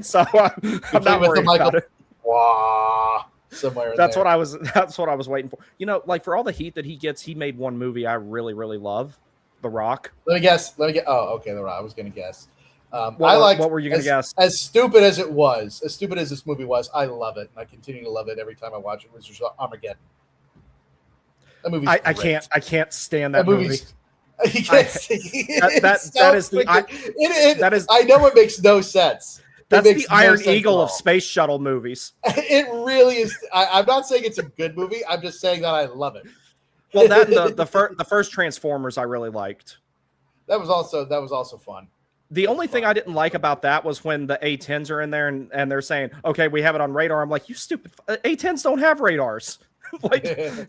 So I'm not worried about it. Wow. Somewhere in that's there. what I was waiting for. You know, like for all the heat that he gets, he made one movie I really, really love, The Rock. Let me guess. Oh, okay, The Rock. I was going to guess. What were you going to guess? As stupid as it was, as stupid as this movie was, I love it, and I continue to love it every time I watch it. Which is Armageddon. That movie. I can't stand that movie. I know it makes no sense. That's the Iron Eagle of space shuttle movies. It really is. I'm not saying it's a good movie. I'm just saying that I love it. Well, that the first Transformers I really liked. That was also fun. The only thing I didn't like about that was when the A-10s are in there and they're saying, "Okay, we have it on radar." I'm like, "You stupid! A-10s don't have radars." Like,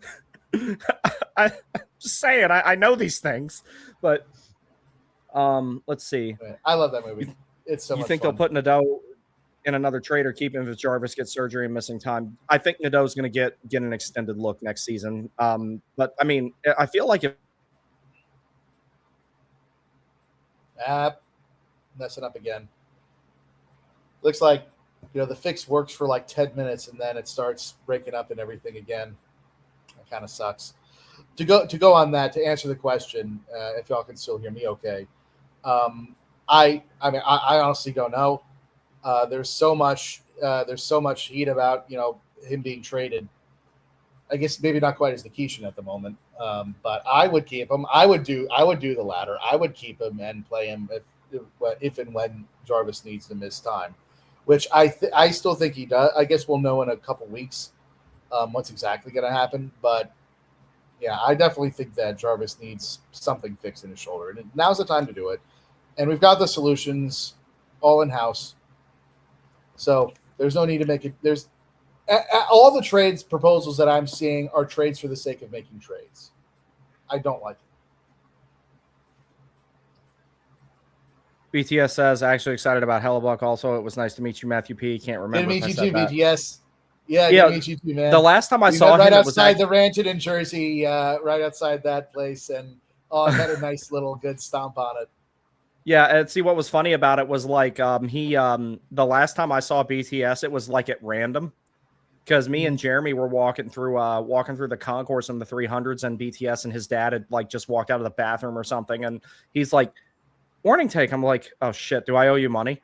I'm just saying, I know these things, but let's see. I love that movie. It's so much fun. You think they'll put Nadeau in another trade or keep him if Jarvis gets surgery and missing time? I think Nadeau's going to get an extended look next season. But I mean, I feel like if messing up again. Looks like the fix works for like 10 minutes and then it starts breaking up and everything again. That kind of sucks. To go on that, to answer the question, if y'all can still hear me okay. I mean, I honestly don't know. There's so much heat about him being traded. I guess maybe not quite as Nikishin at the moment, but I would keep him. I would do the latter. I would keep him and play him if and when Jarvis needs to miss time, which I still think he does. I guess we'll know in a couple weeks what's exactly going to happen, but. Yeah, I definitely think that Jarvis needs something fixed in his shoulder, and now's the time to do it. And we've got the solutions all in house, so there's no need to make it. There's all the trades proposals that I'm seeing are trades for the sake of making trades. I don't like it. BTS says, actually excited about Hellebuck. Also, it was nice to meet you, Matthew P. Can't remember. Good to meet you too, BTS. Yeah, yeah. Good to meet you too, man. The last time I saw him, right it was outside the ranch in Jersey, right outside that place, and I had a nice little good stomp on it. Yeah, and see what was funny about it was like the last time I saw BTS, it was like at random because me and Jeremy were walking through the concourse in the 300s, and BTS and his dad had like just walked out of the bathroom or something, and he's like, "Warning take." I'm like, "Oh shit, do I owe you money?"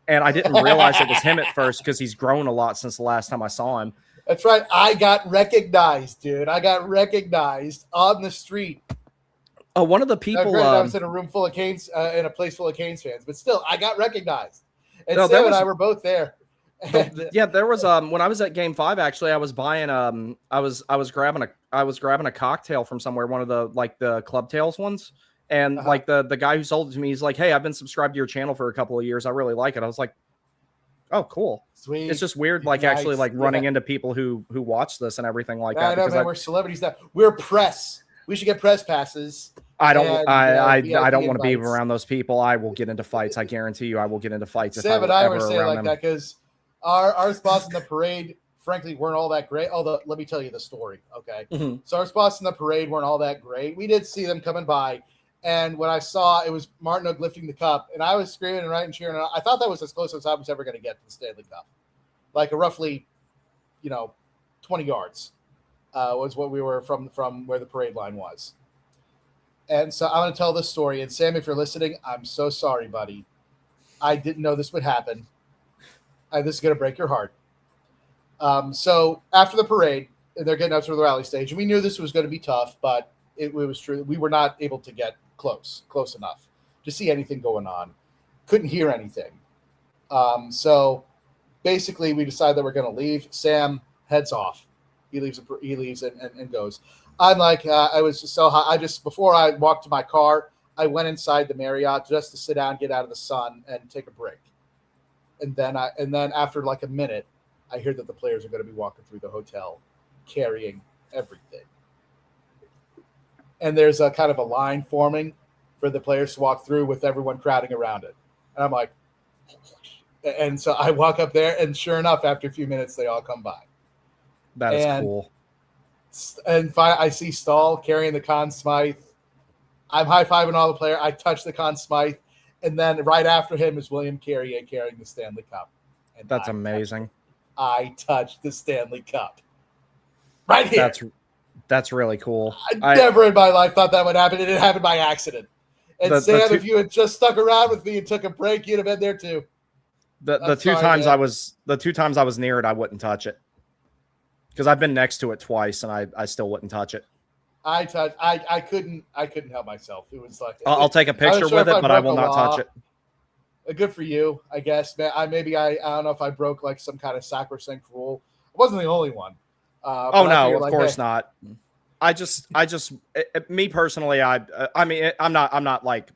And I didn't realize it was him at first because he's grown a lot since the last time I saw him. That's right. I got recognized, dude. I got recognized on the street. Oh, one of the people. I was in a room full of Canes, in a place full of Canes fans, but still, I got recognized. And no, Sam and I were both there. Yeah, there was when I was at Game 5. Actually, I was buying I was grabbing a cocktail from somewhere, one of the Club Tails ones. And like the guy who sold it to me, he's like, "Hey, I've been subscribed to your channel for a couple of years. I really like it." I was like, "Oh, cool." Sweet. It's just weird, like actually like running into people who watch this and everything like that. I know, man, we're celebrities now. We're press. We should get press passes. I don't want to be around those people. I will get into fights. I guarantee you, I will get into fights. Sam and I were saying like that because our spots in the parade frankly weren't all that great. Although, let me tell you the story, okay? Mm-hmm. So our spots in the parade weren't all that great. We did see them coming by, and when I saw it was Martinook lifting the cup, and I was screaming and right and cheering, I thought that was as close as I was ever going to get to the Stanley Cup, like a roughly, 20 yards was what we were from where the parade line was. And so I'm going to tell this story. And Sam, if you're listening, I'm so sorry, buddy. I didn't know this would happen. This is going to break your heart. So after the parade, they're getting up to the rally stage, and we knew this was going to be tough, but it was true. We were not able to get close enough to see anything going on. Couldn't hear anything. So basically, we decided that we're going to leave. Sam heads off. He leaves and goes. I'm like, I was so high. Before I walked to my car, I went inside the Marriott just to sit down, get out of the sun, and take a break. And then after like a minute, I hear that the players are going to be walking through the hotel, carrying everything. And there's a kind of a line forming for the players to walk through with everyone crowding around it. And I'm like, and so I walk up there, and sure enough, after a few minutes, they all come by. That is cool. And I see Stahl carrying the Conn Smythe. I'm high-fiving all the players. I touch the Conn Smythe. And then right after him is William Carrier carrying the Stanley Cup. And that's amazing. I touched the Stanley Cup. Right here. That's really cool. I never in my life thought that would happen. It happened by accident. And Sam, if you had just stuck around with me and took a break, you'd have been there too. The two times I was near it, I wouldn't touch it. Because I've been next to it twice, and I still wouldn't touch it. I couldn't help myself. It was like I'll take a picture with it, but I will not touch it. Good for you, I guess. I don't know if I broke like some kind of sacrosanct rule. I wasn't the only one. Oh no, of course not. Me personally, I'm not like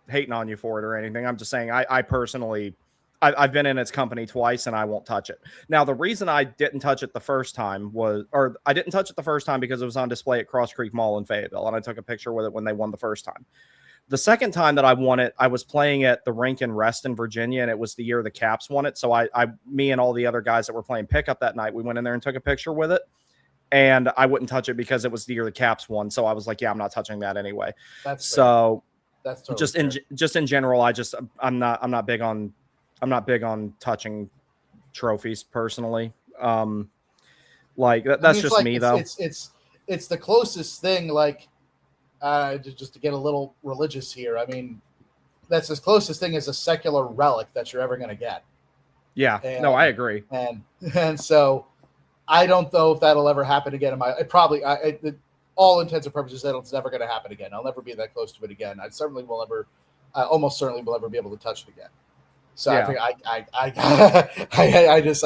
hating on you for it or anything. I'm just saying I personally. I've been in its company twice, and I won't touch it. Now, the reason I didn't touch it the first time because it was on display at Cross Creek Mall in Fayetteville, and I took a picture with it when they won the first time. The second time that I won it, I was playing at the rink in Reston, Virginia, and it was the year the Caps won it. So me and all the other guys that were playing pickup that night, we went in there and took a picture with it, and I wouldn't touch it because it was the year the Caps won. So I was like, yeah, I'm not touching that anyway. That's totally just in general. I'm not big on touching trophies personally. That's just me though. It's the closest thing, like just to get a little religious here. I mean, that's the closest thing as a secular relic that you're ever going to get. Yeah, no, I agree. And so I don't know if that'll ever happen again in my. All intents and purposes, it's never going to happen again. I'll never be that close to it again. I almost certainly will never be able to touch it again. So yeah. I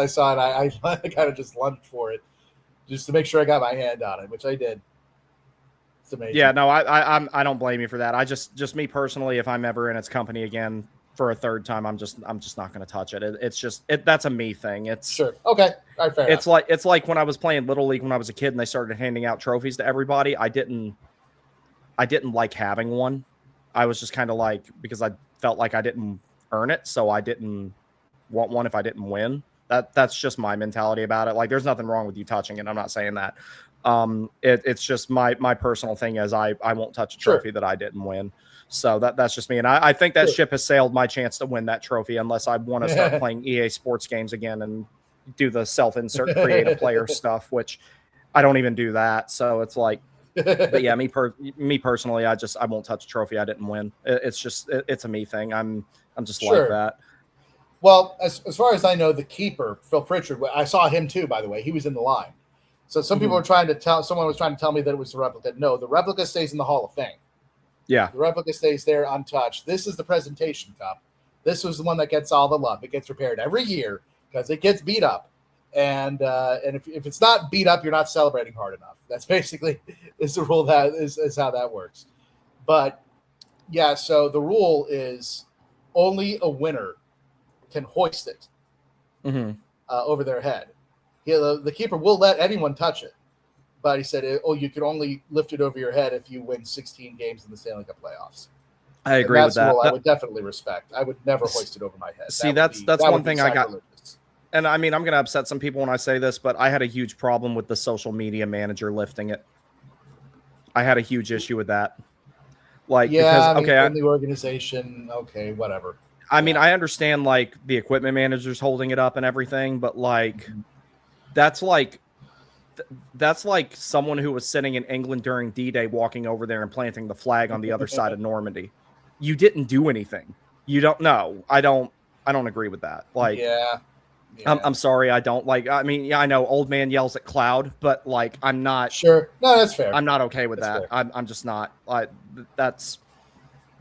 saw it. I kind of just lunged for it just to make sure I got my hand on it, which I did. It's amazing. Yeah, no, I don't blame you for that. I just me personally, if I'm ever in its company again for a third time, I'm just not going to touch it. That's a me thing. It's sure. Okay. All right, fair enough. It's like when I was playing Little League when I was a kid and they started handing out trophies to everybody. I didn't like having one. I was just kind of like, because I felt like I didn't earn it, so I didn't want one if I didn't win. That's just my mentality about it. Like, there's nothing wrong with you touching it. I'm not saying that. It's just my personal thing is I won't touch a trophy that I didn't win. So that's just me. And I think that ship has sailed my chance to win that trophy unless I want to start playing EA sports games again and do the self-insert create a player stuff, which I don't even do that. So it's like, but yeah, me personally, I won't touch a trophy I didn't win. It's a me thing. I'm just like that. Well, as far as I know, the keeper, Phil Pritchard, I saw him too, by the way. He was in the line. So someone was trying to tell me that it was the replica. No, the replica stays in the Hall of Fame. Yeah. The replica stays there untouched. This is the presentation cup. This was the one that gets all the love. It gets repaired every year because it gets beat up. And if it's not beat up, you're not celebrating hard enough. That's basically is the rule. That is how that works. But yeah, so the rule is only a winner can hoist it over their head. The keeper will let anyone touch it, but he said, you can only lift it over your head if you win 16 games in the Stanley Cup playoffs. I agree with that. Rule I would definitely respect. I would never hoist it over my head. See, that's one thing I got. and I mean, I'm going to upset some people when I say this, but I had a huge problem with the social media manager lifting it. I had a huge issue with that. Like, because, Yeah, I mean, okay, in the organization, okay, whatever. I mean, Yeah. I understand like the equipment managers holding it up and everything, but like, Mhm. that's like, that's like someone who was sitting in England during D-Day walking over there and planting the flag on the other side of Normandy. You didn't do anything. You don't know. I don't agree with that. Like, Yeah, yeah. I'm sorry, I don't like. I mean, yeah, I know old man yells at cloud, but like, Sure. No, that's fair. I'm not okay with That's that. fair. I'm just not. Like, that's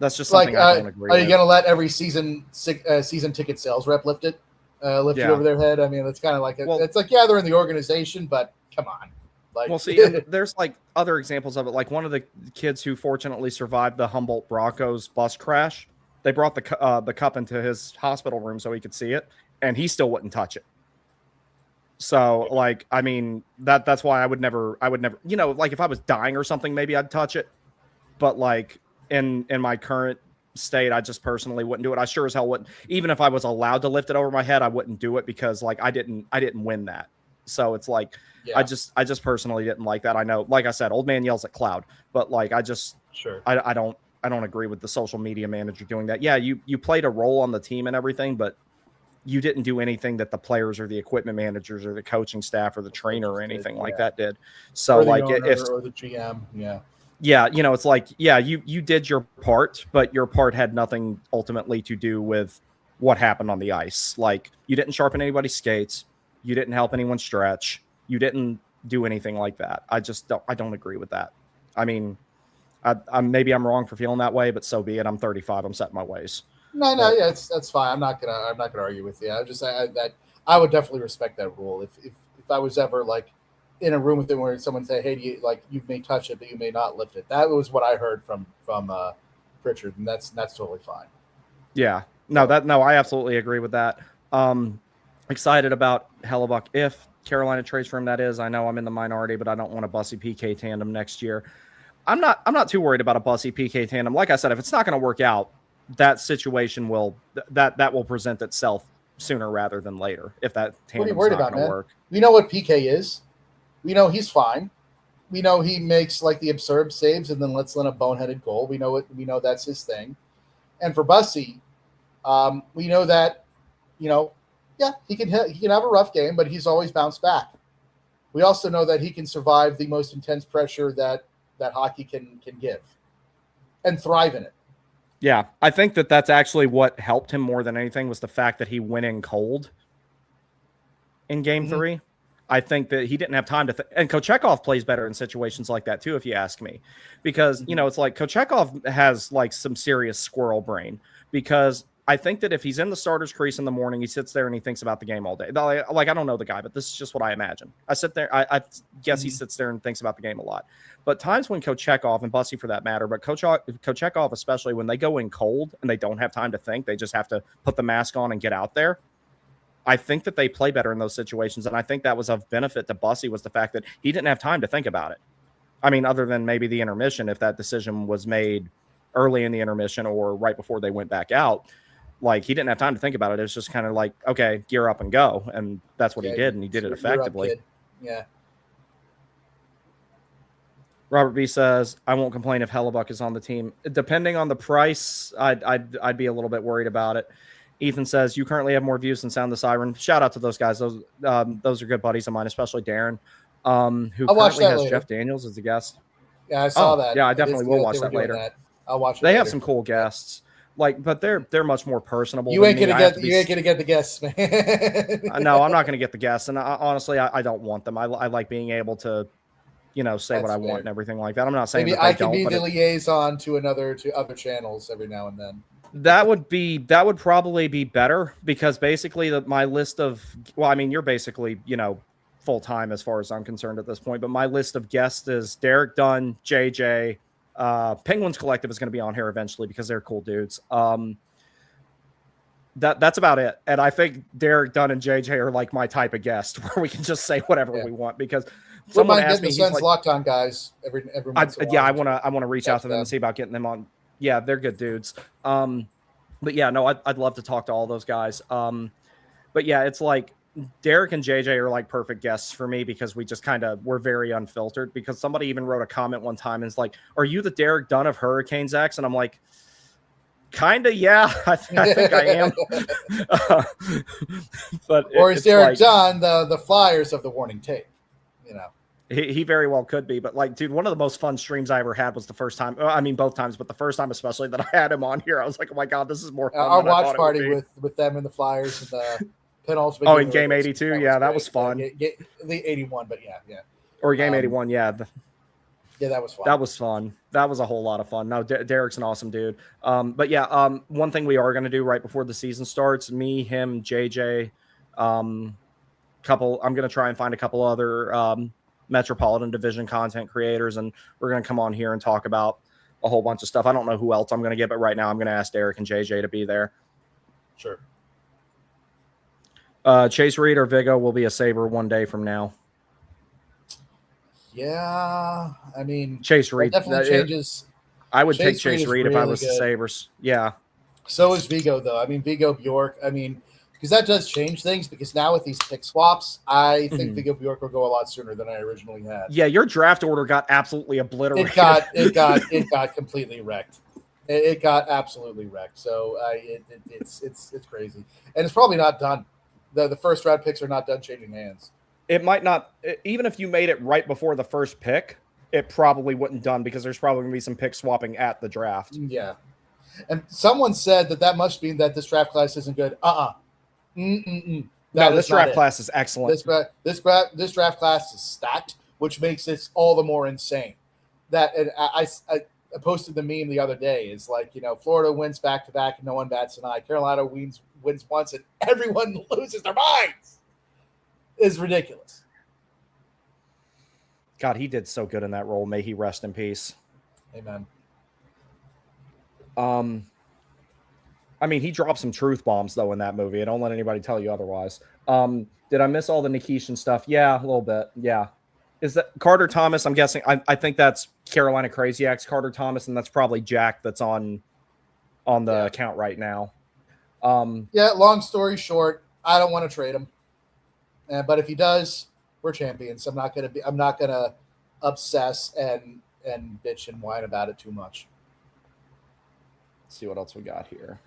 that's just Like, something I don't agree are you with. going to let every season ticket sales rep lift it Yeah. over their head? I mean, it's kind of like Well, it's like, yeah, they're in the organization, but come on, like, well, see, and there's like other examples of it. Like one of the kids who fortunately survived the Humboldt Broncos bus crash, they brought the cup into his hospital room so he could see it, and he still wouldn't touch it. So, like, I mean, that's why I would never, you know, like if I was dying or something, maybe I'd touch it. But like in my current state, I just personally wouldn't do it. I sure as hell wouldn't. Even if I was allowed to lift it over my head, I wouldn't do it because like I didn't win that. So it's like yeah, I just personally didn't like that. I know, like I said, old man yells at cloud, but like sure. I don't agree with the social media manager doing that. Yeah, you played a role on the team and everything, but you didn't do anything that the players or the equipment managers or the coaching staff or the trainer or anything like that did. So Or the like owner if or the GM. Yeah. yeah, you know, it's like, yeah, you did your part, but your part had nothing ultimately to do with what happened on the ice. Like you didn't sharpen anybody's skates, you didn't help anyone stretch, you didn't do anything like that. I don't agree with that. I mean, I maybe I'm wrong for feeling that way, but so be it. I'm 35. I'm set in my ways. No, no, But yeah, that's fine. I'm not gonna argue with you. That I would definitely respect that rule. If I was ever like in a room with them where someone say, "Hey, you may touch it, but you may not lift it." That was what I heard from Pritchard, and that's totally fine. yeah, So no, I absolutely agree with that. Um, excited about Hellebuck if Carolina trades for him. That is, I know I'm in the minority, but I don't want a Bussy PK tandem next year. I'm not too worried about a Bussy PK tandem. Like I said, if it's not going to work out, that situation will that will present itself sooner rather than later if that what are you tandem's worried not about, going to man? work. We know what PK is. We know he's fine. We know he makes like the absurd saves and then lets in a boneheaded goal. We know it. We know that's his thing. And for Bussy, we know that, you know, yeah, he can have a rough game, but he's always bounced back. We also know that he can survive the most intense pressure that hockey can give and thrive in it. Yeah, I think that that's actually what helped him more than anything was the fact that he went in cold in game Mm-hmm. 3. I think that he didn't have time to and Kochekov plays better in situations like that too, if you ask me, because you Mm-hmm. know it's like Kochekov has like some serious squirrel brain because I think that if he's in the starter's crease in the morning, he sits there and he thinks about the game all day. Like I don't know the guy, but this is just what I imagine. I sit there, I guess he Mm-hmm. sits there and thinks about the game a lot. But times when Kochekov and Bussy for that matter, but Kochekov especially when they go in cold and they don't have time to think, they just have to put the mask on and get out there. I think that they play better in those situations, and I think that was of benefit to Bussy was the fact that he didn't have time to think about it. I mean, other than maybe the intermission, if that decision was made early in the intermission or right before they went back out, like he didn't have time to think about it. It was just kind of like, okay, gear up and go, and that's what he Yeah, did, and he did it you're up, effectively. kid. Yeah. Robert B says, "I won't complain if Hellebuck is on the team. Depending on the price, I'd be a little bit worried about it." Ethan says, "You currently have more views than Sound the Siren." Shout out to those guys. Those are good buddies of mine, especially Darren, who I'll watch currently that has later. Jeff Daniels as a guest. Yeah, I saw Oh, that. yeah, I I did definitely see will that they watch were that doing later. that. I'll watch it They later. have some cool Yeah. guests, like, but they're much more personable You than ain't me. gonna I have get to be. you ain't gonna get the guests, man. No, I'm not going to get the guests, and honestly, I don't want them. I like being able to, you know, say what That's I want fair. and everything like that. I'm not saying Maybe that I they can don't, be but the liaison to other channels every now and then. that would probably be better because basically my list of well, I mean, you're basically, you know, full time as far as I'm concerned at this point, but my list of guests is Derek Dunn, JJ, Penguins Collective is going to be on here eventually because they're cool dudes. That's about it. And I think Derek Dunn and JJ are like my type of guest where we can just say whatever Yeah. we want because Wouldn't someone mind asked getting me, the he's Sens like, locked on guys every once in a while. I want to reach out to them and see about getting them on. Yeah, they're good dudes. But yeah, no, I'd love to talk to all those guys. But yeah, it's like Derek and JJ are like perfect guests for me because we're very unfiltered. Because somebody even wrote a comment one time and it's like, "Are you the Derek Dunn of Hurricanes X?" And I'm like, "Kinda, yeah. I think I am." But or is Derek Dunn the Flyers of the warning tape? He very well could be, but like, dude, one of the most fun streams I ever had was the first time. I mean, both times, but the first time especially that I had him on here, I was like, oh my god, this is more fun. Our watch party with them and the Flyers and the penultimate. Oh, in game 82, that was fun. The 81, but yeah. Or game 81, yeah. Yeah, that was fun. That was fun. That was a whole lot of fun. No, Derek's an awesome dude. But yeah, one thing we are going to do right before the season starts, me, him, JJ, I'm going to try and find a couple other Metropolitan Division content creators, and we're going to come on here and talk about a whole bunch of stuff. I don't know who else I'm going to get, but right now I'm going to ask Derek and JJ to be there. Sure. Chase Reed or Vigo will be a Sabre one day from now. Yeah, I mean, Chase Reed definitely changes. I would take Chase Reed if I was the Sabres. Yeah. So is Vigo, though. I mean, Vigo Bjork. I mean, because that does change things. Because now with these pick swaps, I think Vigo Bjork will go a lot sooner than I originally had. Yeah, your draft order got absolutely obliterated. It got completely wrecked. It got absolutely wrecked. So it's crazy, and it's probably not done. The first round picks are not done changing hands. It might not, even if you made it right before the first pick, it probably wouldn't done because there's probably going to be some pick swapping at the draft. Yeah. And someone said that must mean that this draft class isn't good. No, this draft class is excellent. This draft class is stacked, which makes this all the more insane. That I posted the meme the other day. Is like, Florida wins back-to-back and no one bats an eye. Carolina wins once and everyone loses their minds. Is ridiculous. God, he did so good in that role. May he rest in peace. Amen. I mean, he dropped some truth bombs though in that movie. Don't let anybody tell you otherwise. Did I miss all the Nikishin stuff? Yeah, a little bit. Yeah. Is that Carter Thomas? I'm guessing. I think that's Carolina Crazy X Carter Thomas, and that's probably Jack that's on the account right now. Yeah. Long story short, I don't want to trade him. But if he does, we're champions. I'm not gonna obsess and bitch and whine about it too much. Let's see what else we got here.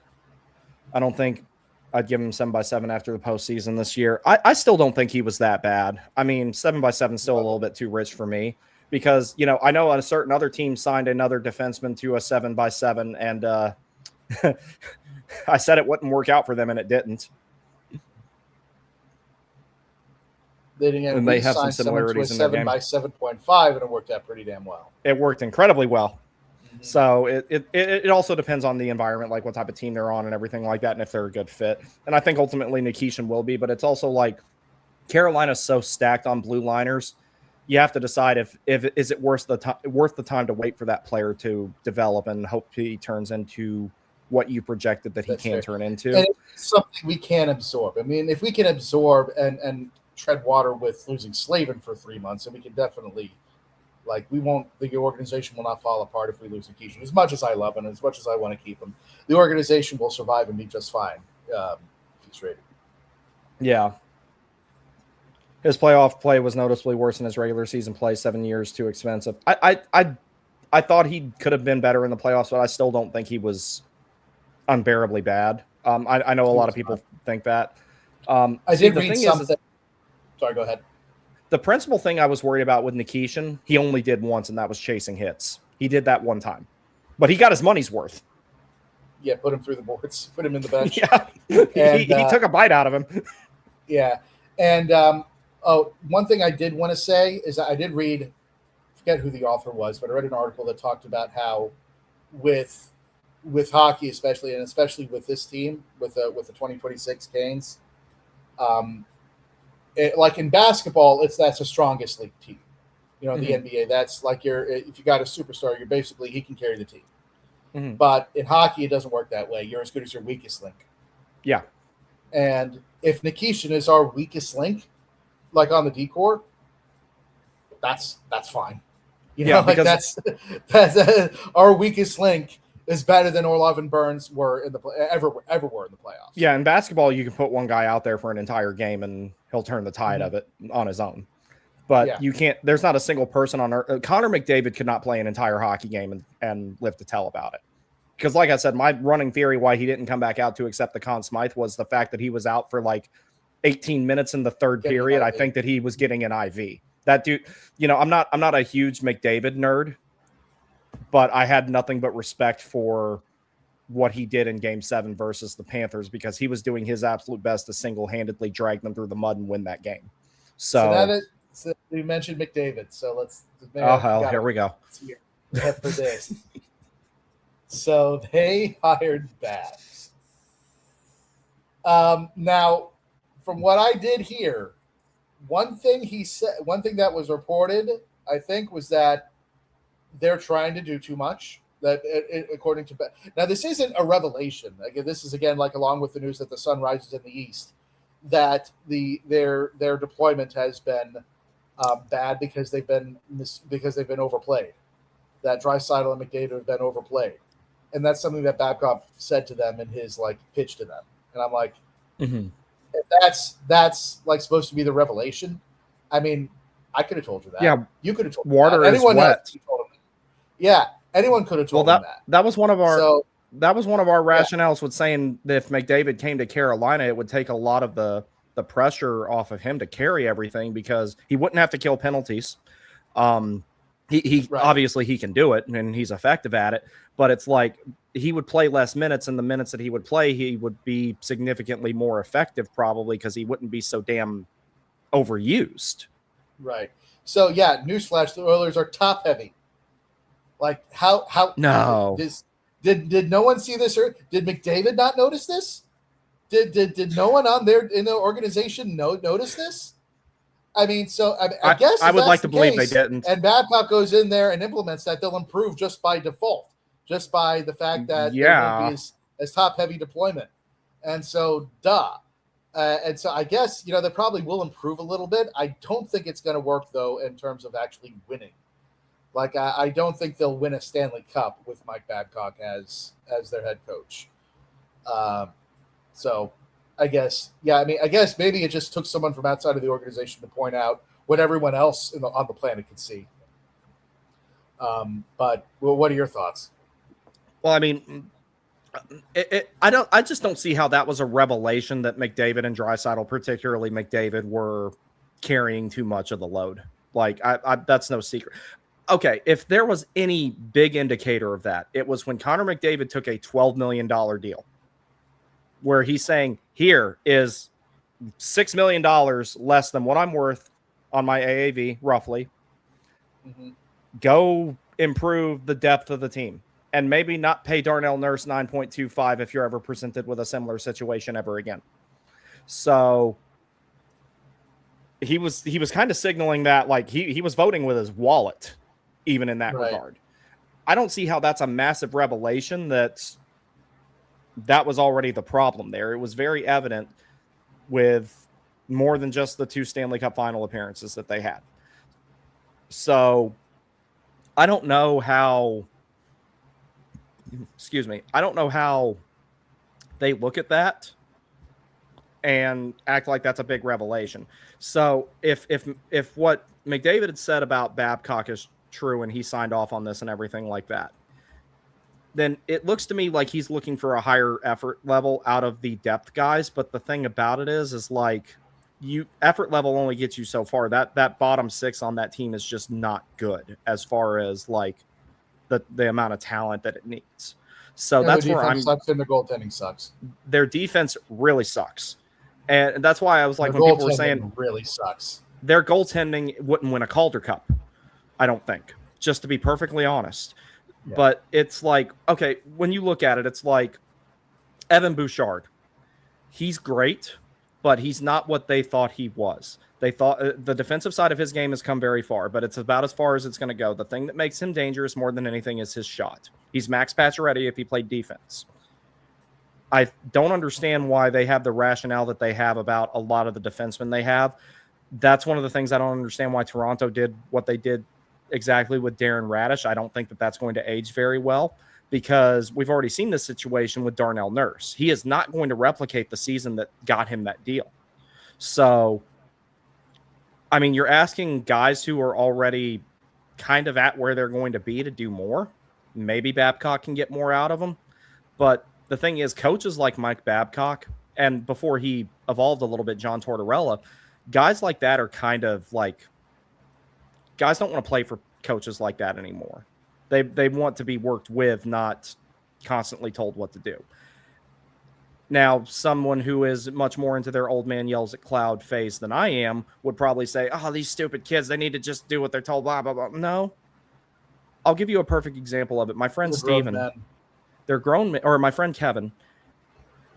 I don't think I'd give him 7x7 after the postseason this year. I still don't think he was that bad. I mean, 7x7 is still a little bit too rich for me because I know a certain other team signed another defenseman to a 7x7, and I said it wouldn't work out for them, and it didn't. They have some similarities in their game. 7x7.5, and it worked out pretty damn well. It worked incredibly well. Mm-hmm. So it also depends on the environment, like what type of team they're on and everything like that, and if they're a good fit. And I think ultimately Nikishin will be, but it's also like Carolina's so stacked on blue liners. You have to decide if is it worth the time to wait for that player to develop and hope he turns into what you projected that he can turn into. And it's something we can absorb. I mean, if we can absorb and tread water with losing Slavin for 3 months, and we can definitely, the organization will not fall apart if we lose Nikishin. As much as I love him, as much as I want to keep him, the organization will survive and be just fine if he's traded. Yeah. His playoff play was noticeably worse than his regular season play. 7 years too expensive. I thought he could have been better in the playoffs, but I still don't think he was unbearably bad. I know a lot of people think that. I did read something. Sorry, go ahead. The principal thing I was worried about with Nikishin, he only did once, and that was chasing hits. He did that one time. But he got his money's worth. Yeah, put him through the boards. Put him in the bench. Yeah, and, he took a bite out of him. Yeah. And one thing I did want to say is I did read, I forget who the author was, but I read an article that talked about how with hockey especially, and especially with this team, with the 2026 Canes, like in basketball, that's the strongest league team. The NBA, that's like if you got a superstar, you're basically, he can carry the team. Mm-hmm. But in hockey, it doesn't work that way. You're as good as your weakest link. Yeah. And if Nikishin is our weakest link, like on the D-core, that's fine. Because that's our weakest link is better than Orlov and Burns were in the ever were in the playoffs. Yeah, in basketball, you can put one guy out there for an entire game and he'll turn the tide of it on his own. But you can't. There's not a single person on earth. Connor McDavid could not play an entire hockey game and live to tell about it. Because, like I said, my running theory why he didn't come back out to accept the Conn Smythe was the fact that he was out for like 18 minutes in the third period. I think that he was getting an IV. That dude, I'm not a huge McDavid nerd, but I had nothing but respect for what he did in Game 7 versus the Panthers because he was doing his absolute best to single-handedly drag them through the mud and win that game. So we mentioned McDavid, so let's. Oh hell, here we go. For this. So they hired Babs. Now, from what I did hear, one thing that was reported, I think, was that they're trying to do too much. That according to now, this isn't a revelation. Again, this is again along with the news that the sun rises in the east, that their deployment has been bad because they've been overplayed. That Draisaitl and McDavid have been overplayed, and that's something that Babcock said to them in his pitch to them. And I'm like, if that's supposed to be the revelation. I mean, I could have told you that. Yeah, you could have told water that. is wet. Yeah, anyone could have told them that. That was one of our rationales with saying that if McDavid came to Carolina, it would take a lot of the pressure off of him to carry everything because he wouldn't have to kill penalties. He obviously he can do it and he's effective at it, but it's like he would play less minutes, and the minutes that he would play, he would be significantly more effective probably because he wouldn't be so damn overused. Right. So yeah, newsflash: the Oilers are top heavy. Like how no did no one see this or did McDavid not notice this? Did no one in the organization notice this? I mean, so I guess I would like to believe they didn't. And Babcock goes in there and implements that, they'll improve just by default, just by the fact that there won't be as top heavy deployment. And so, and so I guess, they probably will improve a little bit. I don't think it's going to work though, in terms of actually winning. Like, I don't think they'll win a Stanley Cup with Mike Babcock as their head coach. So I guess maybe it just took someone from outside of the organization to point out what everyone else on the planet could see. But what are your thoughts? Well, I mean, I just don't see how that was a revelation that McDavid and Draisaitl, particularly McDavid, were carrying too much of the load. Like, that's no secret. Okay, if there was any big indicator of that, it was when Connor McDavid took a $12 million deal where he's saying, here is $6 million less than what I'm worth on my AAV, roughly. Go improve the depth of the team and maybe not pay Darnell Nurse 9.25 if you're ever presented with a similar situation ever again. So he was kind of signaling that, like, he was voting with his wallet, even in that regard. I don't see how that's a massive revelation that was already the problem there. It was very evident with more than just the 2 Stanley Cup final appearances that they had. So I don't know how they look at that and act like that's a big revelation. So if what McDavid had said about Babcock is true and he signed off on this and everything like that, then it looks to me like he's looking for a higher effort level out of the depth guys. But the thing about it is like, effort level only gets you so far. That bottom 6 on that team is just not good as far as like the amount of talent that it needs. So that's where I'm. Sucks and their goaltending sucks. Their defense really sucks, and that's why I was like, when people were saying really sucks, their goaltending wouldn't win a Calder Cup. I don't think, just to be perfectly honest. Yeah. But it's like, okay, when you look at it, it's like Evan Bouchard. He's great, but he's not what they thought he was. They thought the defensive side of his game has come very far, but it's about as far as it's going to go. The thing that makes him dangerous more than anything is his shot. He's Max Pacioretty if he played defense. I don't understand why they have the rationale that they have about a lot of the defensemen they have. That's one of the things I don't understand why Toronto did what they did exactly with Darren Radish. I don't think that that's going to age very well because we've already seen this situation with Darnell Nurse. He is not going to replicate the season that got him that deal. So, I mean, you're asking guys who are already kind of at where they're going to be to do more. Maybe Babcock can get more out of them. But the thing is, coaches like Mike Babcock, and before he evolved a little bit, John Tortorella, guys like that are kind of like, guys don't want to play for coaches like that anymore. They want to be worked with, not constantly told what to do. Now, someone who is much more into their old man yells at cloud phase than I am would probably say, oh, these stupid kids, they need to just do what they're told, blah, blah, blah. No. I'll give you a perfect example of it. My friend Steven, they're grown, or my friend Kevin,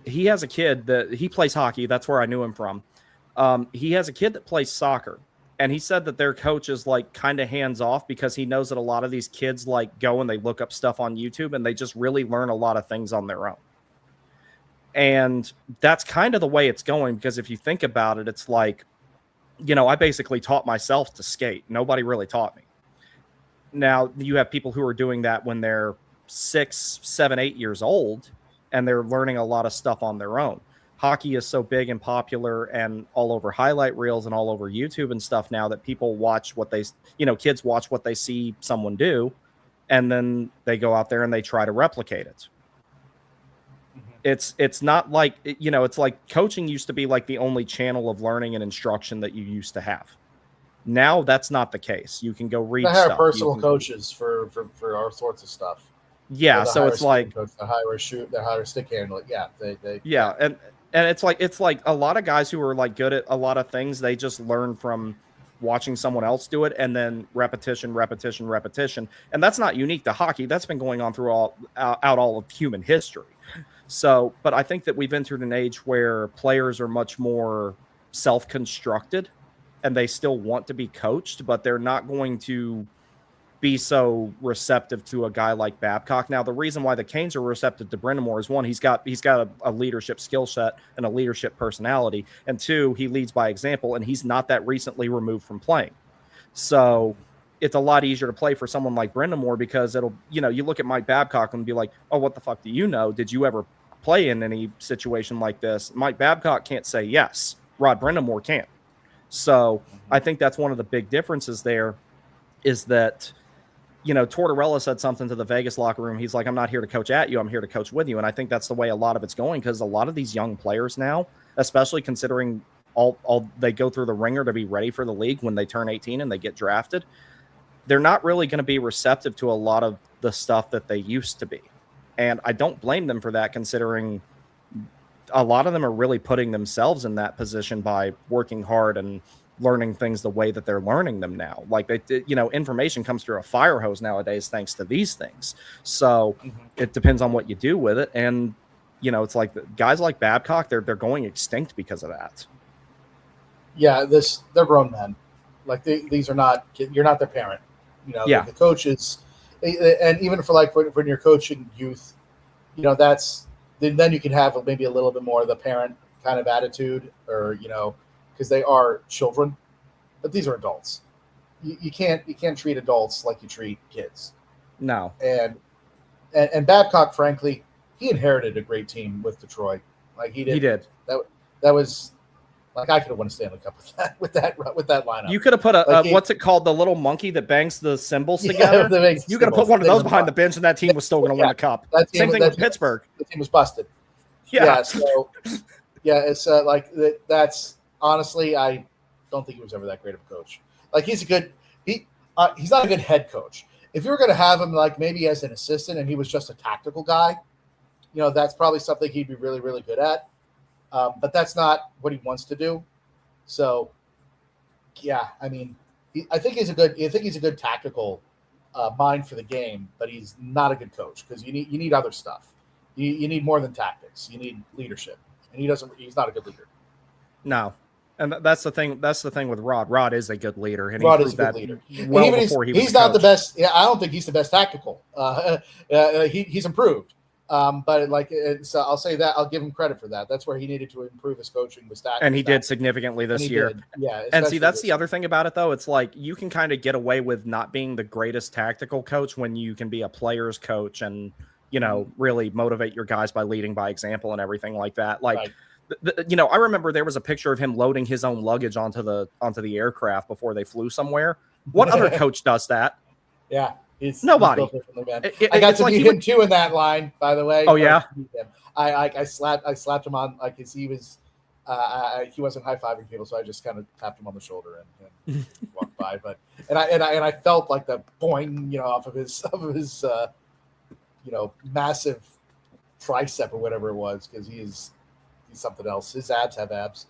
he has a kid that he plays hockey. That's where I knew him from. He has a kid that plays soccer. And he said that their coach is like kind of hands off because he knows that a lot of these kids like go and they look up stuff on YouTube and they just really learn a lot of things on their own. And that's kind of the way it's going, because if you think about it, it's like, you know, I basically taught myself to skate. Nobody really taught me. Now you have people who are doing that when they're 6, 7, 8 years old, and they're learning a lot of stuff on their own. Hockey is so big and popular and all over highlight reels and all over YouTube and stuff now that people watch what they, you know, kids watch what they see someone do, and then they go out there and they try to replicate it. It's not like, you know, it's like coaching used to be like the only channel of learning and instruction that you used to have. Now that's not the case. You can go read stuff. I hire personal coaches for all sorts of stuff. Yeah, so it's like coach, the higher stick handling. Yeah, they and it's like a lot of guys who are like good at a lot of things, they just learn from watching someone else do it, and then repetition. And that's not unique to hockey. That's been going on through all of human history. So, but I think that we've entered an age where players are much more self-constructed and they still want to be coached, but they're not going to be so receptive to a guy like Babcock. Now, the reason why the Canes are receptive to Brind'Amour is, one, he's got a leadership skill set and a leadership personality, and two, he leads by example, and he's not that recently removed from playing. So it's a lot easier to play for someone like Brind'Amour, because it'll, you know, you look at Mike Babcock and be like, oh, what the fuck do you know? Did you ever play in any situation like this? Mike Babcock can't say yes. Rod Brind'Amour can't. So I think that's one of the big differences there, is that, you know, Tortorella said something to the Vegas locker room. He's like, I'm not here to coach at you. I'm here to coach with you. And I think that's the way a lot of it's going, because a lot of these young players now, especially considering all they go through the ringer to be ready for the league when they turn 18 and they get drafted, they're not really going to be receptive to a lot of the stuff that they used to be. And I don't blame them for that, considering a lot of them are really putting themselves in that position by working hard and learning things the way that they're learning them now. Like, you know, information comes through a fire hose nowadays thanks to these things. So it depends on what you do with it. And, you know, it's like guys like Babcock, they're going extinct because of that. Yeah, they're grown men. Like, these are not, you're not their parent. You know, the coaches, and even for like when you're coaching youth, you know, then you can have maybe a little bit more of the parent kind of attitude, or, you know, because they are children, but these are adults. You can't treat adults like you treat kids. No. And Babcock, frankly, he inherited a great team with Detroit. Like, he did. He did. That was, like, I could have won a Stanley Cup with that lineup. You could have put what's it called, the little monkey that bangs the cymbals together. You could have put one of those behind the bench, and that team was still going to win the cup. Same thing with Pittsburgh. The team was busted. Yeah. So it's like that's honestly, I don't think he was ever that great of a coach. Like, he's not a good head coach. If you were going to have him like maybe as an assistant and he was just a tactical guy, you know, that's probably something he'd be really, really good at. But that's not what he wants to do. So, yeah, I mean, I think he's a good tactical mind for the game, but he's not a good coach, because you need other stuff. You need more than tactics. You need leadership, and he's not a good leader. No. And that's the thing. That's the thing with Rod. Rod is a good leader, and Rod is a good leader. Well, before he's not the best. Yeah, I don't think he's the best tactical. He's improved. But like, so I'll say that I'll give him credit for that. That's where he needed to improve his coaching with that, and he did significantly this year. Yeah, and see, that's the other thing about it, though. It's like you can kind of get away with not being the greatest tactical coach when you can be a player's coach and, really motivate your guys by leading by example and everything like that. Like, I remember there was a picture of him loading his own luggage onto the aircraft before they flew somewhere. What other coach does that? Yeah. Nobody. I got to meet him too in that line, by the way. Oh yeah. I slapped him on, like, he was he wasn't high-fiving people, so I just kind of tapped him on the shoulder and walked by. But I felt like the boing, off of his massive tricep or whatever it was, because he's something else. His abs have abs.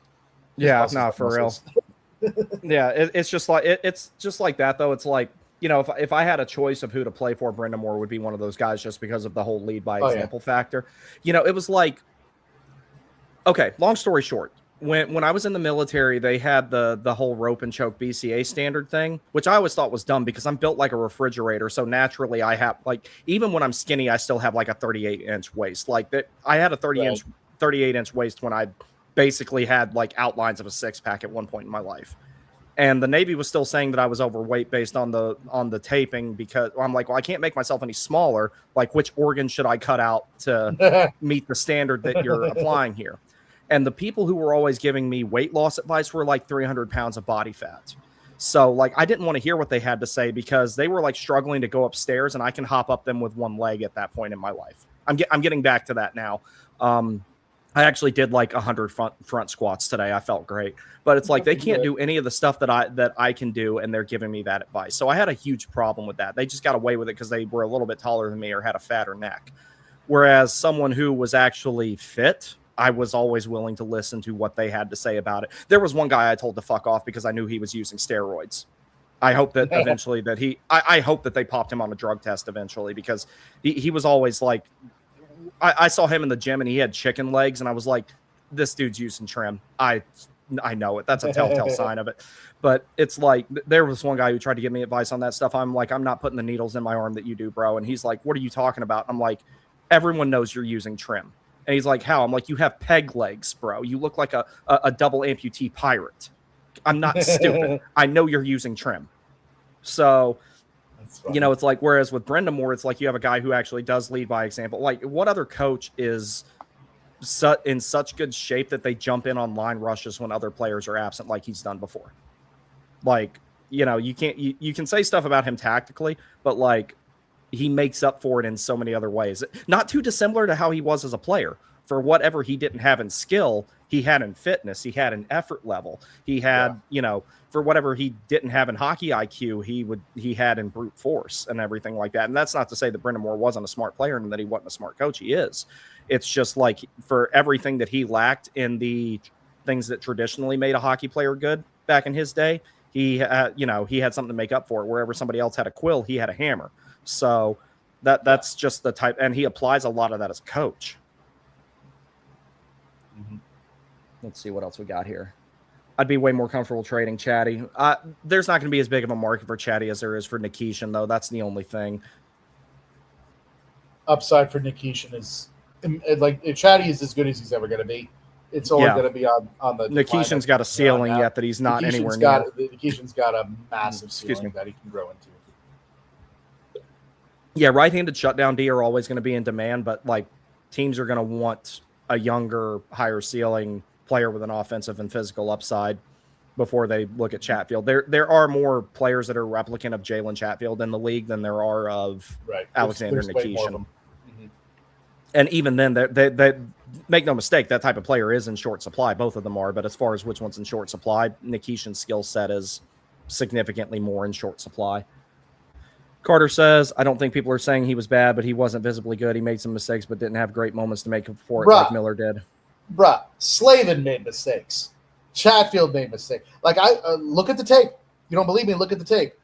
For real. Yeah, it's just like it's just like that though. It's like, if I had a choice of who to play for, Brendan Moore would be one of those guys just because of the whole lead by example factor. It was like, okay, long story short, when I was in the military, they had the whole rope and choke BCA standard thing, which I always thought was dumb because I'm built like a refrigerator. So naturally I have, like, even when I'm skinny, I still have like a 38-inch waist. Like that, I had a 38-inch waist when I basically had like outlines of a six-pack at one point in my life. And the Navy was still saying that I was overweight based on the taping, because I'm like, well, I can't make myself any smaller. Like, which organ should I cut out to meet the standard that you're applying here? And the people who were always giving me weight loss advice were like 300 pounds of body fat. So like, I didn't want to hear what they had to say because they were like struggling to go upstairs, and I can hop up them with one leg at that point in my life. I'm getting back to that now. I actually did like 100 front squats today. I felt great, but it's like they can't do any of the stuff that I can do, and they're giving me that advice. So I had a huge problem with that. They just got away with it because they were a little bit taller than me or had a fatter neck. Whereas someone who was actually fit, I was always willing to listen to what they had to say about it. There was one guy I told to fuck off because I knew he was using steroids. I hope that eventually I hope that they popped him on a drug test eventually, because he was always like, I saw him in the gym and he had chicken legs, and I was like, this dude's using trim. I know it. That's a telltale sign of it. But it's like, there was one guy who tried to give me advice on that stuff. I'm like, I'm not putting the needles in my arm that you do, bro. And he's like, what are you talking about? I'm like, everyone knows you're using trim. And he's like, how? I'm like, you have peg legs, bro. You look like a double amputee pirate. I'm not stupid. I know you're using trim. So, it's like, whereas with Brendan Moore, it's like you have a guy who actually does lead by example. Like, what other coach is in such good shape that they jump in on line rushes when other players are absent, like he's done before? Like, you can say stuff about him tactically, but like, he makes up for it in so many other ways. Not too dissimilar to how he was as a player. For whatever he didn't have in skill, he had in fitness, he had in effort level, he had, for whatever he didn't have in hockey IQ, he had in brute force and everything like that. And that's not to say that Brendan Moore wasn't a smart player and that he wasn't a smart coach. He is. It's just like, for everything that he lacked in the things that traditionally made a hockey player good back in his day, he had something to make up for it. Wherever somebody else had a quill, he had a hammer. So that's just the type, and he applies a lot of that as coach. Mm-hmm. Let's see what else we got here. I'd be way more comfortable trading Chatty. There's not going to be as big of a market for Chatty as there is for Nikishin, though. That's the only thing. Upside for Nikishin is, like, Chatty is as good as he's ever going to be. It's only going to be on the. Nikishin's got a ceiling yet that he's not anywhere near. Nikishin's got a massive ceiling that he can grow into. Yeah, right-handed shutdown D are always going to be in demand, but like, teams are going to want a younger, higher ceiling player with an offensive and physical upside before they look at Chatfield. There are more players that are replicant of Jalen Chatfield in the league than there are of Alexander Nikishin. Mm-hmm. And even then, they make no mistake, that type of player is in short supply. Both of them are, but as far as which one's in short supply, Nikishin's skill set is significantly more in short supply. Carter says, I don't think people are saying he was bad, but he wasn't visibly good. He made some mistakes, but didn't have great moments to make up for it like Miller did. Slavin made mistakes. Chatfield made mistakes. Like, I look at the tape. You don't believe me? Look at the tape.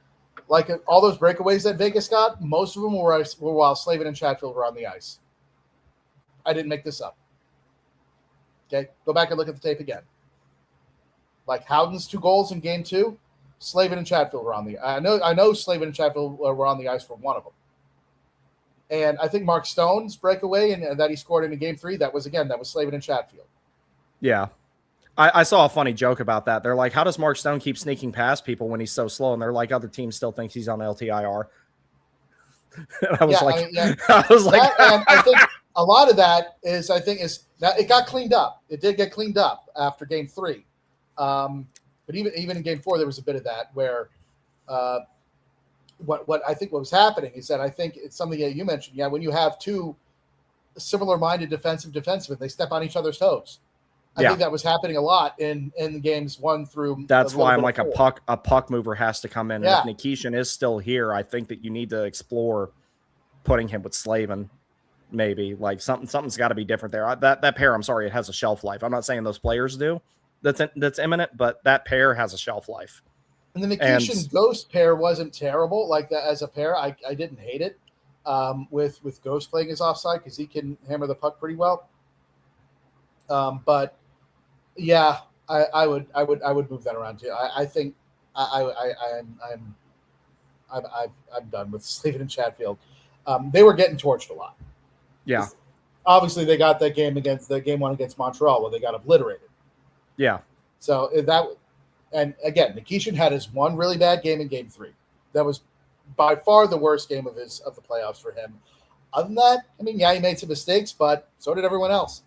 Like, all those breakaways that Vegas got, most of them were while Slavin and Chatfield were on the ice. I didn't make this up. Okay? Go back and look at the tape again. Like, Howden's 2 goals in game 2, Slavin and Chatfield were on the. I know Slavin and Chatfield were on the ice for one of them, and I think Mark Stone's breakaway and that he scored in game 3. That was Slavin and Chatfield. Yeah, I saw a funny joke about that. They're like, "How does Mark Stone keep sneaking past people when he's so slow?" And they're like, "Other teams still think he's on LTIR." And I was Yeah, like, I mean, yeah. I was like, That, and I think a lot of that is now it got cleaned up. It did get cleaned up after Game 3, but even in Game 4, there was a bit of that where uh, what I think what was happening is that I think it's something that you mentioned. Yeah, when you have two similar-minded defensemen, they step on each other's toes. I yeah. think that was happening a lot in games 1 through a That's little why I'm bit like of 4. a puck mover has to come in. And if Yeah, Nikishin is still here, I think that you need to explore putting him with Slavin. Maybe like something's got to be different there. That pair, I'm sorry, it has a shelf life. I'm not saying those players do. That's imminent, but that pair has a shelf life. and the And Nikishin Ghost pair wasn't terrible like that as a pair. I didn't hate it with Ghost playing his offside because he can hammer the puck pretty well. But yeah, I would move that around too. I think I'm done with Slavin and Chatfield. They were getting torched a lot. yeah, Obviously, they got that game game 1 against Montreal where they got obliterated. yeah, So and again, Nikishin had his one really bad game in Game 3. That was by far the worst game of the playoffs for him. Other than that, I mean, yeah, he made some mistakes, but so did everyone else.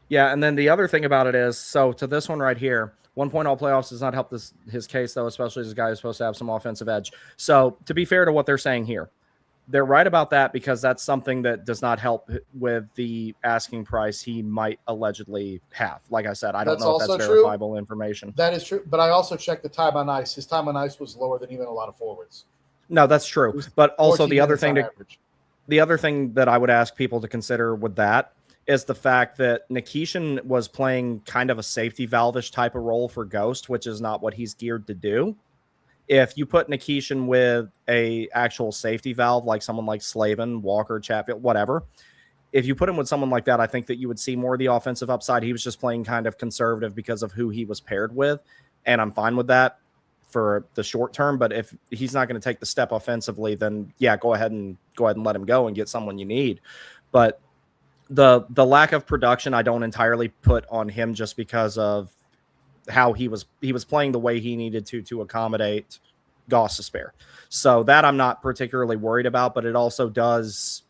yeah. And then the other thing about it is, so to this one right here, 1 point all playoffs does not help his case though, especially as a guy who's supposed to have some offensive edge. So to be fair to what they're saying here, they're right about that because that's something that does not help with the asking price he might allegedly have. Like I said, I don't know if that's verifiable information. That is true, but I also checked the time on ice. His time on ice was lower than even a lot of forwards. No, that's true. But also the other thing that I would ask people to consider with that is the fact that Nikishin was playing kind of a safety valve-ish type of role for Ghost, which is not what he's geared to do. If you put Nikishin with a actual safety valve, like someone like Slavin, Walker, Chatfield, whatever, if you put him with someone like that, I think that you would see more of the offensive upside. He was just playing kind of conservative because of who he was paired with, and I'm fine with that for the short term. But if he's not going to take the step offensively, then yeah, go ahead and let him go and get someone you need. But the lack of production, I don't entirely put on him just because of how he was playing the way he needed to accommodate Gostisbehere. So that I'm not particularly worried about, but it also does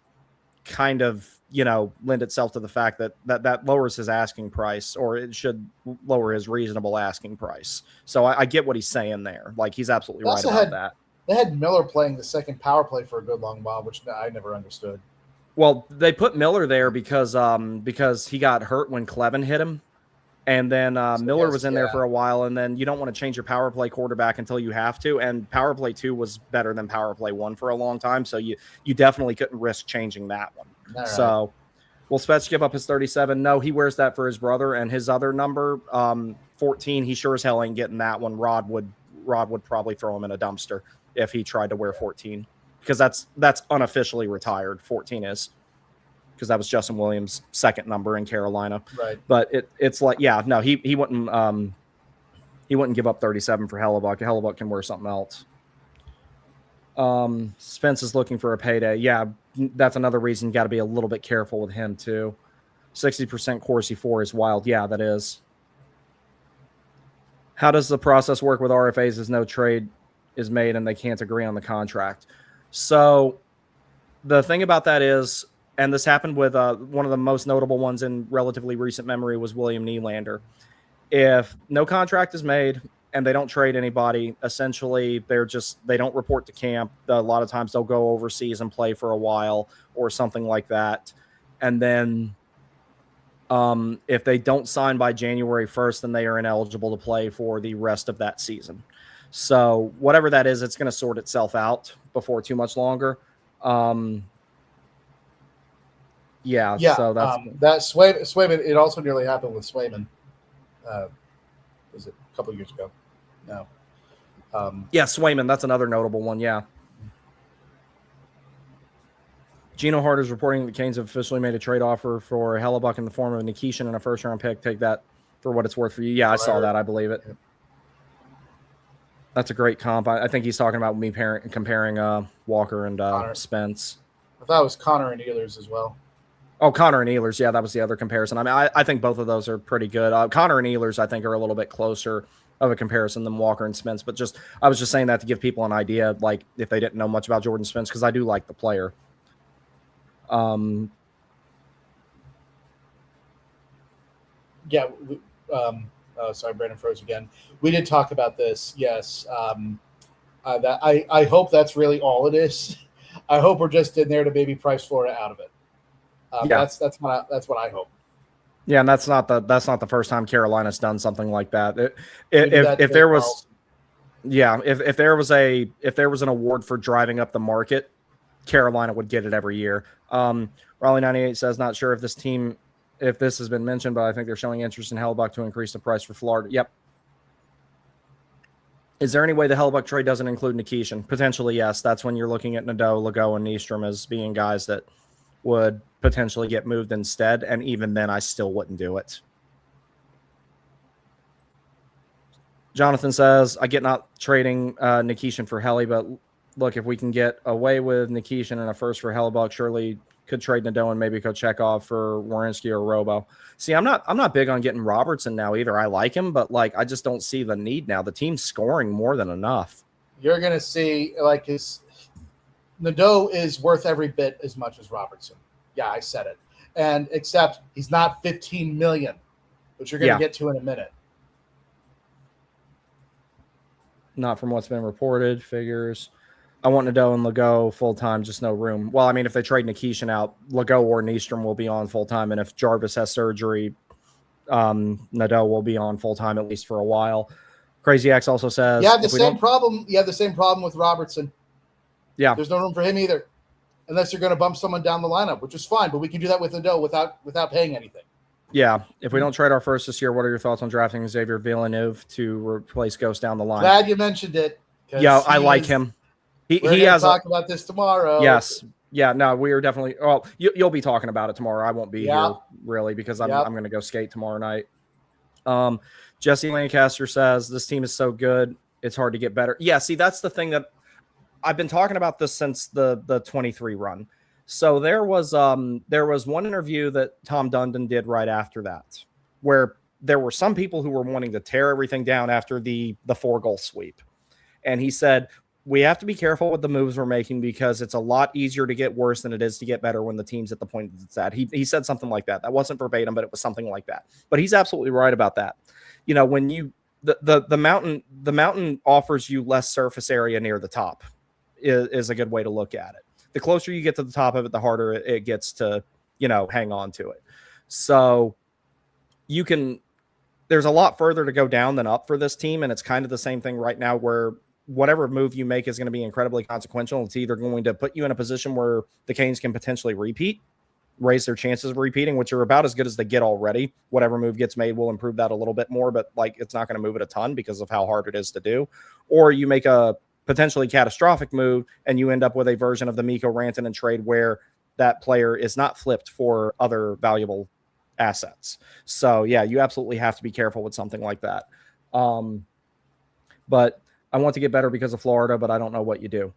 kind of, lend itself to the fact that lowers his asking price, or it should lower his reasonable asking price. So I get what he's saying there. Like, he's absolutely right about that. They had Miller playing the second power play for a good long while, which I never understood. Well, they put Miller there because he got hurt when Clevin hit him. And then Miller was in there for a while, and then you don't want to change your power play quarterback until you have to. And power play 2 was better than power play 1 for a long time, so you definitely couldn't risk changing that one. All so, right. Will Spets give up his 37? No, he wears that for his brother, and his other number, 14. He sure as hell ain't getting that one. Rod would probably throw him in a dumpster if he tried to wear 14, because that's unofficially retired. 14 is. Because that was Justin Williams' second number in Carolina. Right. But it's like, yeah, no, he wouldn't give up 37 for Hellebuck. Hellebuck can wear something else. Spence is looking for a payday. Yeah, that's another reason you got to be a little bit careful with him too. 60% Corsi 4 is wild. Yeah, that is. How does the process work with RFAs as no trade is made and they can't agree on the contract? So the thing about that is, and this happened with one of the most notable ones in relatively recent memory was William Nylander. If no contract is made and they don't trade anybody, essentially they don't report to camp. A lot of times they'll go overseas and play for a while or something like that. And then if they don't sign by January 1st, then they are ineligible to play for the rest of that season. So whatever that is, it's going to sort itself out before too much longer. Yeah, so that Swayman. It also nearly happened with Swayman. Was it a couple of years ago? No. Yeah, Swayman. That's another notable one. Yeah. Gino Hart is reporting that the Canes have officially made a trade offer for Hellebuck in the form of Nikishin and a first-round pick. Take that for what it's worth for you. Yeah, I saw that. I believe it. Yeah. That's a great comp. I think he's talking about me comparing Walker and Spence. I thought it was Connor and Ehlers as well. Oh, Connor and Ehlers. Yeah, that was the other comparison. I mean, I think both of those are pretty good. Connor and Ehlers, I think, are a little bit closer of a comparison than Walker and Spence. But I was just saying that to give people an idea, like if they didn't know much about Jordan Spence, because I do like the player. Yeah. Sorry, Brandon froze again. We did talk about this. Yes. That I hope that's really all it is. I hope we're just in there to maybe price Florida out of it. Yeah. That's what I hope. Yeah, and that's not the first time Carolina's done something like that. If there was, yeah, if there was an award for driving up the market, Carolina would get it every year. Raleigh 98 says, not sure if this has been mentioned, but I think they're showing interest in Hellebuyck to increase the price for Florida. Yep. Is there any way the Hellebuyck trade doesn't include Nikishin? Potentially, yes. That's when you're looking at Nadeau, Legault, and Nystrom as being guys that would potentially get moved instead. And even then, I still wouldn't do it. Jonathan says, I get not trading Nikishin for Helly, but look, if we can get away with Nikishin and a first for Hellebuyck, surely could trade Nadeau and maybe Kochetkov for Werenski or Robo. See, I'm not big on getting Robertson now either. I like him, but like I just don't see the need now. The team's scoring more than enough. You're gonna see like his Nadeau is worth every bit as much as Robertson. Yeah, I said it. And except he's not 15 million, which you're gonna get to in a minute. Not from what's been reported. Figures. I want Nadeau and Legault full-time, just no room. Well, I mean, if they trade Nikishin out, Legault or Nystrom will be on full-time. And if Jarvis has surgery, Nadeau will be on full-time at least for a while. Crazy X also says... You have the same problem. You have the same problem with Robertson. Yeah. There's no room for him either. Unless you're going to bump someone down the lineup, which is fine. But we can do that with Nadeau without paying anything. Yeah. If we don't trade our first this year, what are your thoughts on drafting Xavier Villeneuve to replace Ghost down the line? Glad you mentioned it. Yeah, I like him. He has talk about this tomorrow. Yes. Yeah, no, we are definitely. Well, you'll be talking about it tomorrow. I won't be here really because I'm going to go skate tomorrow night. Jesse Lancaster says this team is so good, it's hard to get better. Yeah, see, that's the thing that I've been talking about this since the 23 run. So there was one interview that Tom Dundon did right after that, where there were some people who were wanting to tear everything down after the 4-goal sweep, and he said, we have to be careful with the moves we're making because it's a lot easier to get worse than it is to get better when the team's at the point that it's at. He said something like that. That wasn't verbatim, but it was something like that. But he's absolutely right about that. You know, when you the mountain offers you less surface area near the top is a good way to look at it. The closer you get to the top of it, the harder it gets to, hang on to it. So there's a lot further to go down than up for this team. And it's kind of the same thing right now where whatever move you make is going to be incredibly consequential. It's either going to put you in a position where the Canes can potentially raise their chances of repeating, which are about as good as they get already. Whatever move gets made will improve that a little bit more, but it's not going to move it a ton because of how hard it is to do. Or you make a potentially catastrophic move and you end up with a version of the Mikko Rantanen trade where that player is not flipped for other valuable assets. So yeah, you absolutely have to be careful with something like that. But I want to get better because of Florida, but I don't know what you do.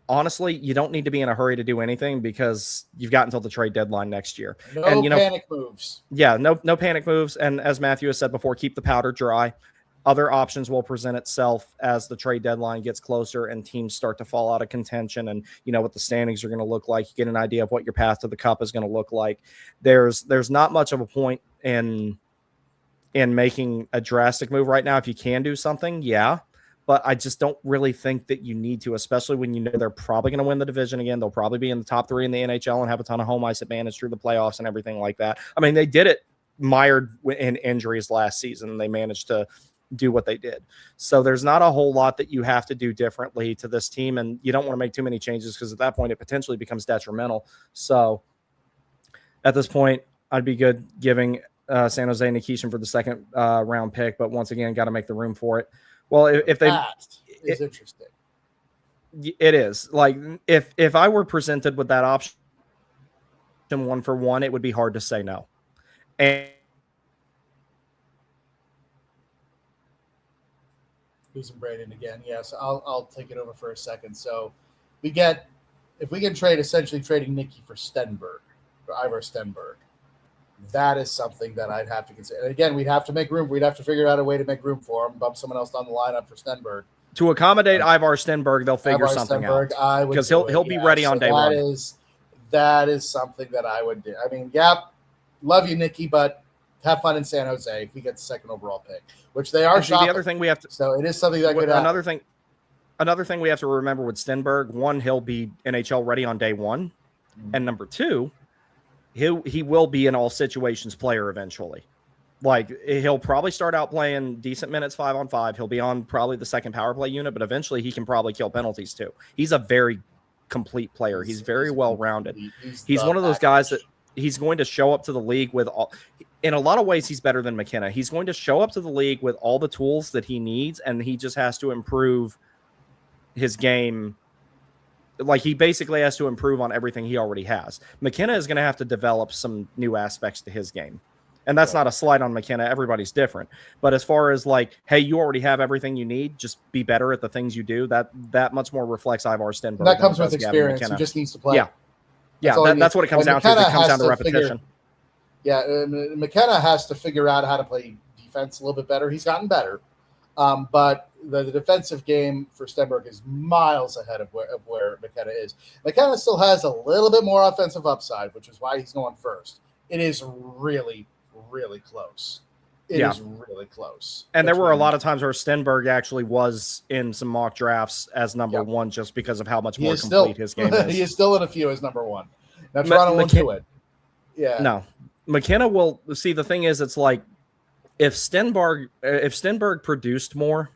Honestly, you don't need to be in a hurry to do anything because you've got until the trade deadline next year. No panic moves. Yeah, no panic moves. And as Matthew has said before, keep the powder dry. Other options will present itself as the trade deadline gets closer and teams start to fall out of contention and what the standings are going to look like. You get an idea of what your path to the cup is going to look like. There's not much of a point in making a drastic move right now. If you can do something, yeah. But I just don't really think that you need to, especially when they're probably going to win the division again. They'll probably be in the top 3 in the NHL and have a ton of home ice advantage through the playoffs and everything like that. I mean, they did it mired in injuries last season, and they managed to do what they did. So there's not a whole lot that you have to do differently to this team, and you don't want to make too many changes because at that point it potentially becomes detrimental. So at this point, I'd be good giving San Jose Nikishin for the second round pick, but once again, got to make the room for it. Well, if they is interesting. It is. Like if I were presented with that option 1-for-1, it would be hard to say no. And losing Brandon again. Yes, I'll take it over for a second. So if we can trade essentially trading Nikki for Stenberg, for Ivar Stenberg, that is something that I'd have to consider. And again, we'd have to make room. We'd have to figure out a way to make room for him, bump someone else down the lineup for Stenberg. To accommodate Ivar Stenberg, they'll figure something out. Because he'll be ready on day one. That is something that I would do. I mean, love you, Nikki, but have fun in San Jose if we get the second overall pick, which they are. The other thing we have to. So it is something that could happen. Another thing we have to remember with Stenberg: one, he'll be NHL ready on day one, and number two, he will be an all situations player eventually. Like, he'll probably start out playing decent minutes 5-on-5. He'll be on probably the second power play unit, but eventually he can probably kill penalties too. He's a very complete player. He's very well rounded. He's one of those guys that he's going to show up to the league with all. In a lot of ways, he's better than McKenna. He's going to show up to the league with all the tools that he needs, and he just has to improve his game. Like, he basically has to improve on everything he already has. McKenna is going to have to develop some new aspects to his game. And that's not a slight on McKenna. Everybody's different. But as far as like, hey, you already have everything you need, just be better at the things you do, that much more reflects Ivar Stenberg. That comes with experience. He just needs to play. Yeah, that's what it comes down to. It comes down to repetition. McKenna has to figure out how to play defense a little bit better. He's gotten better. But the defensive game for Stenberg is miles ahead of where McKenna is. McKenna still has a little bit more offensive upside, which is why he's going first. It is really, really close. It is really close. And there were a lot of times where Stenberg actually was in some mock drafts as number one just because of how much more complete his game is. He is still in a few as number one. Now, Toronto won't do it. Yeah. No. McKenna will – see, the thing is, it's like if Stenberg produced more,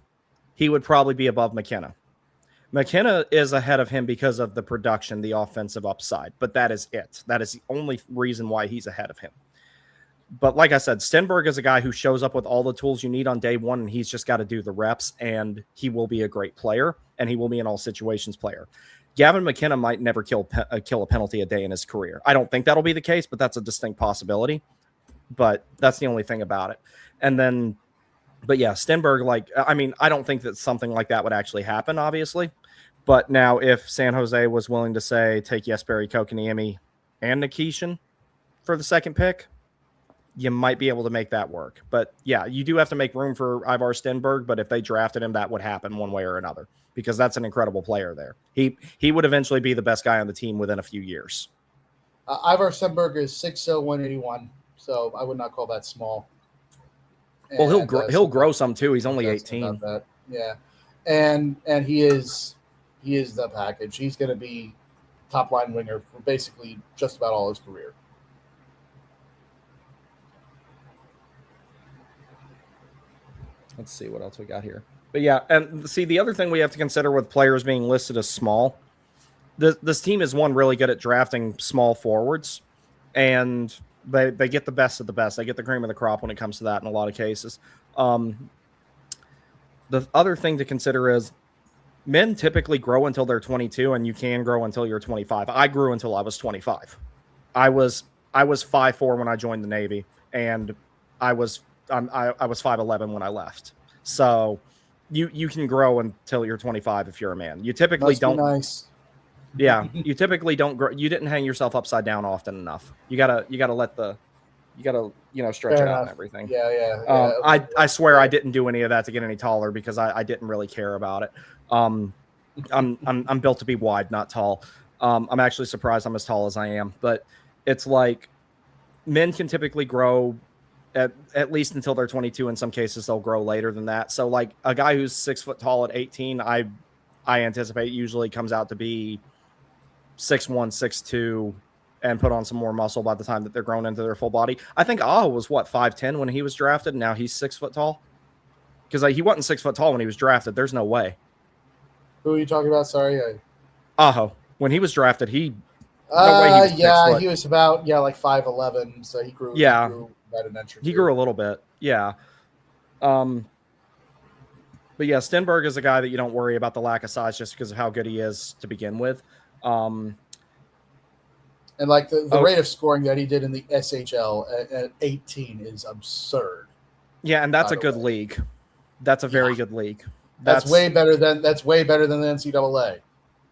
he would probably be above McKenna. McKenna is ahead of him because of the production, the offensive upside, but that is it. That is the only reason why he's ahead of him. But like I said, Stenberg is a guy who shows up with all the tools you need on day one, and he's just got to do the reps, and he will be a great player, and he will be an all situations player. Gavin McKenna might never kill a penalty a day in his career. I don't think that'll be the case, but that's a distinct possibility. But that's the only thing about it. And then, but yeah, Stenberg, like, I mean, I don't think that something like that would actually happen, obviously. But now if San Jose was willing to say, take Jesperi Kotkaniemi and Nikishin for the second pick, you might be able to make that work. But yeah, you do have to make room for Ivar Stenberg, but if they drafted him, that would happen one way or another, because that's an incredible player there. He would eventually be the best guy on the team within a few years. Ivar Stenberg is 6'0", 181, so I would not call that small. And well, he'll grow some too. He's only 18. Yeah, and he is the package. He's going to be top line winger for basically just about all his career. Let's see what else we got here. But yeah, and see, the other thing we have to consider with players being listed as small, this team is one really good at drafting small forwards, and they get the best of the best. They get the cream of the crop when it comes to that in a lot of cases. The other thing to consider is men typically grow until they're 22, and you can grow until you're 25. I grew until I was 25. I was 5'4" when I joined the Navy, and I was 5'11" when I left. So you can grow until you're 25 if you're a man. You typically don't. Nice. Yeah, you typically don't grow. You didn't hang yourself upside down often enough. You gotta stretch it out and everything. Yeah. I swear I didn't do any of that to get any taller because I didn't really care about it. I'm built to be wide, not tall. I'm actually surprised I'm as tall as I am, but it's like men can typically grow at least until they're 22. In some cases, they'll grow later than that. So like a guy who's 6 foot tall at 18, I anticipate usually comes out to be 6'1", 6'2", and put on some more muscle by the time that they're grown into their full body. I think Aho was 5'10" when he was drafted. And now he's 6 foot tall, because he wasn't 6 foot tall when he was drafted. There's no way. Who are you talking about? Sorry, Aho. When he was drafted, he was about like 5'11", so he grew. Yeah. He grew about an inch or two. He grew a little bit. Yeah. But yeah, Stenberg is a guy that you don't worry about the lack of size just because of how good he is to begin with. And like the rate of scoring that he did in the SHL at 18 is absurd. Yeah, and that's a good league. That's a very good league. That's way better than the NCAA.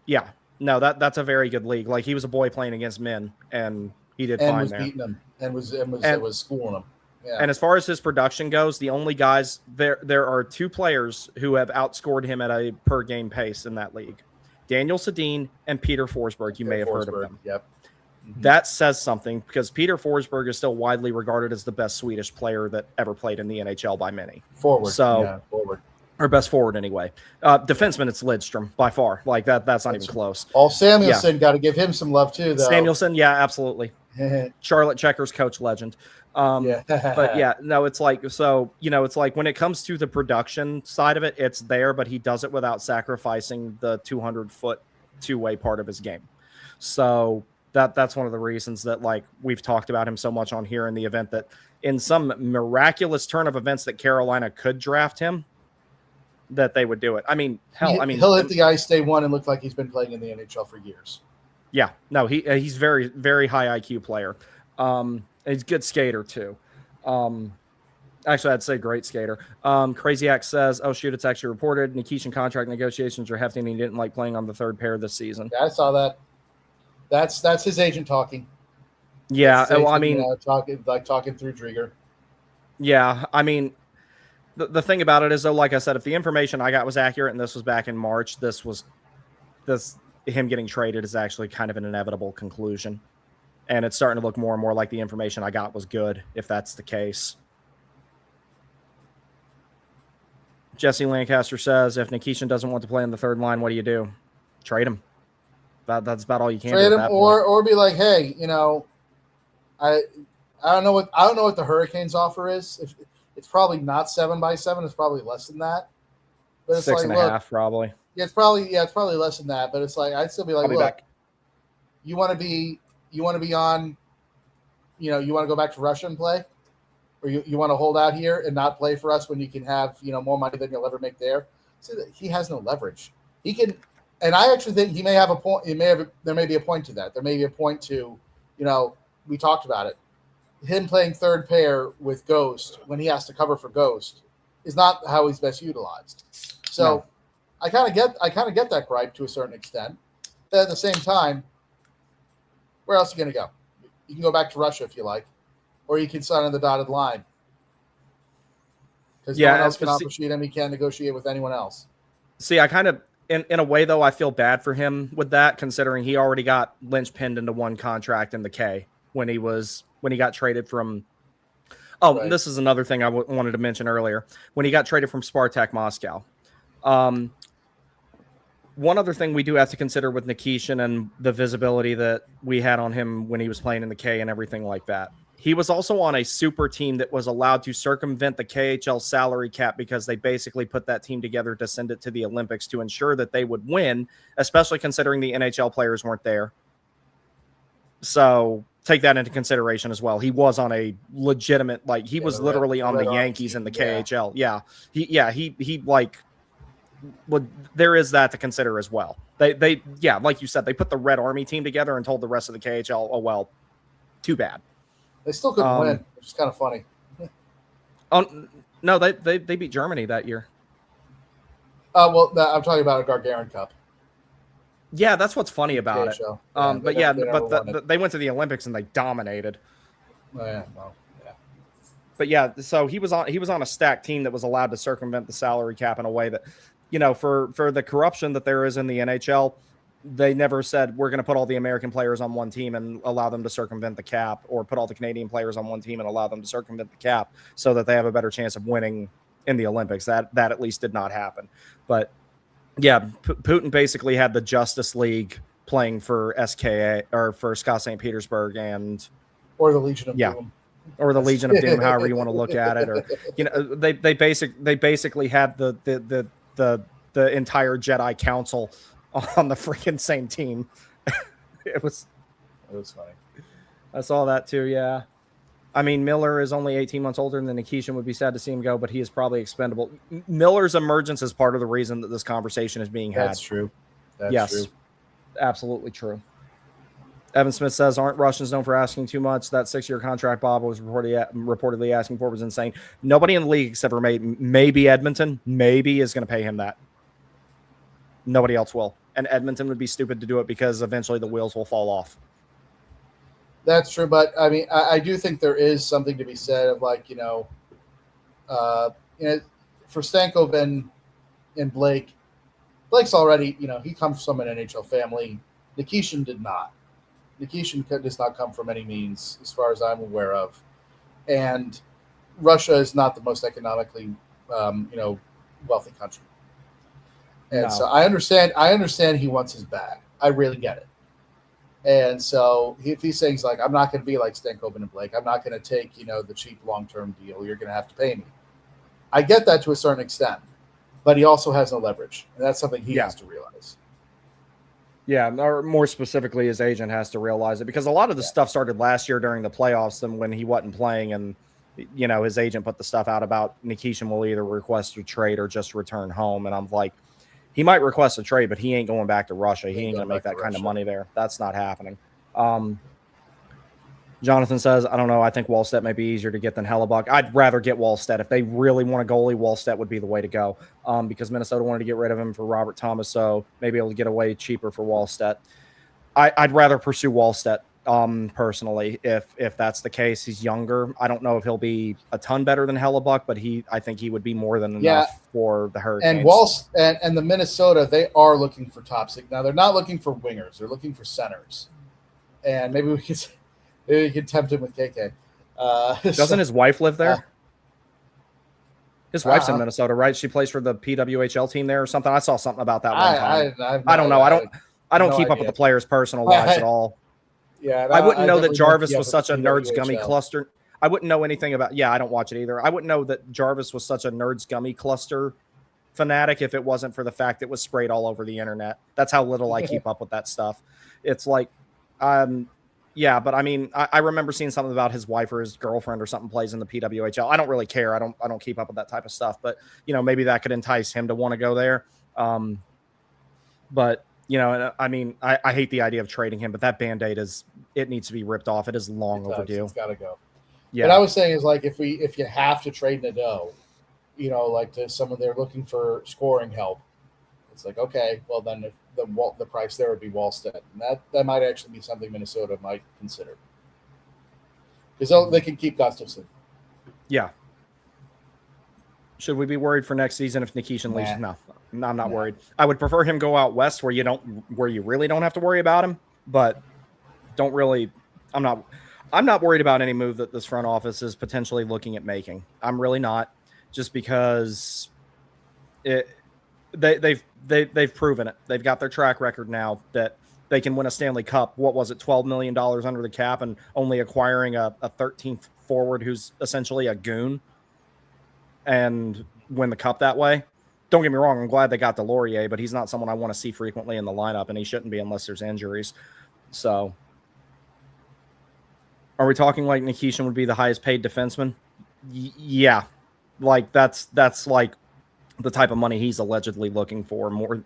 Yeah. No, that's a very good league. Like, he was a boy playing against men and He did and fine was there. beating him and was schooling him. Yeah. And as far as his production goes, the only guys there are 2 players who have outscored him at a per game pace in that league. Daniel Sedin and Peter Forsberg. You may have heard of them. Yep. Mm-hmm. That says something because Peter Forsberg is still widely regarded as the best Swedish player that ever played in the NHL by many. Forward. Or best forward anyway. Defenseman, it's Lidstrom by far. Like that's not even close. Samuelson, got to give him some love too, though. Samuelson, yeah, absolutely. Charlotte Checkers coach legend. But yeah, no, it's like, so, it's like when it comes to the production side of it, it's there, but he does it without sacrificing the 200-foot two-way part of his game. So that's one of the reasons that, like, we've talked about him so much on here in the event that in some miraculous turn of events that Carolina could draft him, that they would do it. I mean, hell, he'll hit the ice day one and look like he's been playing in the NHL for years. Yeah, no, he's very, very high IQ player. He's a good skater too. Actually, I'd say great skater. Crazy Axe says, "Oh shoot, it's actually reported. Nikishin contract negotiations are hefty, and he didn't like playing on the third pair this season." Yeah, I saw that. That's his agent talking. Yeah, agent, well, I mean, talking through Drieger. Yeah, I mean, the thing about it is, though, like I said, if the information I got was accurate, and this was back in March, him getting traded is actually kind of an inevitable conclusion. And it's starting to look more and more like the information I got was good, if that's the case. Jesse Lancaster says, if Nikishin doesn't want to play in the third line, what do? Trade him. That's about all you can trade do. Him, or be like, hey, I don't know what the Hurricanes offer is. If it's probably not 7x7, it's probably less than that. But it's 6.5, probably. Yeah, it's probably less than that. But it's like, I'd still be like, look, you want to be on, you want to go back to Russia and play, or you want to hold out here and not play for us when you can have, more money than you'll ever make there. So he has no leverage. He can, and I actually think he may have a point. There may be a point to that. There may be a point to, we talked about it. Him playing third pair with Ghost when he has to cover for Ghost is not how he's best utilized. So no. I kind of get that gripe to a certain extent. But at the same time, where else are you going to go? You can go back to Russia if you like, or you can sign on the dotted line. Because no one else can offer sheet him. He can't negotiate with anyone else. See, I kind of, in a way, though, I feel bad for him with that, considering he already got linchpinned into one contract in the K when he got traded from. Oh, right. This is another thing I wanted to mention earlier. When he got traded from Spartak Moscow. One other thing we do have to consider with Nikishin and the visibility that we had on him when he was playing in the K and everything like that. He was also on a super team that was allowed to circumvent the KHL salary cap because they basically put that team together to send it to the Olympics to ensure that they would win, especially considering the NHL players weren't there. So take that into consideration as well. He was on a legitimate, he was literally on the Yankees in the KHL. Yeah. He well, there is that to consider as well. They like you said, they put the Red Army team together and told the rest of the KHL, oh, well, too bad. They still couldn't win, which is kind of funny. No, they beat Germany that year. I'm talking about a Gagarin Cup. Yeah, that's what's funny about it. They went to the Olympics and they dominated. But yeah, so he was on a stacked team that was allowed to circumvent the salary cap in a way that, for the corruption that there is in the NHL, they never said we're going to put all the American players on one team and allow them to circumvent the cap, or put all the Canadian players on one team and allow them to circumvent the cap so that they have a better chance of winning in the Olympics. That at least did not happen. But yeah, Putin basically had the Justice League playing for SKA or for Scott St. Petersburg or the Legion of Doom. Or the Legion of Doom, however you want to look at it, or they basically had the entire Jedi Council on the freaking same team. It was funny. I saw that too. Yeah, I mean, Miller is only 18 months older than Nikishin. Would be sad to see him go, but he is probably expendable. Miller's emergence is part of the reason that this conversation is being had. That's true. That's true. Absolutely true. Evan Smith says, aren't Russians known for asking too much? That 6-year contract Bob was reportedly asking for was insane. Nobody in the league except for maybe Edmonton, is going to pay him that. Nobody else will. And Edmonton would be stupid to do it because eventually the wheels will fall off. That's true, but I mean, I do think there is something to be said of like uh, you know, for Stankoven and Blake. Blake's already, he comes from an NHL family. Nikishin did not. Nikishin does not come from any means, as far as I'm aware of, and Russia is not the most economically, wealthy country. And so No. I understand. I understand he wants his bag. I really get it. And so if he's saying like, I'm not going to be like Stankoven and Blake, I'm not going to take the cheap long term deal. You're going to have to pay me. I get that to a certain extent, but he also has no leverage, and that's something he has to realize. Yeah, or more specifically, his agent has to realize it, because a lot of the stuff started last year during the playoffs and when he wasn't playing, and his agent put the stuff out about Nikishin will either request a trade or just return home, and I'm like, he might request a trade, but he ain't going back to Russia. He ain't going to make that kind of money there. That's not happening. Jonathan says, I don't know. I think Wallstedt may be easier to get than Hellebuck. I'd rather get Wallstedt. If they really want a goalie, Wallstedt would be the way to go, because Minnesota wanted to get rid of him for Robert Thomas, so maybe able to get away cheaper for Wallstedt. I'd rather pursue Wallstedt personally, if that's the case. He's younger. I don't know if he'll be a ton better than Hellebuck, but I think he would be more than enough for the Hurricanes. And the Minnesota, they are looking for top six. Now, they're not looking for wingers. They're looking for centers. And maybe we can tempt him with KK. Doesn't his wife live there? His wife's in Minnesota, right? She plays for the PWHL team there or something. I saw something about that one time. I don't know. I don't keep up with the players' personal lives at all. Yeah, I wouldn't know that Jarvis was such a nerds gummy cluster. I wouldn't know anything about. Yeah, I don't watch it either. I wouldn't know that Jarvis was such a nerds gummy cluster fanatic if it wasn't for the fact it was sprayed all over the internet. That's how little I keep up with that stuff. It's like, yeah, but I mean, I remember seeing something about his wife or his girlfriend or something plays in the PWHL. I don't really care. I don't keep up with that type of stuff. But maybe that could entice him to want to go there. But I mean, I hate the idea of trading him. But that Band-Aid it needs to be ripped off. It is long overdue. It's got to go. Yeah. What I was saying is like if you have to trade Nadeau, like to someone they're looking for scoring help, it's like, okay, well then the price there would be Wallstedt, and that might actually be something Minnesota might consider, because they can keep Gustafsson. Yeah. Should we be worried for next season if Nikishin leaves? No, I'm not worried. I would prefer him go out west where you really don't have to worry about him, but don't really. I'm not worried about any move that this front office is potentially looking at making. I'm really not, just because they've proven it. They've got their track record now that they can win a Stanley Cup. What was it, $12 million under the cap, and only acquiring a 13th forward who's essentially a goon, and win the cup that way. Don't get me wrong, I'm glad they got Delorier, but he's not someone I want to see frequently in the lineup, and he shouldn't be unless there's injuries. So, are we talking like Nikishin would be the highest paid defenseman? Yeah. Like, that's like the type of money he's allegedly looking for, more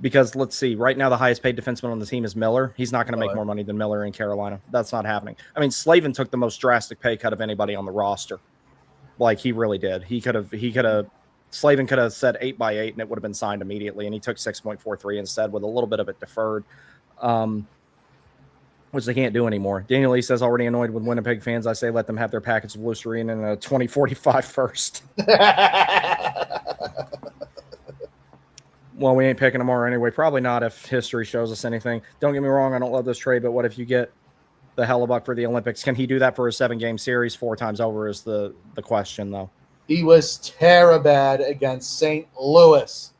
because let's see, right now the highest paid defenseman on the team is Miller. He's not going to make more money than Miller in Carolina. That's not happening. I mean, Slavin took the most drastic pay cut of anybody on the roster. Like, he really did. Slavin could have said 8x8 and it would have been signed immediately, and he took 6.43 instead with a little bit of it deferred, which they can't do anymore. Daniel Lee says, already annoyed with Winnipeg fans. I say let them have their package of Listerine and a 2045 first. Well, we ain't picking tomorrow anyway. Probably not if history shows us anything. Don't get me wrong, I don't love this trade, but what if you get the Hellebuck for the Olympics? Can he do that for a 7-game series 4 times over is the question, though. He was terrible against St. Louis.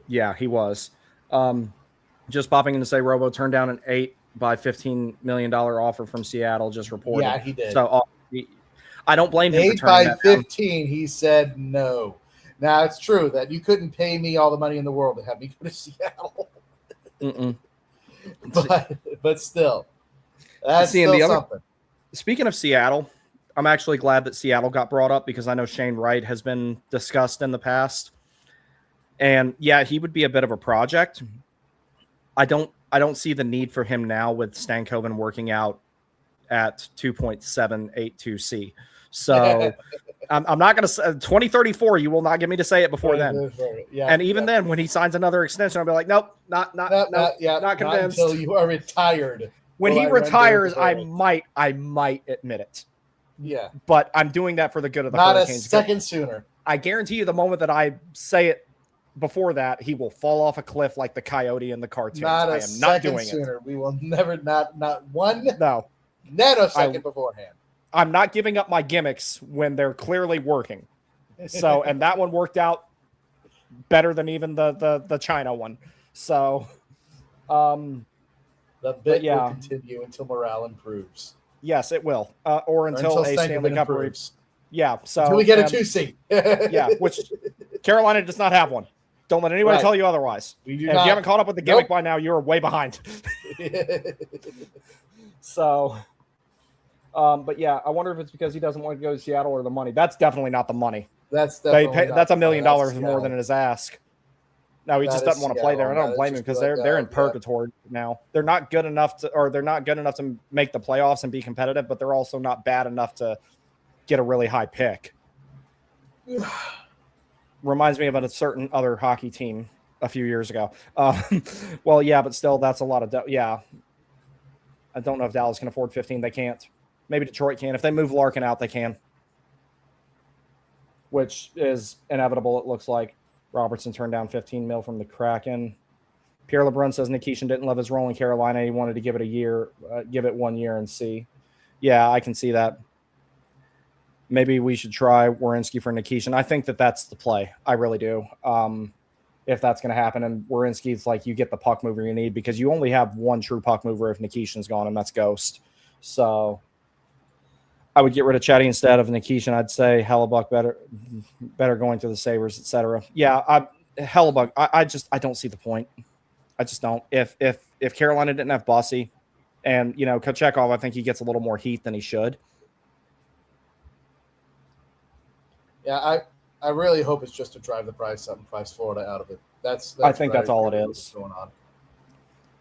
Yeah, he was. Just popping in to say Robo turned down an $8 by $15 million offer from Seattle, just reported. Yeah, he did. So I don't blame him for 8 turning by that 15, down. He said no. Now, it's true that you couldn't pay me all the money in the world to have me go to Seattle. But still, that's still something. Speaking of Seattle, I'm actually glad that Seattle got brought up, because I know Shane Wright has been discussed in the past. And yeah, he would be a bit of a project. I don't see the need for him now with Stankoven working out at 2.782C. So I'm not going to say 2034. You will not get me to say it before then. Yeah, and even then, when he signs another extension, I'll be like, nope, not convinced. Not until you are retired. When he retires, I might admit it. Yeah, but I'm doing that for the good of the not Hurricanes. A second sooner. I guarantee you, the moment that I say it before that, he will fall off a cliff like the coyote in the cartoons. Not a second sooner. We will never not one nanosecond beforehand. I'm not giving up my gimmicks when they're clearly working. So, and that one worked out better than even the China one. So, the bit will continue until morale improves. Yes, it will, or until a Stanley Cup improves. Yeah, so until we get a 2-seed. Yeah, which Carolina does not have one. Don't let anybody tell you otherwise. If you haven't caught up with the gimmick by now, you're way behind. So, but yeah, I wonder if it's because he doesn't want to go to Seattle or the money. That's definitely not the money. That's $1 million more than his ask. No, he just doesn't want to play there. I don't blame him because they're in purgatory now. They're not good enough to make the playoffs and be competitive, but they're also not bad enough to get a really high pick. Reminds me of a certain other hockey team a few years ago. Well, yeah, but still, that's a lot of I don't know if Dallas can afford 15. They can't. Maybe Detroit can. If they move Larkin out, they can. Which is inevitable, it looks like. Robertson turned down $15 million from the Kraken. Pierre LeBrun says Nikishin didn't love his role in Carolina. He wanted to give it 1 year and see. Yeah, I can see that. Maybe we should try Werenski for Nikishin. I think that's the play. I really do. If that's going to happen. And Werenski's like, you get the puck mover you need because you only have one true puck mover if Nikishin's gone, and that's Ghost. So I would get rid of Chatty instead of Nikishin. I'd say Hellebuck better going to the Sabres, etc. Yeah, Hellebuck. I don't see the point. I just don't. If Carolina didn't have Bossy, and Kochekov, I think he gets a little more heat than he should. Yeah, I really hope it's just to drive the price up and price Florida out of it. I think that's all it is going on.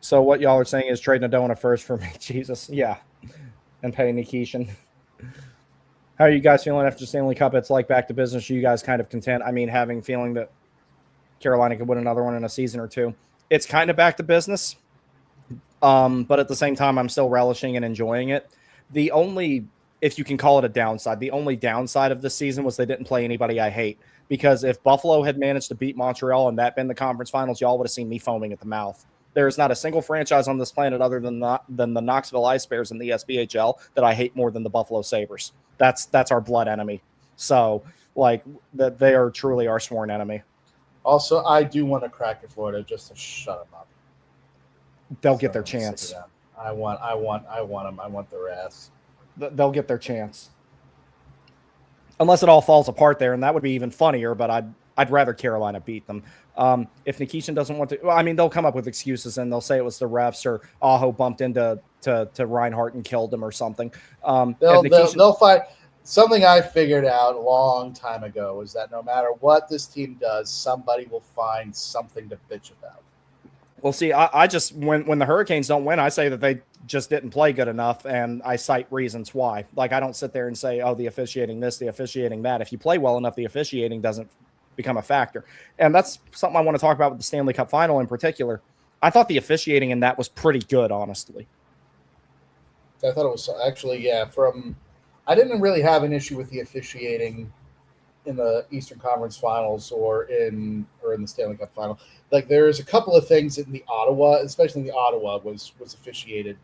So what y'all are saying is trading a dough and a first for me, Jesus, yeah, and pay Nikishin. How are you guys feeling after Stanley Cup? It's like back to business. Are you guys kind of content? I mean, having feeling that Carolina could win another one in a season or two. It's kind of back to business, but at the same time, I'm still relishing and enjoying it. The only, if you can call it a downside, the only downside of this season was they didn't play anybody I hate. Because if Buffalo had managed to beat Montreal and that been the conference finals, y'all would have seen me foaming at the mouth. There is not a single franchise on this planet other than the Knoxville Ice Bears in the SPHL that I hate more than the Buffalo Sabres. That's our blood enemy. So, they are truly our sworn enemy. Also, I do want to crack at Florida just to shut them up. They'll get their chance. I want them. I want their ass. They'll get their chance. Unless it all falls apart there, and that would be even funnier, but I'd rather Carolina beat them. If Nikishin doesn't want to, I mean, they'll come up with excuses and they'll say it was the refs or Aho bumped into Reinhart and killed him or something. They'll fight. Something I figured out a long time ago is that no matter what this team does, somebody will find something to bitch about. Well, see, I just when the Hurricanes don't win, I say that they just didn't play good enough, and I cite reasons why. Like, I don't sit there and say, oh, the officiating this, the officiating that. If you play well enough, the officiating doesn't become a factor. And that's something I want to talk about with the Stanley Cup final in particular. I thought the officiating in that was pretty good, honestly. I thought it was actually, I didn't really have an issue with the officiating in the Eastern Conference Finals or in the Stanley Cup final. Like, there's a couple of things in the Ottawa, especially in the Ottawa, was officiated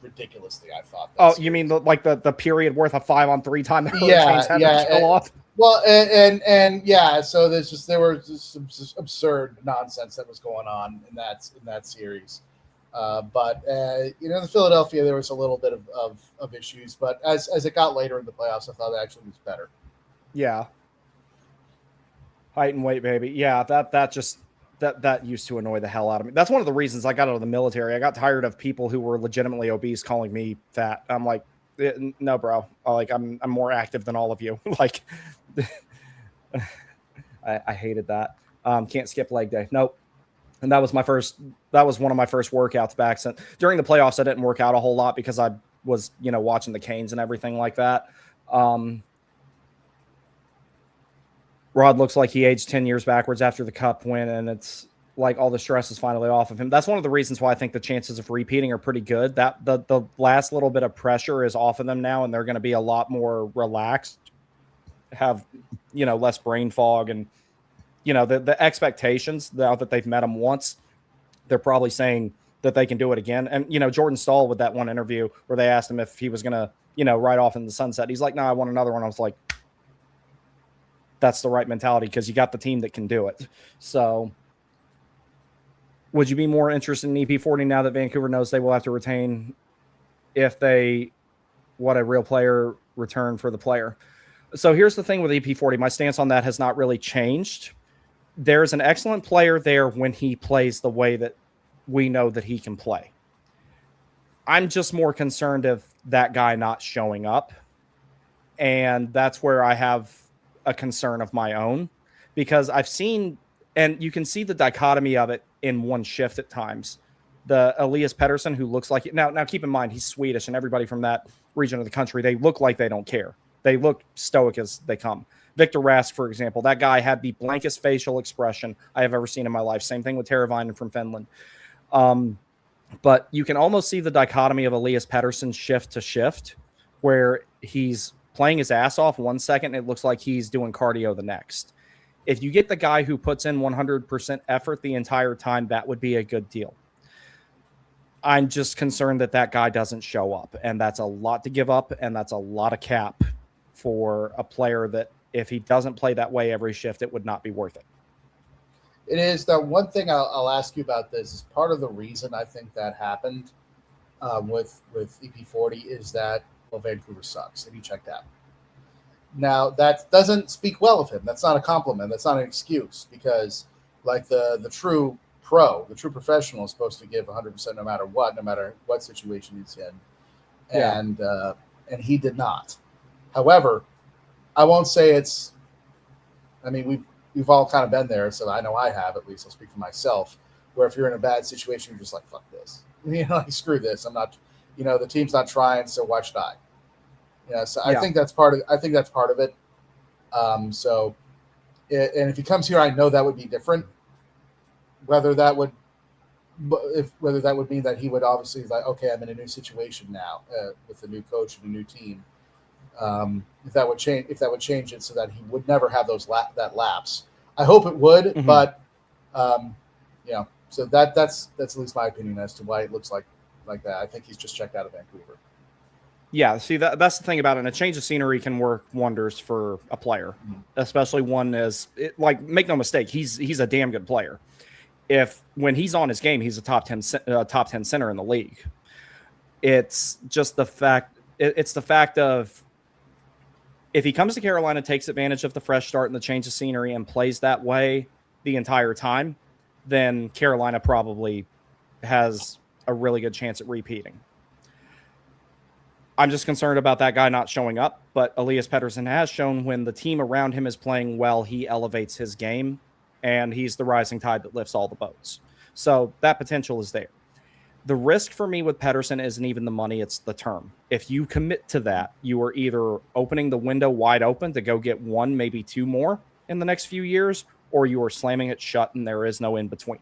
ridiculously, I thought. Oh, you mean the period worth of 5-on-3 time the Hurricanes had to kill off? Well, so there was some absurd nonsense that was going on in that series. But in Philadelphia, there was a little bit of issues, but as it got later in the playoffs, I thought it actually was better. Yeah. Height and weight, baby. Yeah, that used to annoy the hell out of me. That's one of the reasons I got out of the military. I got tired of people who were legitimately obese calling me fat. I'm like, no, bro. I'm more active than all of you. I hated that. Can't skip leg day. Nope. And that was one of my first workouts back since during the playoffs. I didn't work out a whole lot because I was, watching the Canes and everything like that. Rod looks like he aged 10 years backwards after the cup win, and it's like all the stress is finally off of him. That's one of the reasons why I think the chances of repeating are pretty good. That the last little bit of pressure is off of them now, and they're going to be a lot more relaxed, have, less brain fog, and the expectations now that they've met him once, they're probably saying that they can do it again. And Jordan Stahl, with that one interview where they asked him if he was going to ride off in the sunset, he's like, no, I want another one. I was like, that's the right mentality, because you got the team that can do it. So would you be more interested in EP40 now that Vancouver knows they will have to retain if they want a real player return for the player? So here's the thing with EP40. My stance on that has not really changed. There's an excellent player there when he plays the way that we know that he can play. I'm just more concerned of that guy not showing up. And that's where I have a concern of my own, because I've seen, and you can see the dichotomy of it in one shift at times. The Elias Pettersson, who looks like it. Now keep in mind, he's Swedish, and everybody from that region of the country, they look like they don't care. They look stoic as they come. Victor Rask, for example, that guy had the blankest facial expression I have ever seen in my life. Same thing with Teravainen from Finland. But you can almost see the dichotomy of Elias Pettersson shift to shift, where he's playing his ass off one second, it looks like he's doing cardio the next. If you get the guy who puts in 100% effort the entire time, that would be a good deal. I'm just concerned that that guy doesn't show up, and that's a lot to give up, and that's a lot of cap for a player that if he doesn't play that way every shift, it would not be worth it. It is. The one thing I'll ask you about this is part of the reason I think that happened with EP40 is that, well, Vancouver sucks, and he checked out. Now, that doesn't speak well of him. That's not a compliment. That's not an excuse, because like the true pro, the true professional is supposed to give 100% no matter what situation he's in. Yeah. And he did not. However, I won't say it's, I mean, we've all kind of been there, so I know I have, at least I'll speak for myself, where if you're in a bad situation, you're just like, fuck this. Like, screw this. I'm not, the team's not trying, so why should I? So I think that's part of it. So, and if he comes here, I know that would be different. Whether that would mean that he would obviously like, okay, I'm in a new situation now with a new coach and a new team. If that would change it so that he would never have that lapse. I hope it would, mm-hmm. But so that's at least my opinion as to why it looks like that. I think he's just checked out of Vancouver. Yeah, see, that's the thing about it. And a change of scenery can work wonders for a player, mm-hmm. especially one make no mistake, he's a damn good player. When he's on his game, he's a top 10 center in the league. It's just the fact. It's the fact of, if he comes to Carolina, takes advantage of the fresh start and the change of scenery and plays that way the entire time, then Carolina probably has a really good chance at repeating. I'm just concerned about that guy not showing up, but Elias Pettersson has shown when the team around him is playing well, he elevates his game, and he's the rising tide that lifts all the boats. So that potential is there. The risk for me with Pettersson isn't even the money, it's the term. If you commit to that, you are either opening the window wide open to go get one, maybe two more in the next few years, or you are slamming it shut and there is no in between.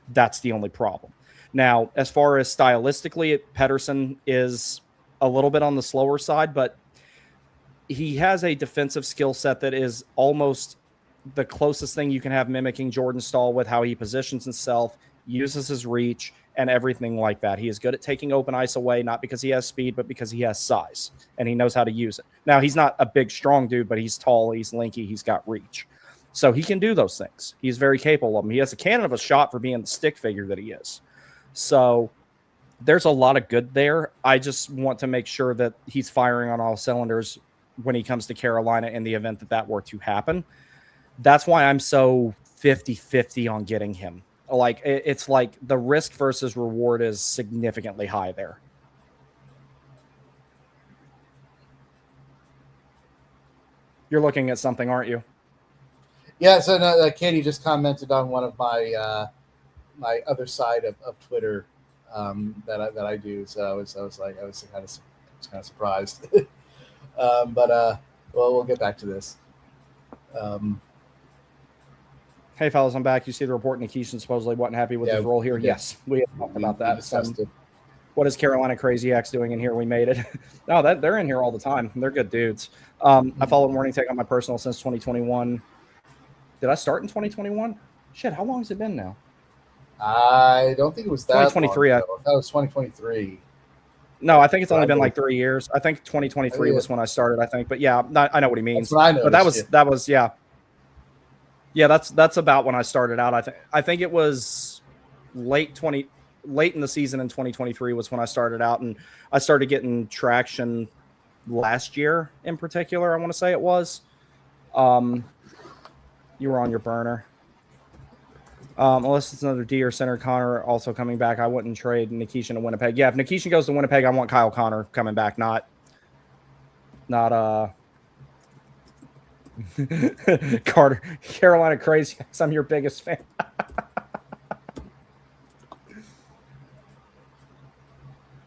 That's the only problem. Now, as far as stylistically, Pettersson is a little bit on the slower side, but he has a defensive skill set that is almost the closest thing you can have mimicking Jordan Stahl with how he positions himself, uses his reach, and everything like that. He is good at taking open ice away, not because he has speed, but because he has size, and he knows how to use it. Now, he's not a big, strong dude, but he's tall, he's lanky, he's got reach. So he can do those things. He's very capable of them. He has a cannon of a shot for being the stick figure that he is. So there's a lot of good there. I just want to make sure that he's firing on all cylinders when he comes to Carolina in the event that were to happen. That's why I'm so 50-50 on getting him. Like, it's like the risk versus reward is significantly high there. You're looking at something, aren't you? Yeah. So Katie just commented on one of my my other side of Twitter that I do. So I was kind of surprised. But we'll get back to this. Hey, fellas, I'm back. You see the report. Nikishin supposedly wasn't happy with his role here. Yes, we have talked about that. Discussed it. What is Carolina Crazy X doing in here? We made it. No, they're in here all the time. They're good dudes. I followed Morning Take on my personal since 2021. Did I start in 2021? Shit, how long has it been now? I don't think it was that 2023. long ago. That was 2023. No, I think it's only been like 3 years. I think 2023 was when I started, I think. But yeah, I know what he means. That's what I noticed, but that was yeah. Yeah, that's about when I started out. I think it was late in the season in 2023 was when I started out, and I started getting traction last year in particular. I want to say it was. You were on your burner. Unless it's another D or center, Connor also coming back. I wouldn't trade Nikishin to Winnipeg. Yeah, if Nikishin goes to Winnipeg, I want Kyle Connor coming back, not Carter. Carolina Crazy. I'm your biggest fan.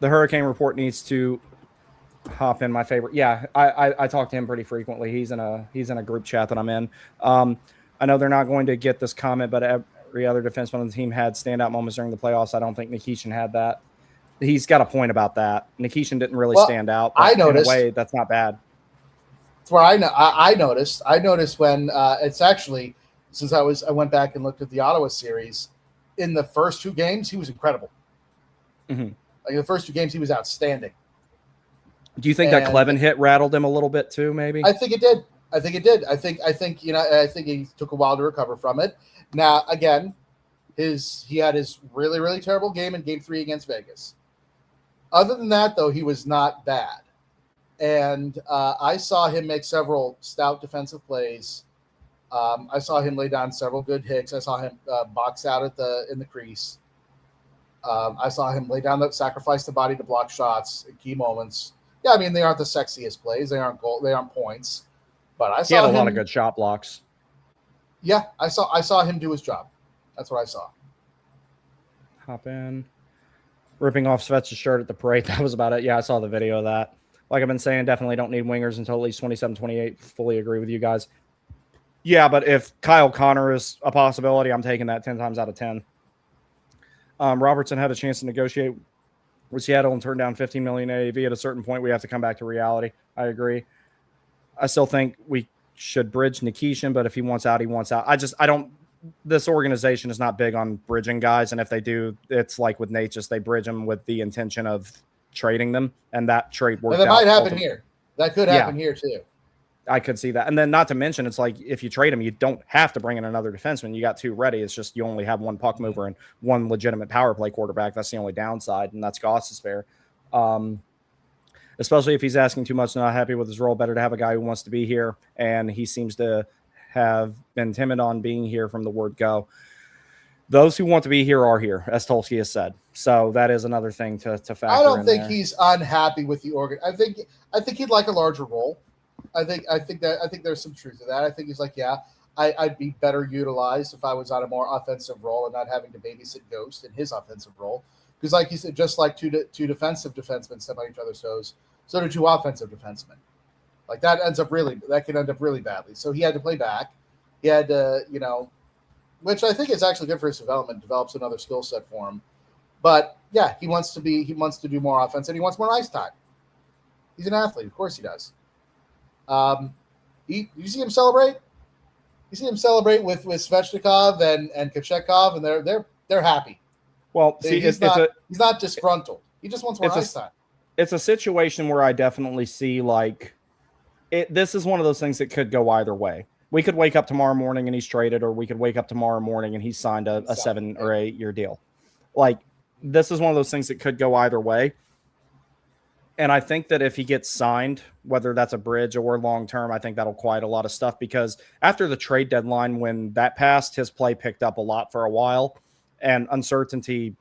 The Hurricane Report needs to hop in. My favorite. Yeah, I talk to him pretty frequently. He's in a group chat that I'm in. I know they're not going to get this comment, but every other defenseman on the team had standout moments during the playoffs. I don't think Nikishin had that. He's got a point about that. Nikishin didn't really stand out. I noticed. In a way, that's not bad. That's where I noticed. I noticed when it's actually since I went back and looked at the Ottawa series. In the first 2 games, he was incredible. Mm-hmm. Like in the first 2 games, he was outstanding. Do you think that Clevin hit rattled him a little bit too? Maybe. I think it did. I think he took a while to recover from it. Now again, he had his really, really terrible game in Game 3 against Vegas. Other than that, though, he was not bad. And I saw him make several stout defensive plays. I saw him lay down several good hits. I saw him box out in the crease. I saw him lay down sacrifice the body to block shots in key moments. Yeah, I mean they aren't the sexiest plays. They aren't points. But I saw he had a lot of good shot blocks. Yeah, I saw him do his job. That's what I saw. Hop in. Ripping off Svets's shirt at the parade. That was about it. Yeah, I saw the video of that. Like I've been saying, definitely don't need wingers until at least 27, 28. Fully agree with you guys. Yeah, but if Kyle Connor is a possibility, I'm taking that 10 times out of 10. Robertson had a chance to negotiate with Seattle and turn down $15 million AAV. At a certain point, we have to come back to reality. I agree. I still think we should bridge Nikishin, but if he wants out, he wants out. I don't. This organization is not big on bridging guys, and if they do, it's like with Nate, just they bridge them with the intention of trading them, and that trade worked out. That might happen here. That could happen here too. I could see that. And then not to mention, it's like if you trade him, you don't have to bring in another defenseman. You got 2 ready. It's just you only have 1 puck mover and 1 legitimate power play quarterback. That's the only downside, and that's Goss's fair. Especially if he's asking too much, not happy with his role. Better to have a guy who wants to be here, and he seems to have been timid on being here from the word go. Those who want to be here are here, as Tulsky has said. So that is another thing to factor in. I don't think he's unhappy with the organ. I think he'd like a larger role. I think there's some truth to that. I think he's like, yeah, I'd be better utilized if I was on a more offensive role and not having to babysit Ghost in his offensive role. Because, like you said, just like two defensive defensemen step on each other's toes, so do 2 offensive defensemen. Like that can end up really badly. So he had to play back. He had to, which I think is actually good for his development. Develops another skill set for him. But yeah, he wants to do more offense and he wants more ice time. He's an athlete, of course he does. You see him celebrate? You see him celebrate with Svechnikov and Kochetkov, and they're happy. Well, see, he's not disgruntled. He just wants more ice time. It's a situation where I definitely see this is one of those things that could go either way. We could wake up tomorrow morning and he's traded, or we could wake up tomorrow morning and he's signed a 7 or 8 year deal. This is one of those things that could go either way. And I think that if he gets signed, whether that's a bridge or long-term, I think that'll quiet a lot of stuff, because after the trade deadline, when that passed, his play picked up a lot for a while, and uncertainty,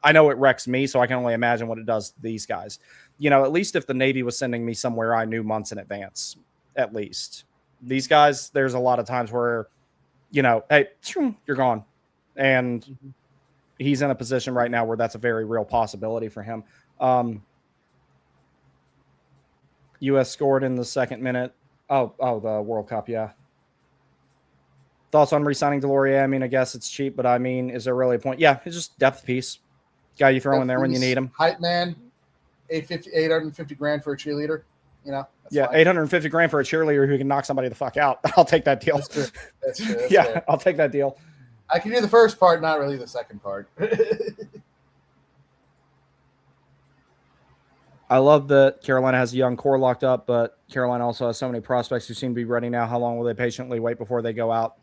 I know it wrecks me, so I can only imagine what it does to these guys. At least if the Navy was sending me somewhere, I knew months in advance, at least. These guys, there's a lot of times where, hey, you're gone. And he's in a position right now where that's a very real possibility for him. U.S. scored in the 2nd minute. Oh, the World Cup, yeah. Thoughts on re-signing Delorier? I mean, I guess it's cheap, but I mean, is there really a point? Yeah, it's just depth piece. Guy you throw in there when you need him. Hype man, 850 grand for a cheerleader. You know, yeah, fine. 850 grand for a cheerleader who can knock somebody the fuck out. I'll take that deal. That's true. That's true. That's yeah, fair. I'll take that deal. I can do the first part, not really the second part. I love that Carolina has a young core locked up, but Carolina also has so many prospects who seem to be ready now. How long will they patiently wait before they go out?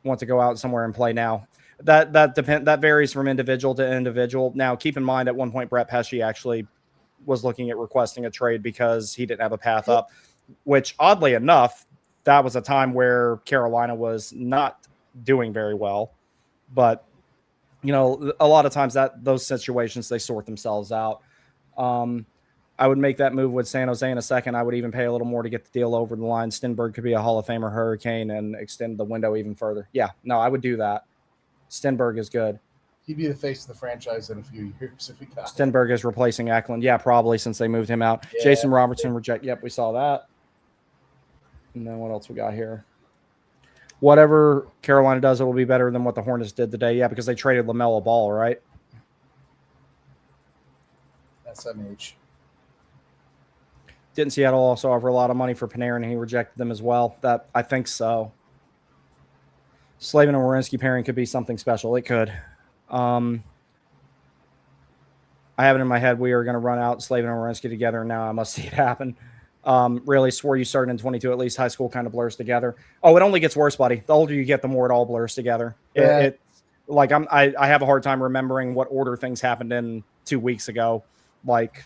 Want to go out somewhere and play now? That varies from individual to individual. Now, keep in mind, at one point, Brett Pesce actually was looking at requesting a trade because he didn't have a path up, which oddly enough, that was a time where Carolina was not doing very well. But, you know, a lot of times those situations, they sort themselves out. I would make that move with San Jose in a second. I would even pay a little more to get the deal over the line. Stenberg could be a Hall of Famer Hurricane and extend the window even further. Yeah, no, I would do that. Stenberg is good. He'd be the face of the franchise in a few years if he got Stenberg is replacing Eklund. Yeah, probably, since they moved him out. Yeah. Jason Robertson reject. Yep, we saw that. And then what else we got here? Whatever Carolina does, it will be better than what the Hornets did today. Yeah, because they traded LaMelo Ball, right? SMH. Didn't Seattle also offer a lot of money for Panarin, and he rejected them as well? That I think so. Slavin and Werenski pairing could be something special. It could. I have it in my head we are going to run out Slavin and Werenski together, and now I must see it happen. Really swore you started in 22. At least high school kind of blurs together. Oh, it only gets worse, buddy. The older you get, the more it all blurs together. Yeah. I have a hard time remembering what order things happened in 2 weeks ago. Like,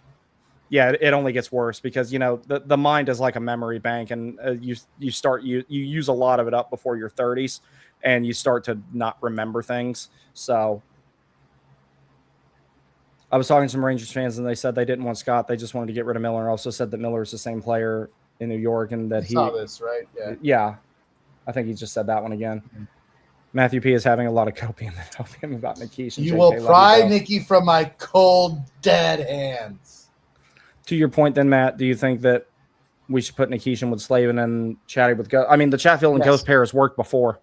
yeah, it only gets worse because, you know, the mind is like a memory bank, and you use a lot of it up before your 30s, and you start to not remember things. So I was talking to some Rangers fans, and they said they didn't want Scott. They just wanted to get rid of Miller. Also said that Miller is the same player in New York, and that he saw this, right? Yeah. Yeah. I think he just said that one again. Mm-hmm. Matthew P is having a lot of copium about Nikishin. You will pry Nikki from my cold, dead hands. To your point, then, Matt, do you think that we should put Nikishin with Slavin and Chatty with Ghost? I mean, the Chatfield and Ghost pair has worked before.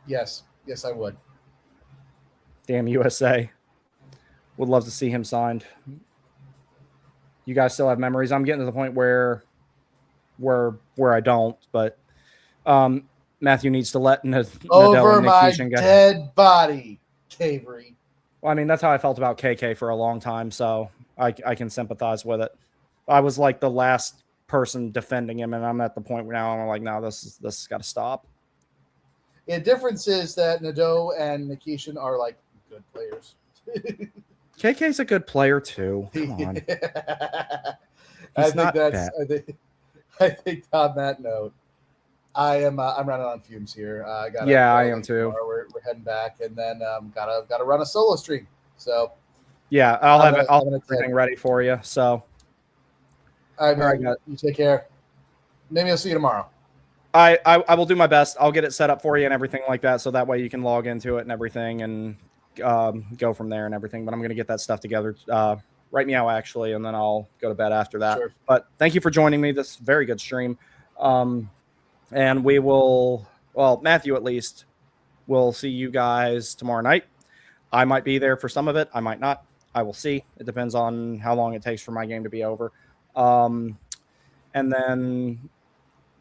Yes. Yes, I would. Damn USA. Would love to see him signed. You guys still have memories? I'm getting to the point where I don't, but Matthew needs to let over my dead body, Cavery. Well, I mean, that's how I felt about KK for a long time, so I can sympathize with it. I was like the last person defending him, and I'm at the point where now I'm like, no, this has got to stop. The difference is that Nadeau and Nikishin are like good players. KK's a good player too. Come on. I think on that note, I'm running on fumes here. I am too. We're heading back, and then gotta run a solo stream. So yeah, I'll have everything ready for you. So all right, you take care. Maybe I'll see you tomorrow. I will do my best. I'll get it set up for you and everything like that, so that way you can log into it and everything and go from there and everything. But I'm going to get that stuff together right now, actually, and then I'll go to bed after that. Sure. But thank you for joining me. This very good stream. And we will, well, Matthew at least, will see you guys tomorrow night. I might be there for some of it. I might not. I will see. It depends on how long it takes for my game to be over. And then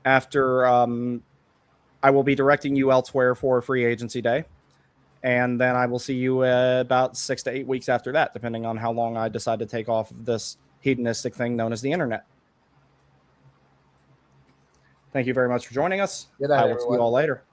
after, I will be directing you elsewhere for free agency day. And then I will see you about 6 to 8 weeks after that, depending on how long I decide to take off of this hedonistic thing known as the internet. Thank you very much for joining us. Good night, I will see you all later.